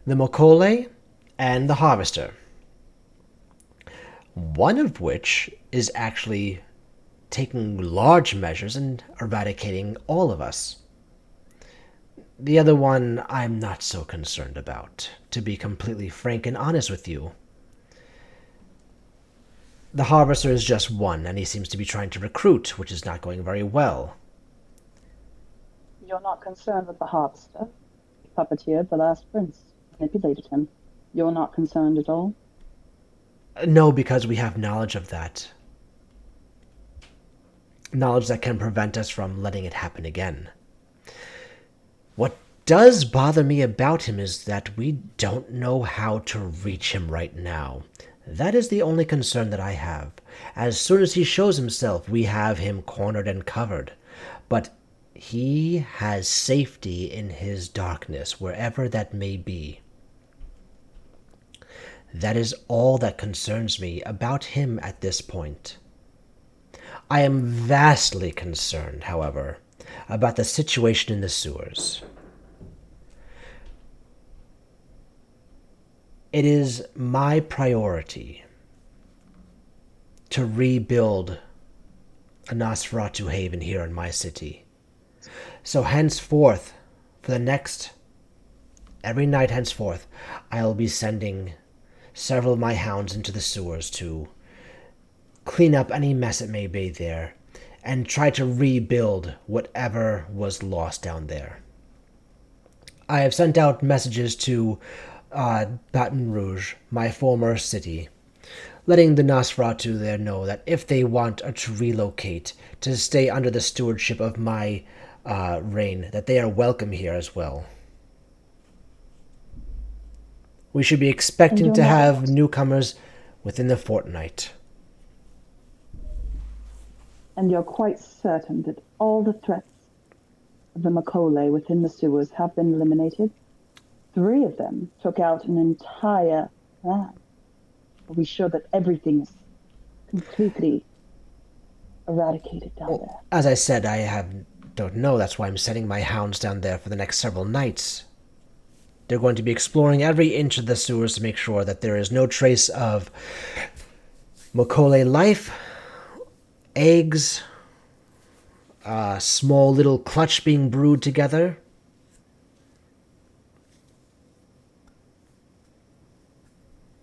The Mokole and the Harvester. One of which is actually taking large measures and eradicating all of us. The other one I'm not so concerned about, to be completely frank and honest with you. The Harvester is just one, and he seems to be trying to recruit, which is not going very well. You're not concerned with the harvester. He puppeteered the last prince, manipulated him. You're not concerned at all? No, because we have knowledge of that. Knowledge that can prevent us from letting it happen again. What does bother me about him is that we don't know how to reach him right now. That is the only concern that I have. As soon as he shows himself, we have him cornered and covered. But he has safety in his darkness, wherever that may be. That is all that concerns me about him at this point. I am vastly concerned, however, about the situation in the sewers. It is my priority to rebuild a Nosferatu haven here in my city. So henceforth, for the next every night henceforth, I'll be sending several of my hounds into the sewers to clean up any mess it may be there and try to rebuild whatever was lost down there. I have sent out messages to Baton Rouge, my former city, letting the Nosferatu there know that if they want to relocate, to stay under the stewardship of my reign, that they are welcome here as well. We should be expecting to have newcomers within the fortnight. And you're quite certain that all the threats of the Macaulay within the sewers have been eliminated? 3 of them took out an entire plan. Are we sure that everything is completely eradicated down there? As I said, don't know. That's why I'm sending my hounds down there for the next several nights. They're going to be exploring every inch of the sewers to make sure that there is no trace of Macaulay life, eggs, a small little clutch being brewed together.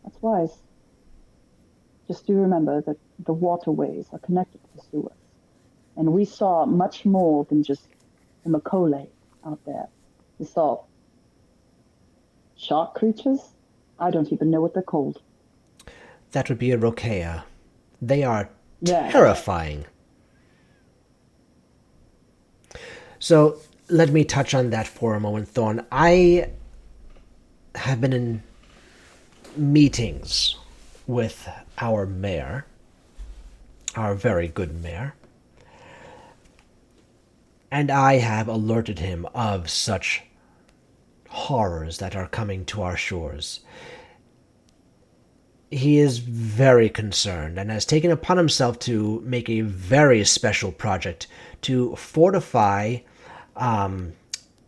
That's wise. Just do remember that the waterways are connected to the sewers. And we saw much more than just the Macaulay out there. We saw shark creatures. I don't even know what they're called. That would be a Rokea. They are Yeah. terrifying. So let me touch on that for a moment, Thorn. I have been in meetings with our mayor, our very good mayor, and I have alerted him of such horrors that are coming to our shores. He is very concerned and has taken upon himself to make a very special project to fortify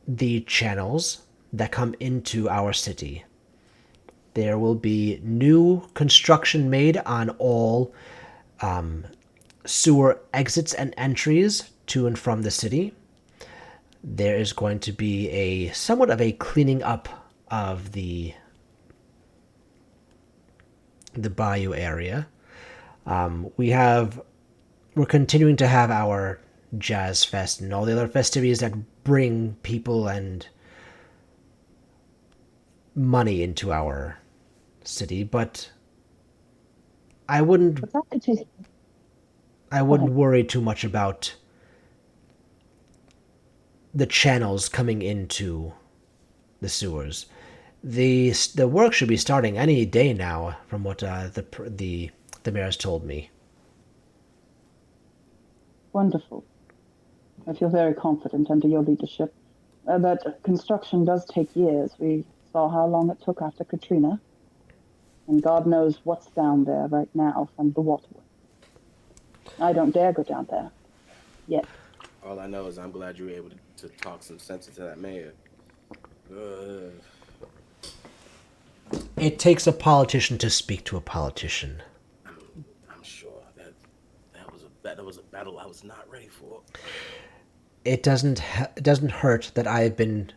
the channels that come into our city. There will be new construction made on all sewer exits and entries to and from the city. There is going to be a somewhat of a cleaning up of the bayou area. We're continuing to have our Jazz Fest and all the other festivities that bring people and money into our city, but I wouldn't worry too much about the channels coming into the sewers. The work should be starting any day now, from what the mayor has told me. Wonderful. I feel very confident under your leadership. But construction does take years. We saw how long it took after Katrina. And God knows what's down there right now from the waterway. I don't dare go down there. Yet. All I know is I'm glad you were able to talk some sense into that mayor. It takes a politician to speak to a politician. I'm sure that was a battle I was not ready for. It doesn't hurt that I have been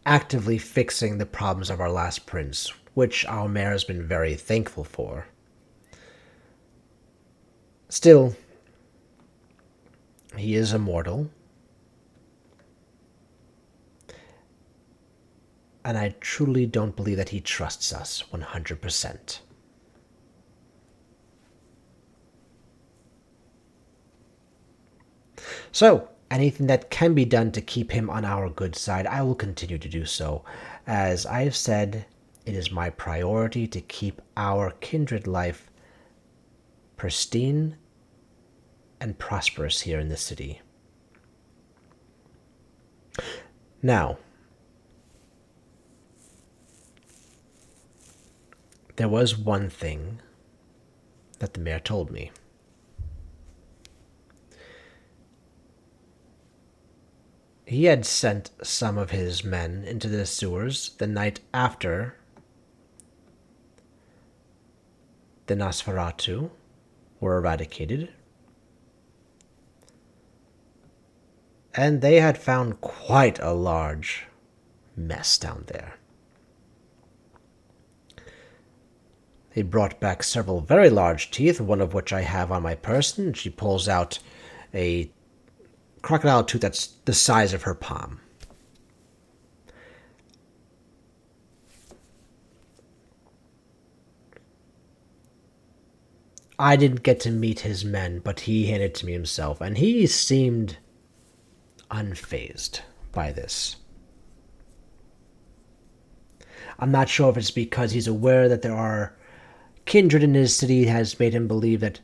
actively fixing the problems of our last prince, which our mayor has been very thankful for. Still, he is immortal. And I truly don't believe that he trusts us 100%. So, anything that can be done to keep him on our good side, I will continue to do so. As I have said, it is my priority to keep our kindred life pristine and prosperous here in the city. Now, there was one thing that the mayor told me. He had sent some of his men into the sewers the night after the Nosferatu were eradicated. And they had found quite a large mess down there. They brought back several very large teeth, one of which I have on my person. She pulls out a crocodile tooth that's the size of her palm. I didn't get to meet his men, but he handed it to me himself, and he seemed unfazed by this. I'm not sure if it's because he's aware that there are kindred in his city has made him believe that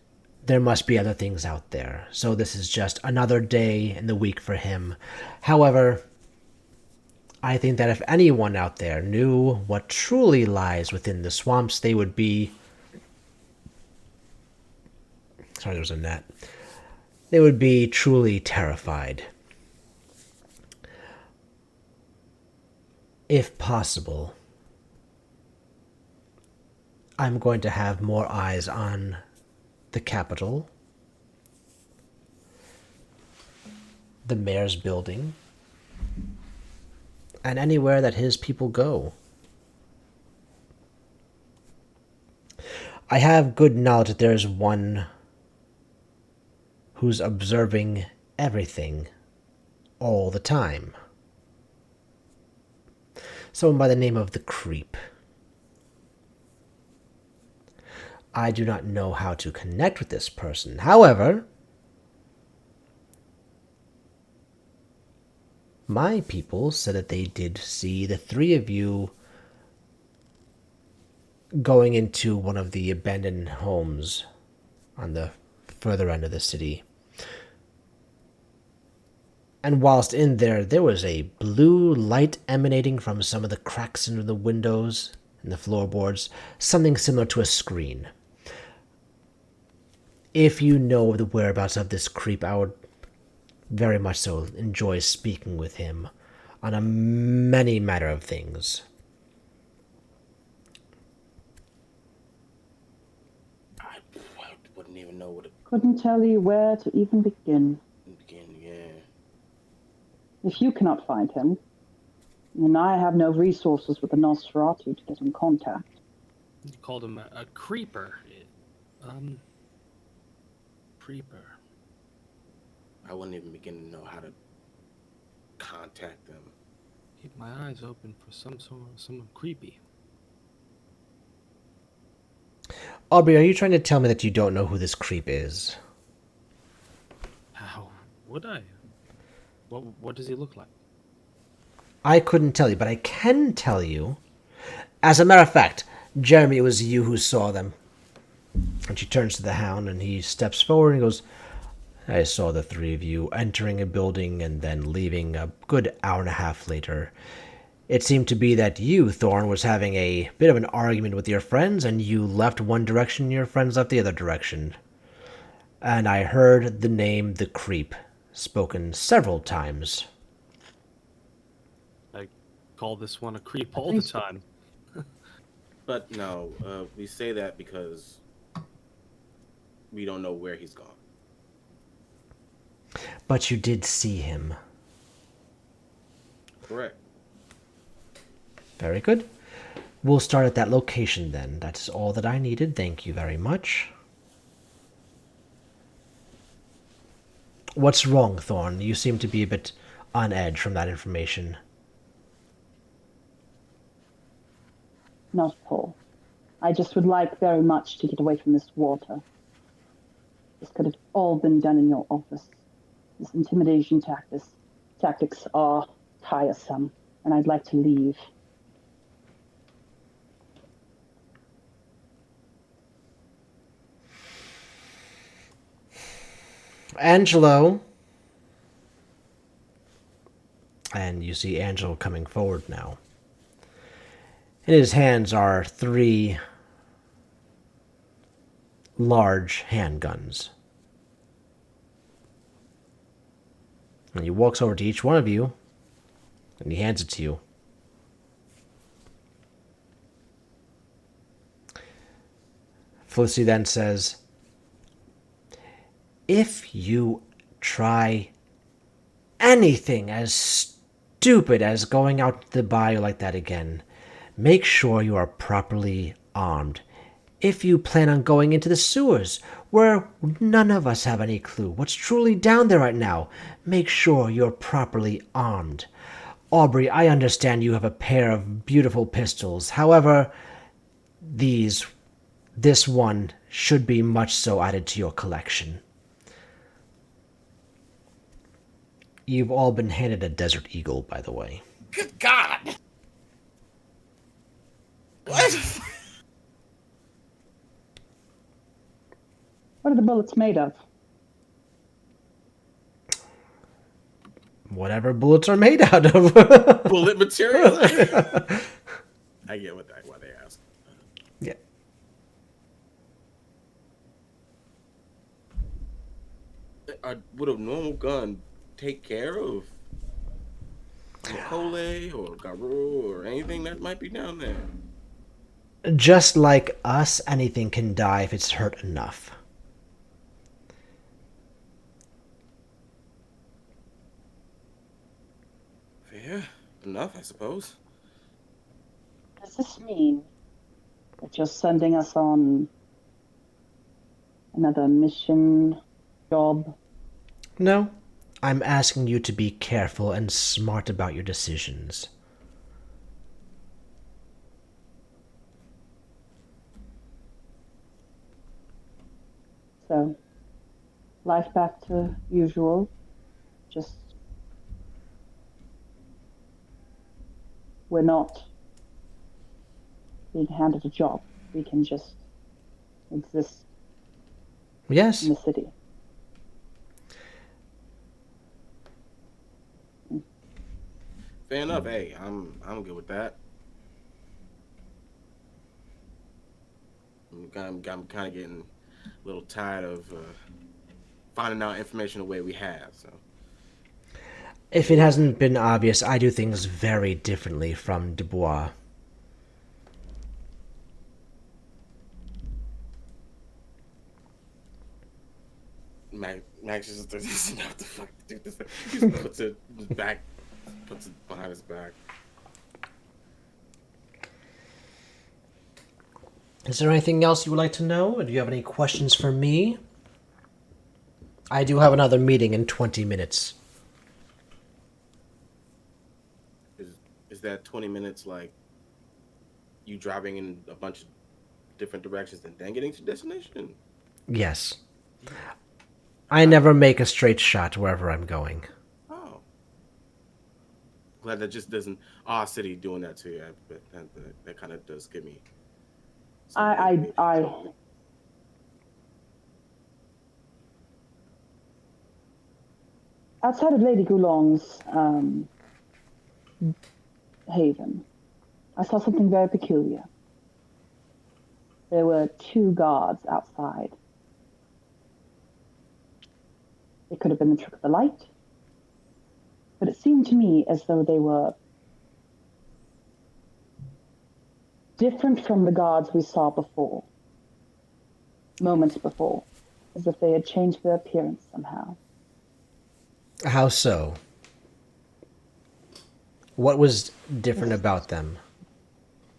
there must be other things out there. So this is just another day in the week for him. However, I think that if anyone out there knew what truly lies within the swamps, they would be... Sorry, there was a net. They would be truly terrified. If possible, I'm going to have more eyes on the Capitol, the mayor's building, and anywhere that his people go. I have good knowledge that there's one who's observing everything all the time. Someone by the name of the Creep. I do not know how to connect with this person. However, my people said that they did see the three of you going into one of the abandoned homes on the further end of the city. And whilst in there, there was a blue light emanating from some of the cracks in the windows and the floorboards, something similar to a screen. If you know the whereabouts of this Creep, I would very much so enjoy speaking with him on a many matter of things. I wouldn't even know what to Couldn't tell you where to even begin. begin. Yeah. If you cannot find him, then I have no resources with the Nosferatu to get in contact. You called him a creeper. Creeper. I wouldn't even begin to know how to contact them. Keep my eyes open for someone creepy. Aubrey, are you trying to tell me that you don't know who this Creep is? How would I? What does he look like? I couldn't tell you, but I can tell you. As a matter of fact, Jeremy, it was you who saw them. And she turns to the Hound, and he steps forward and goes, I saw the three of you entering a building and then leaving a good hour and a half later. It seemed to be that you, Thorn, was having a bit of an argument with your friends, and you left one direction, your friends left the other direction. And I heard the name The Creep spoken several times. I call this one a creep all the time. But no, we say that because we don't know where he's gone. But you did see him. Correct. Very good. We'll start at that location then. That's all that I needed. Thank you very much. What's wrong, Thorn? You seem to be a bit on edge from that information. Not Paul. I just would like very much to get away from this water. This could have all been done in your office. This intimidation tactics are tiresome, and I'd like to leave. Angelo. And you see Angelo coming forward now. In his hands are 3 large handguns. And he walks over to each one of you, and he hands it to you. Felicity then says, if you try anything as stupid as going out to the bayou like that again, make sure you are properly armed. If you plan on going into the sewers, where none of us have any clue what's truly down there right now, make sure you're properly armed. Aubrey, I understand you have a pair of beautiful pistols. However, this one should be much so added to your collection. You've all been handed a Desert Eagle, by the way. Good God! What? What are the bullets made of? Whatever bullets are made out of. Bullet material? I get why they ask. Yeah. Would a normal gun take care of Makole or Garou or anything that might be down there? Just like us, anything can die if it's hurt enough. Fair enough, I suppose. Does this mean that you're sending us on another mission, job? No, I'm asking you to be careful and smart about your decisions. So, life back to usual. Just, we're not being handed a job. We can just exist Yes, in the city. Fair enough. Hey, I'm good with that. I'm kind of getting a little tired of finding out information the way we have. So if it hasn't been obvious, I do things very differently from Dubois. Max just doesn't know what the fuck to do this. He just puts it behind his back. Is there anything else you would like to know? Do you have any questions for me? I do have another meeting in 20 minutes. Is that 20 minutes like you driving in a bunch of different directions and then getting to destination? Yes. I never make a straight shot wherever I'm going. Oh, glad that just doesn't our city doing that to you. But that kind of does give me. Outside of Lady Goulon's haven, I saw something very peculiar. There were 2 guards outside. It could have been the trick of the light, but it seemed to me as though they were different from the guards we saw before, moments before, as if they had changed their appearance somehow. How so? What was different about them?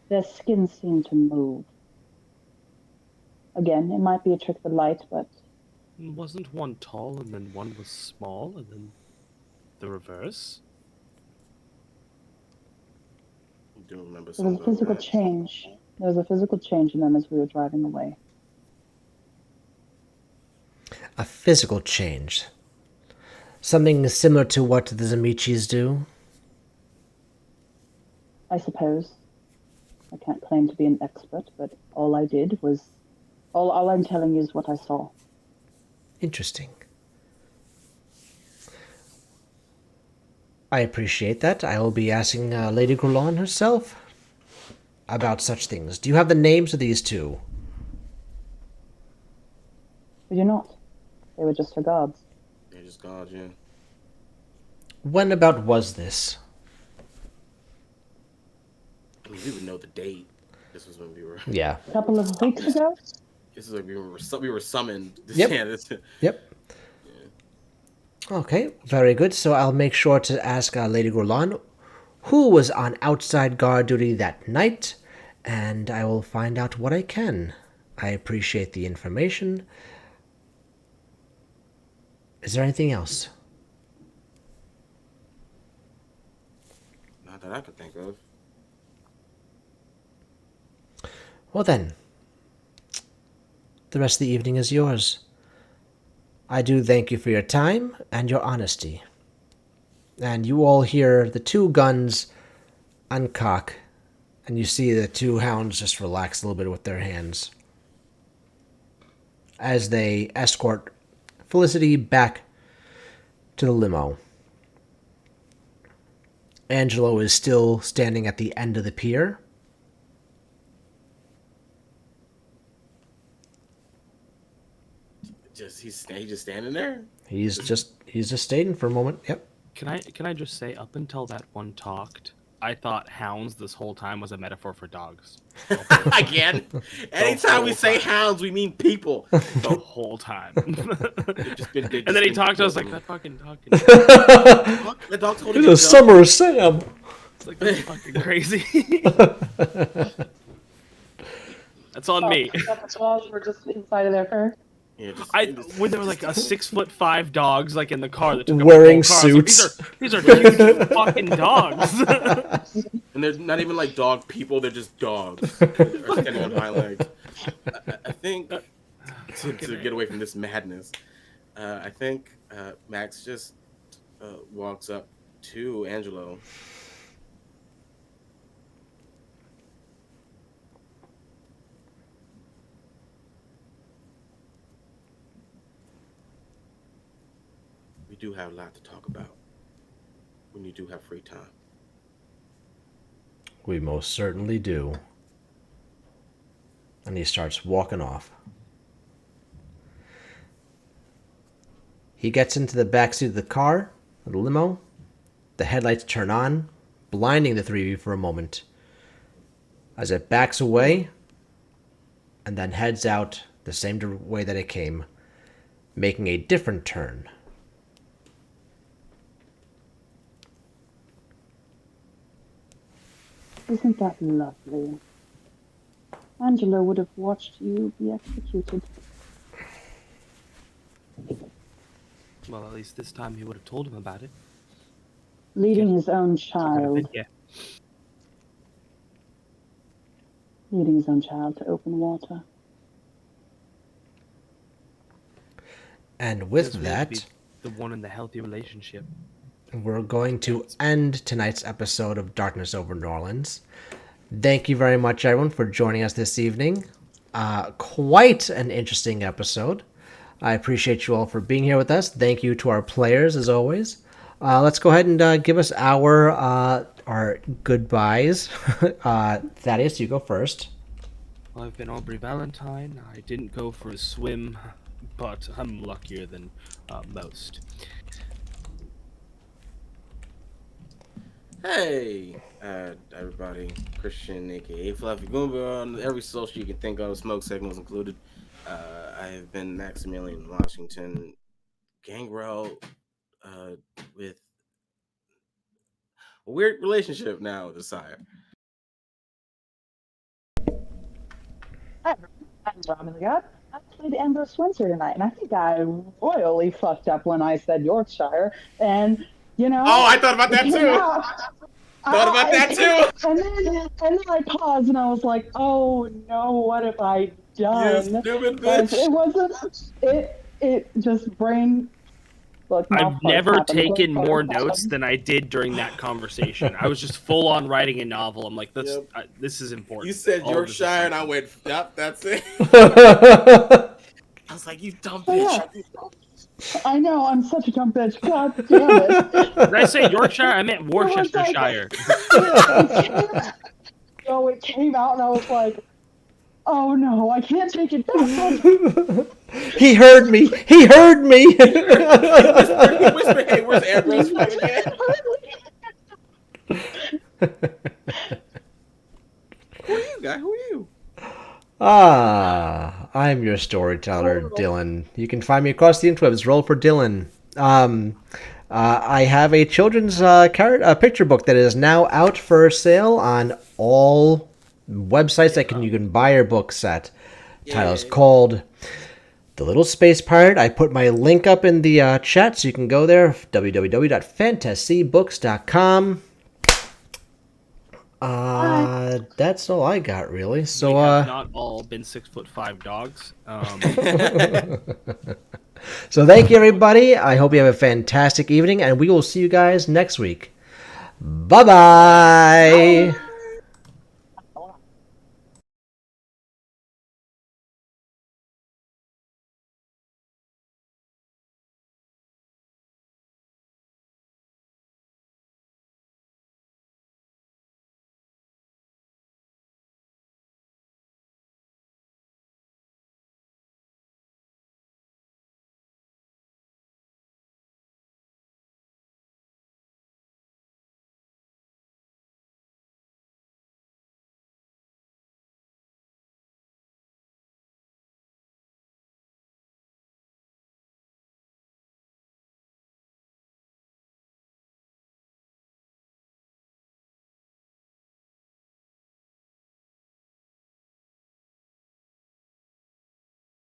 Their skin seemed to move. Again, it might be a trick of the light, but Wasn't one tall and then one was small and then the reverse? I do remember there was a physical change. There was a physical change in them as we were driving away. A physical change. Something similar to what the Zamichis do? I suppose. I can't claim to be an expert, but all I did was... All I'm telling you is what I saw. Interesting. I appreciate that. I will be asking Lady Goulon herself about such things. Do you have the names of these 2? We do not. They were just her guards. They're just guards, yeah. When about was this? I mean, we would know the date. This was when we were. Yeah. A couple of weeks ago? This is like we were summoned. Yep. Yeah, this, Yep. Okay, very good. So I'll make sure to ask Lady Gourlan who was on outside guard duty that night, and I will find out what I can. I appreciate the information. Is there anything else? Not that I can think of. Well then, the rest of the evening is yours. I do thank you for your time and your honesty. And you all hear the two guns uncock, and you see the two hounds just relax a little bit with their hands as they escort Felicity back to the limo. Angelo is still standing at the end of the pier. He's just standing there. He's just staying for a moment. Yep. Can I just say, up until that one talked, I thought hounds this whole time was a metaphor for dogs. Again, anytime we say hounds, we mean people. The whole time. And then he talked, I was like, that fucking dog. The dog's holding It's a summer Sam. It's like, that's fucking crazy. That's on me. The dogs were just inside of their fur. Yeah, When there were like a 6'5" dogs like in the car that took up Wearing the whole car, I was suits. like, these are huge fucking dogs. and they're not even like dog people; they're just dogs. They're standing on hind legs. I think to get away from this madness, I think Max just walks up to Angelo. We do have a lot to talk about when you do have free time. We most certainly do. And he starts walking off. He gets into the backseat of the car, of the limo. The headlights turn on, blinding the three of you for a moment. As it backs away, and then heads out the same way that it came, making a different turn. Isn't that lovely? Angelo would have watched you be executed. Well, at least this time he would have told him about it. Leading his own child. Yeah. Leading his own child to open water. And with This would that, be the one in the healthy relationship. we're going to end tonight's episode of Darkness Over New Orleans. Thank you very much, everyone, for joining us this evening. Quite an interesting episode. I appreciate you all for being here with us. Thank you to our players, as always. Let's go ahead and give us our goodbyes. Thaddeus, you go first. Well, I've been Aubrey Valentine. I didn't go for a swim, but I'm luckier than most. Hey, everybody. Christian, aka Fluffy Goomba, on every social you can think of, smoke signals included. I have been Maximilian Washington Gangrel with a weird relationship now with the sire. Hi, I'm Robin the God. I played Ambrose Swincer tonight, and I think I royally fucked up when I said Yorkshire. And, you know... Oh, I thought about that too! Thought about that too! And then I paused, and I was like, oh no, what have I done? You stupid But bitch! it wasn't... It just brain... Look, I've never taken more notes than I did during that conversation. I was just full on writing a novel. I'm like, this is important. You said All of this is Yorkshire, and I important. went, yep, that's it. I was like, you dumb bitch. Yeah. I know, I'm such a dumb bitch. God damn it. Did I say Yorkshire? I meant Worcestershire. So it came out, and I was like, oh no, I can't take it back. He heard me. He heard me. He whispered, hey, where's Ambrose from again? Who are you, guy? Who are you? I'm your storyteller, Dylan. You can find me across the interwebs. Roll for Dylan. I have a children's picture book that is now out for sale on all websites that you can buy your books at. Title is called The Little Space Pirate. I put my link up in the chat so you can go there, www.fantasybooks.com. That's all I got, really. So, We have not all been 6'5" dogs. So thank you, everybody. I hope you have a fantastic evening, and we will see you guys next week. Bye-bye.